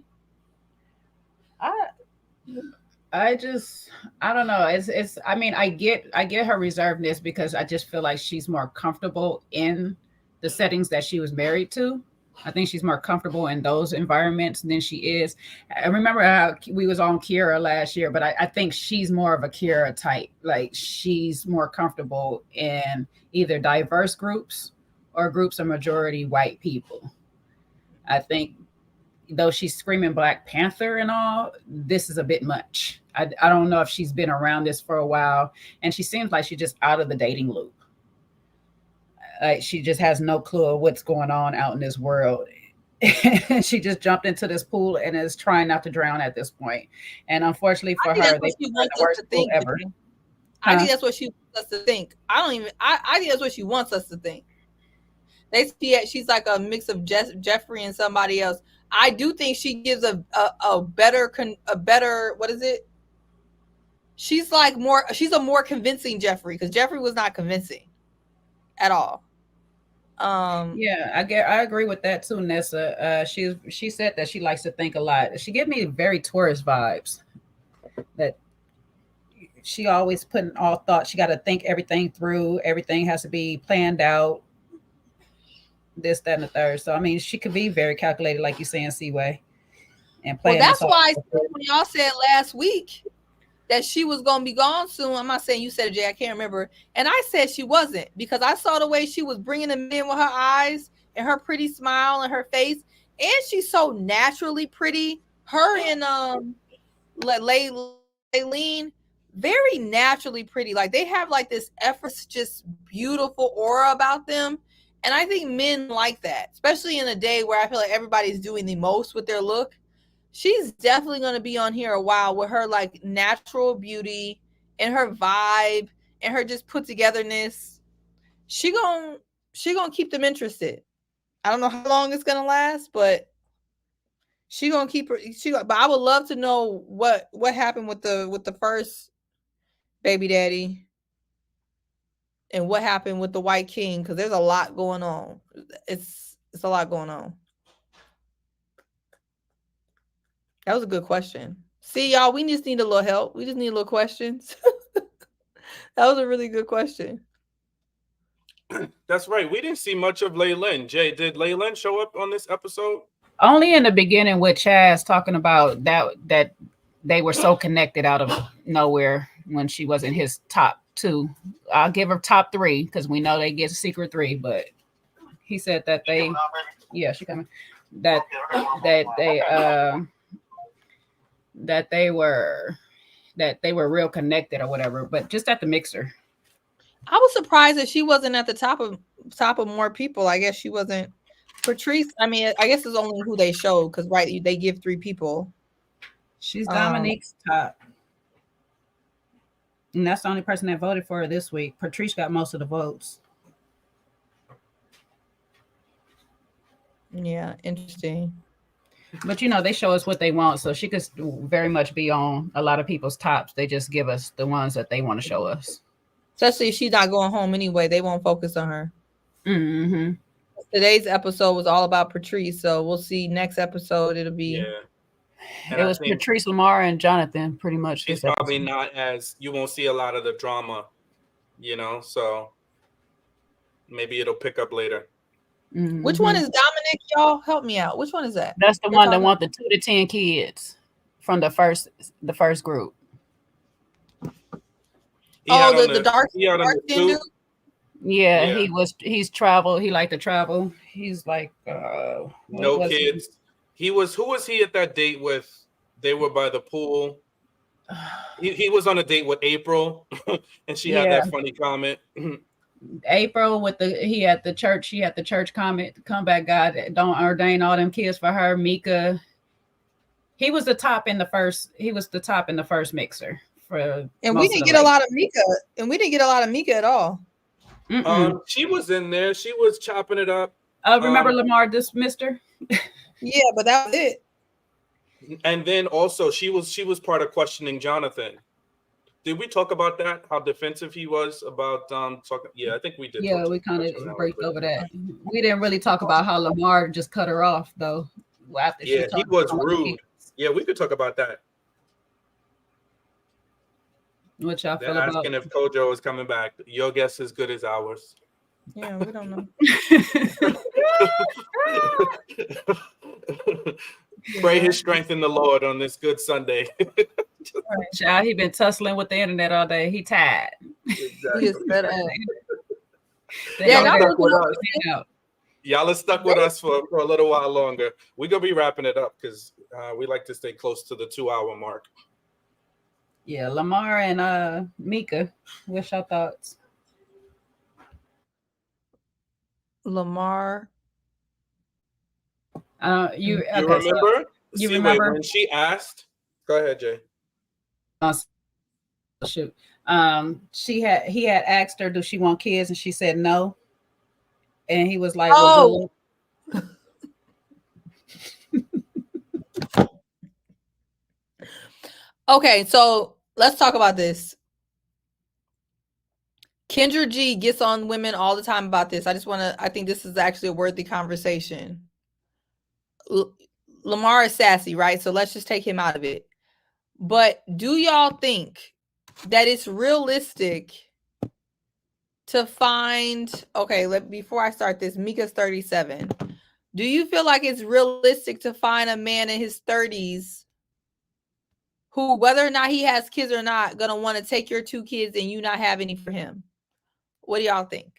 I don't know. It's I mean, I get her reservedness because I just feel like she's more comfortable in the settings that she was married to. I think she's more comfortable in those environments than she is. I remember how we was on Kiera last year, but I think she's more of a Kiera type. Like she's more comfortable in either diverse groups or groups of majority white people. I think though she's screaming Black Panther and all, this is a bit much. I don't know if she's been around this for a while, and she seems like she's just out of the dating loop. She just has no clue of what's going on out in this world. She just jumped into this pool and is trying not to drown at this point. And unfortunately for her, they she wants the worst pool ever. I think that's what she wants us to think. I think that's what she wants us to think. She's like a mix of Jeffrey and somebody else. I do think she gives a better what is it? She's like she's a more convincing Jeffrey, because Jeffrey was not convincing at all. Yeah, I agree with that too, Nessa. She said that she likes to think a lot. She gave me very Taurus vibes. That she always putting all thought. She got to think everything through. Everything has to be planned out. This, that, and the third. So I mean, she could be very calculated, like you saying, Seaway. And well, that's why I said when y'all said last week that she was gonna be gone soon. I'm not saying you said it, Jay. I can't remember. And I said she wasn't, because I saw the way she was bringing them in with her eyes and her pretty smile and her face, and she's so naturally pretty. Her and Laylene, very naturally pretty. Like they have like this effortless, just beautiful aura about them. And I think men like that, especially in a day where I feel like everybody's doing the most with their look. She's definitely going to be on here a while with her like natural beauty and her vibe and her just put togetherness. She gonna keep them interested. I don't know how long it's gonna last, but she gonna keep her. But I would love to know what happened with the first baby daddy and what happened with the White King, because there's a lot going on. It's a lot going on. That was a good question. See, y'all, we just need a little help. We just need a little questions. That was a really good question. That's right. We didn't see much of Laylin. Jay, did Laylin show up on this episode? Only in the beginning with Chaz talking about that they were so connected out of nowhere when she wasn't his top two. I'll give her top three because we know they get a secret three, but he said that they, yeah, she coming, that they were real connected or whatever, but just at the mixer. I was surprised that she wasn't at the top of more people. I guess she wasn't. Patrice, I mean, I guess it's only who they showed, because right, they give 3 people. She's Dominique's top. And that's the only person that voted for her this week. Patrice got most of the votes. Yeah, interesting. But, you know, they show us what they want, so she could very much be on a lot of people's tops. They just give us the ones that they want to show us. Especially if she's not going home anyway. They won't focus on her. Mm-hmm. Today's episode was all about Patrice, so we'll see next episode. It'll be... Yeah. It was Patrice, Lamar, and Jonathan, pretty much. She's probably not as... You won't see a lot of the drama, you know, so maybe it'll pick up later. Mm-hmm. Which one is Dominic, y'all? Help me out. Which one is that? That's the one that want the 2 to 10 kids from the first group. The dark skin dude? Yeah, he's traveled. He liked to travel. He's like no kids. Who was he at that date with? They were by the pool. He was on a date with April, and she had that funny comment. April he had the church comeback God don't ordain all them kids for her. Mika, he was the top in the first mixer for. And we didn't get a lot of Mika, at all. She was in there. She was chopping it up. Remember Lamar dismissed her? Yeah, but that was it. And then also she was part of questioning Jonathan. Did we talk about that? How defensive he was about talking? Yeah, I think we did. Yeah, we kind of breaked over that. We didn't really talk about how Lamar just cut her off though. After he was rude. Yeah, we could talk about that. What y'all feel They're about? asking if Kojo is coming back. Your guess is good as ours. Yeah, we don't know. Pray his strength in the Lord on this good Sunday. Child, he been tussling with the internet all day. He tired. Exactly. Y'all are stuck with us for a little while longer. We're gonna be wrapping it up because we like to stay close to the 2-hour mark. Yeah, Lamar and Mika, what's your thoughts? Lamar. You remember? You remember when she asked? Go ahead, Jay. Shoot. He had asked her, "Do she want kids?" and she said no. And he was like, "Oh." Okay, so let's talk about this. Kendra G gets on women all the time about this. I think this is actually a worthy conversation. Lamar is sassy, right? So let's just take him out of it. But do y'all think that it's realistic to find, before I start this, Mika's 37. Do you feel like it's realistic to find a man in his 30s who, whether or not he has kids or not, gonna want to take your 2 kids and you not have any for him? What do y'all think?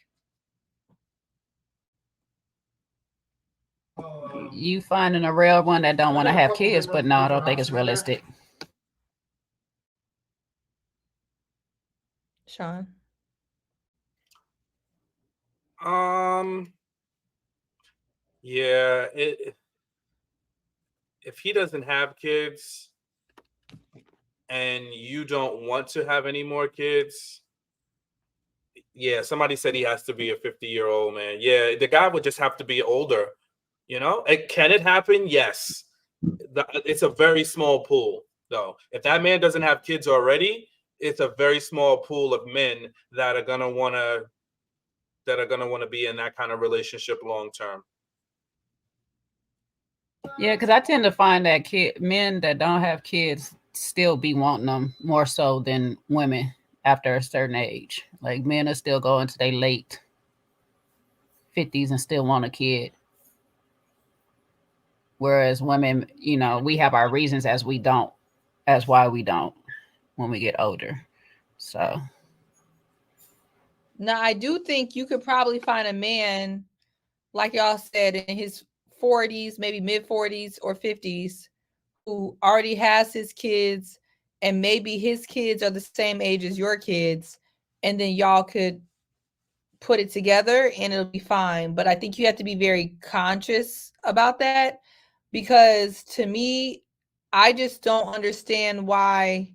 You finding a real one that don't want to have kids, but no, I don't think it's realistic. Sean? Yeah, if he doesn't have kids and you don't want to have any more kids, yeah, somebody said he has to be a 50-year-old man. Yeah, the guy would just have to be older. You know, can it happen? Yes. It's a very small pool, though. If that man doesn't have kids already, it's a very small pool of men that are gonna wanna be in that kind of relationship long term. Yeah, because I tend to find that men that don't have kids still be wanting them more so than women after a certain age. Like men are still going to their late 50s and still want a kid. Whereas women, you know, we have our reasons as why we don't when we get older. So. Now, I do think you could probably find a man, like y'all said, in his 40s, maybe mid 40s or 50s, who already has his kids, and maybe his kids are the same age as your kids, and then y'all could put it together and it'll be fine. But I think you have to be very conscious about that, because to me, I just don't understand why,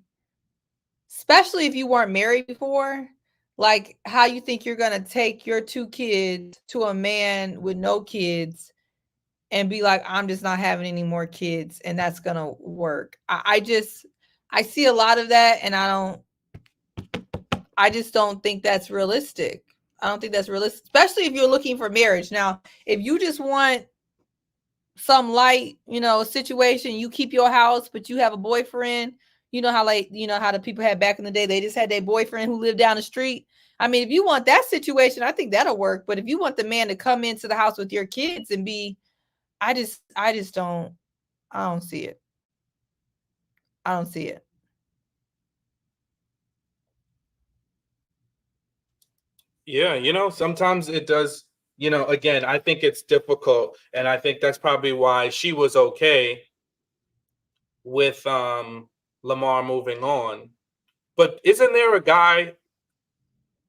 especially if you weren't married before, like how you think you're going to take your 2 kids to a man with no kids and be like, I'm just not having any more kids, and that's going to work. I see a lot of that, and I just don't think that's realistic. I don't think that's realistic, especially if you're looking for marriage. Now, if you just want some light, situation, you keep your house, but you have a boyfriend, how the people had back in the day, they just had their boyfriend who lived down the street. I mean, if you want that situation, I think that'll work. But if you want the man to come into the house with your kids and be, I don't see it. I don't see it. Yeah, sometimes it does, again, I think it's difficult. And I think that's probably why she was okay with Lamar moving on. But isn't there a guy,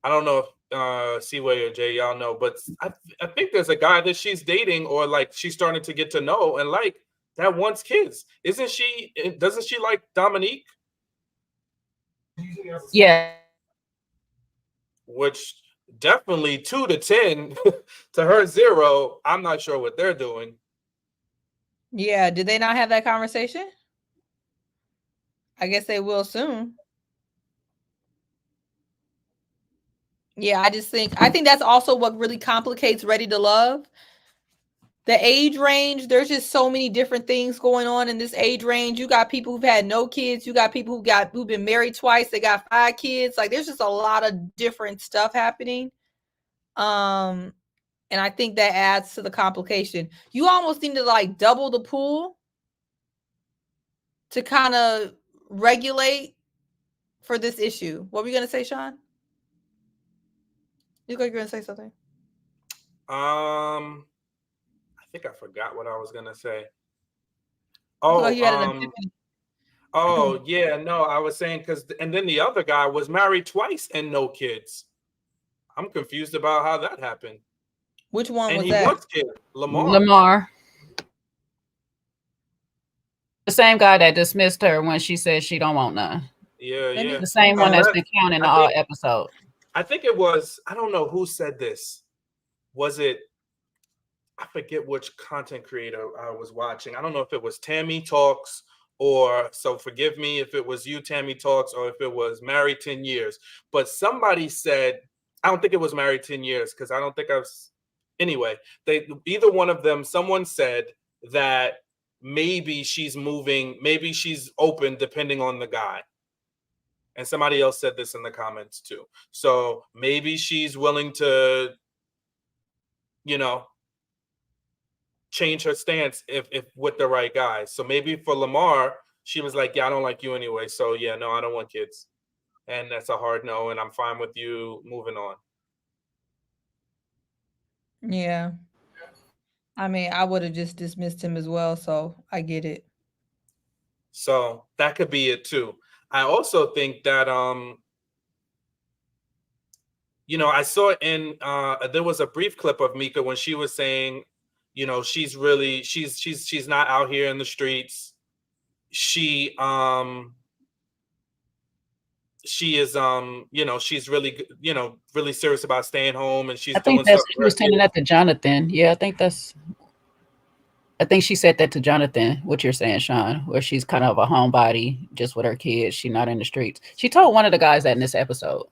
I don't know if Seaway or Jay, y'all know, but I think there's a guy that she's dating or like she's starting to get to know and like that wants kids. Doesn't she like Dominique? Yeah. Which definitely 2 to 10 to her 0. I'm not sure what they're doing. Yeah, did they not have that conversation? I guess they will soon. Yeah, I think that's also what really complicates Ready to Love. The age range, there's just so many different things going on in this age range. You got people who've had no kids, you got people who've been married twice, they got 5 kids. Like there's just a lot of different stuff happening. And I think that adds to the complication. You almost need to like double the pool to kind of regulate for this issue. What were you gonna say, Sean? You look like you're gonna say something. I think I forgot what I was gonna say. Oh, you had an epiphany. Oh yeah, no, I was saying and then the other guy was married twice and no kids. I'm confused about how that happened. Which one and was he that? wants kids. Lamar. Lamar. The same guy that dismissed her when she said she don't want none. Yeah. The same one that's been counting all episodes. I think it was, I don't know who said this. Was it, I forget which content creator I was watching. I don't know if it was Tammy Talks or, so forgive me if it was you, Tammy Talks, or if it was Married 10 Years. But somebody said, I don't think it was Married 10 Years because I don't think anyway, either one of them, someone said that maybe she's moving, maybe she's open depending on the guy. And somebody else said this in the comments too. So maybe she's willing to, change her stance if with the right guy. So maybe for Lamar, she was like, yeah, I don't like you anyway. So yeah, no, I don't want kids. And that's a hard no. And I'm fine with you moving on. Yeah. I mean, I would have just dismissed him as well. So I get it. So that could be it too. I also think that, I saw in, there was a brief clip of Mika when she was saying, she's really, she's not out here in the streets. She is, she's really, really serious about staying home, and she's I think doing that's stuff. she was telling that to Jonathan. Yeah, I think she said that to Jonathan, what you're saying, Sean, where she's kind of a homebody, just with her kids. She's not in the streets. She told one of the guys that in this episode.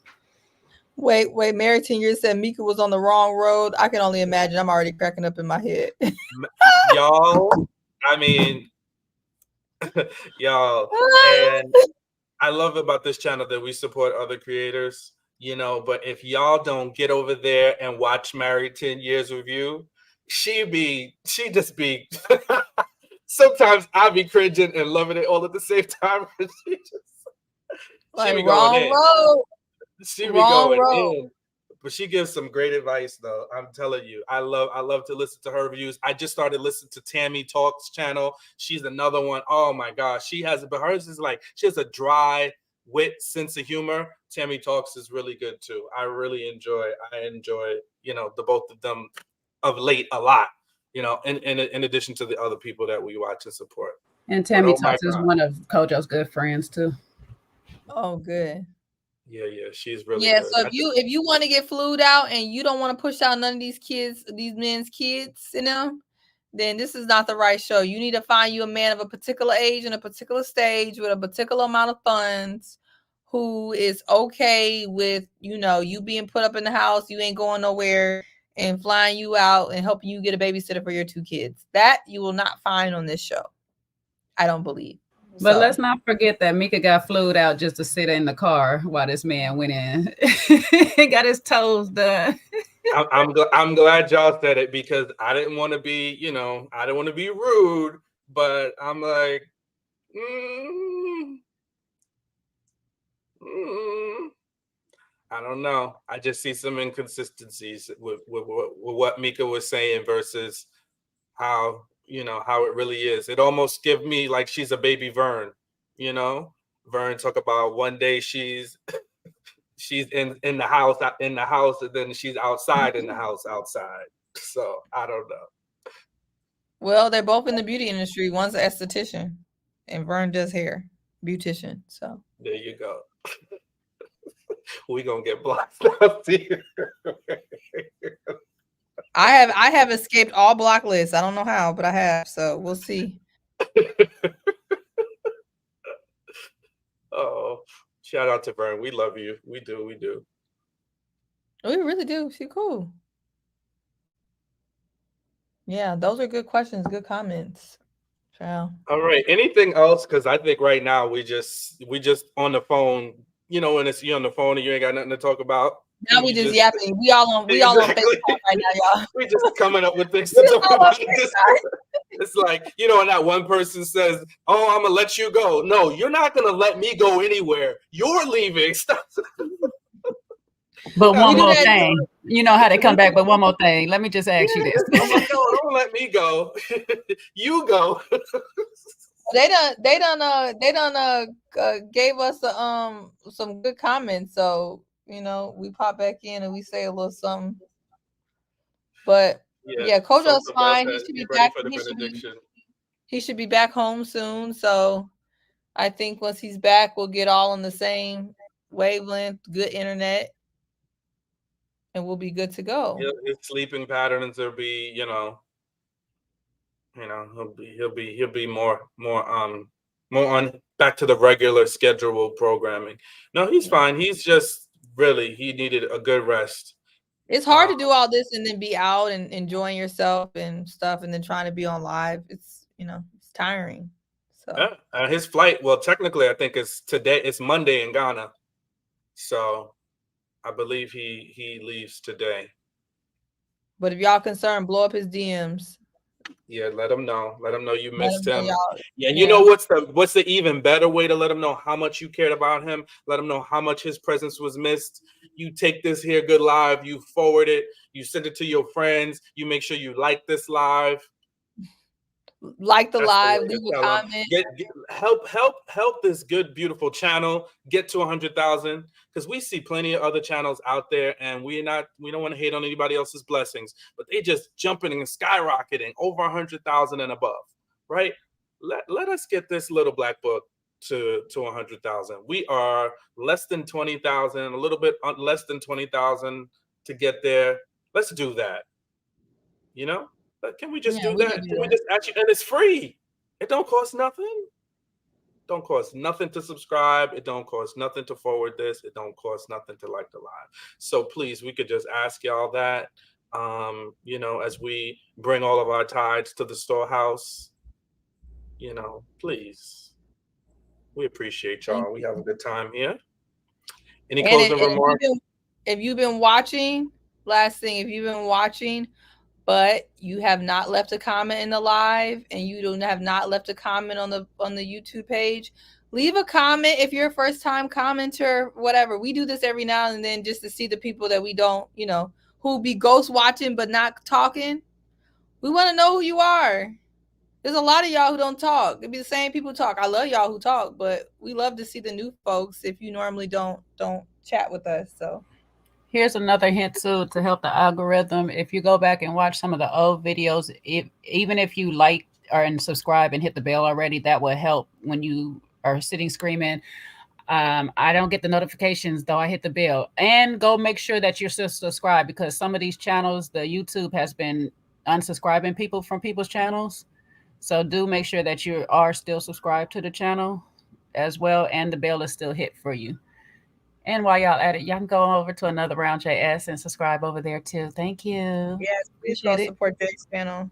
Wait, Married 10 Years said Mika was on the wrong road. I can only imagine. I'm already cracking up in my head. Y'all, I mean, y'all, and I love about this channel that we support other creators, but if y'all don't get over there and watch Married 10 Years Review, she just be sometimes I be cringing and loving it all at the same time. She be going in. She be going in. But she gives some great advice though. I'm telling you, I love to listen to her reviews. I just started listening to Tammy Talks channel. She's another one. Oh my gosh. But hers is like, she has a dry wit sense of humor. Tammy Talks is really good too. I enjoy, the both of them of late a lot, in addition to the other people that we watch and support. And Tammy Talks is one of Kojo's good friends too. Oh, good. Yeah, she's really good. So if you want to get flued out and you don't want to push out none of these men's kids, then this is not the right show. You need to find you a man of a particular age and a particular stage with a particular amount of funds who is okay with, you being put up in the house, you ain't going nowhere, and flying you out and helping you get a babysitter for your 2 kids. That you will not find on this show. I don't believe. But let's not forget that Mika got flued out just to sit in the car while this man went in. Got his toes done. I'm glad y'all said it because I didn't want to be, I didn't want to be rude, but I'm like, I don't know. I just see some inconsistencies with what Mika was saying versus how it really is. It almost gives me like she's a baby Vern, Vern talk about one day she's in the house, and then she's outside in the house outside. So I don't know. Well, they're both in the beauty industry. One's an esthetician and Vern does hair, beautician. So there you go. We gonna get blocked out here. I have escaped all block lists. I don't know how, but I have. So we'll see. Oh, shout out to Vern. We love you. We do. We really do. She's cool. Yeah, those are good questions. Good comments. Ciao. All right. Anything else? Because I think right now we just on the phone. You know, when it's you on the phone and you ain't got nothing to talk about. Now we just yapping. We all on FaceTime right now, y'all. We just coming up with things to talk about. It's like, you know, and that one person says, "Oh, I'm gonna let you go." No, you're not gonna let me go anywhere. You're leaving. Stop. But one more thing, you know how they come back. But one more thing, let me just ask you this: don't let me go. You go. They done gave us some good comments. So you know, we pop back in and we say a little something. But yeah, Kojo's fine. He should be back. He should be back home soon. So I think once he's back, we'll get all on the same wavelength, good internet, and we'll be good to go. His sleeping patterns will be, you know, he'll be more on back to the regular scheduled programming. No, he's fine. He's just he needed a good rest. It's hard to do all this and then be out and enjoying yourself and stuff, and then trying to be on live. It's, you know, it's tiring. So yeah, his flight, well, technically, I think it's today. It's Monday in Ghana, so I believe he leaves today. But if y'all concerned, blow up his DMs. Yeah, let him know. Let him know you missed him. Yeah, you know what's the even better way to let him know how much you cared about him? Let him know how much his presence was missed. You take this here good live, you forward it, you send it to your friends, you make sure you like this live. Like the live, leave a comment. Help this good, beautiful channel get to 100,000, because we see plenty of other channels out there, and we don't want to hate on anybody else's blessings, but they just jumping and skyrocketing over 100,000 and above, right? Let us get this little black book to 100,000. We are less than 20,000, a little bit less than 20,000 to get there. Let's do that. You know? Can we just do that? Can we just actually, and it's free. It don't cost nothing. Don't cost nothing to subscribe. It don't cost nothing to forward this. It don't cost nothing to like the live. So please, we could just ask y'all that, you know, as we bring all of our tithes to the storehouse, you know, please. We appreciate y'all. We have a good time here. Any closing remarks? If you've been watching, last thing, if you've been watching, but you have not left a comment in the live, and you have not left a comment on the YouTube page, leave a comment if you're a first-time commenter, whatever. We do this every now and then just to see the people that we don't, you know, who be ghost watching but not talking. We want to know who you are. There's a lot of y'all who don't talk. It'd be the same people who talk. I love y'all who talk, but we love to see the new folks if you normally don't chat with us. So here's another hint too to help the algorithm. If you go back and watch some of the old videos, even if you like and subscribe and hit the bell already, that will help when you are sitting screaming. I don't get the notifications though I hit the bell. And go make sure that you're still subscribed, because some of these channels, the YouTube has been unsubscribing people from people's channels. So do make sure that you are still subscribed to the channel as well, and the bell is still hit for you. And while y'all at it, y'all can go over to Another Round JS and subscribe over there too. Thank you. Yes, please go support this channel.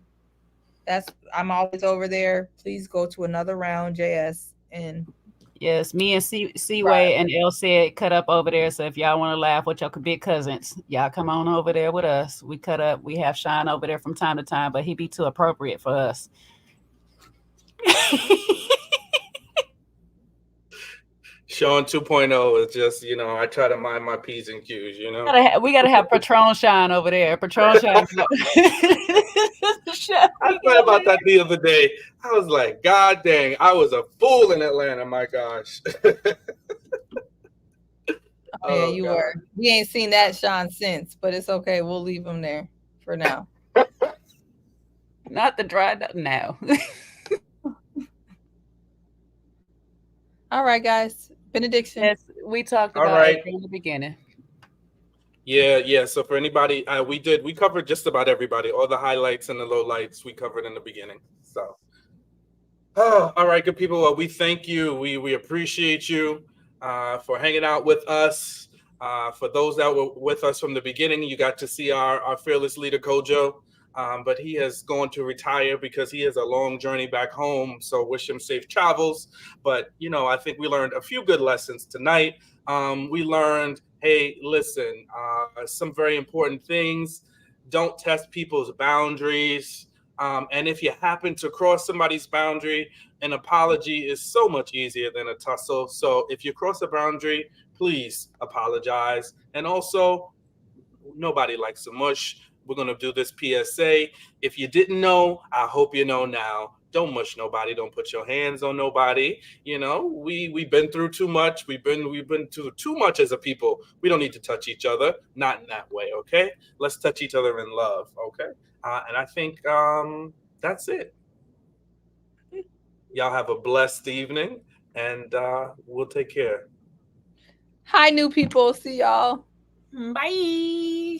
I'm always over there. Please go to Another Round JS. And yes, me and C-Way and L said cut up over there. So if y'all want to laugh with your big cousins, y'all come on over there with us. We cut up. We have Shine over there from time to time, but he be too appropriate for us. Sean 2.0 is just, you know, I try to mind my P's and Q's, you know. We gotta have Patron Shine over there. Patron Shine. I thought about that the other day. I was like, God dang, I was a fool in Atlanta. My gosh. Yeah, you were. We ain't seen that Sean since, but it's okay. We'll leave him there for now. Not the dried up now. All right, guys. Benediction. Yes, We talked All about right. it in the beginning. Yeah. So for anybody, we covered just about everybody, all the highlights and the lowlights we covered in the beginning. So, all right, good people. Well, we thank you. We appreciate you for hanging out with us. For those that were with us from the beginning, you got to see our fearless leader, Kojo. But he has gone to retire because he has a long journey back home. So wish him safe travels. But, I think we learned a few good lessons tonight. We learned, hey, listen, some very important things. Don't test people's boundaries. And if you happen to cross somebody's boundary, an apology is so much easier than a tussle. So if you cross a boundary, please apologize. And also, nobody likes a mush. We're going to do this PSA. If you didn't know, I hope you know now. Don't mush nobody. Don't put your hands on nobody. We've been through too much. We've been through too much as a people. We don't need to touch each other. Not in that way, okay? Let's touch each other in love, okay? And I think that's it. Y'all have a blessed evening, and we'll take care. Hi, new people. See y'all. Bye.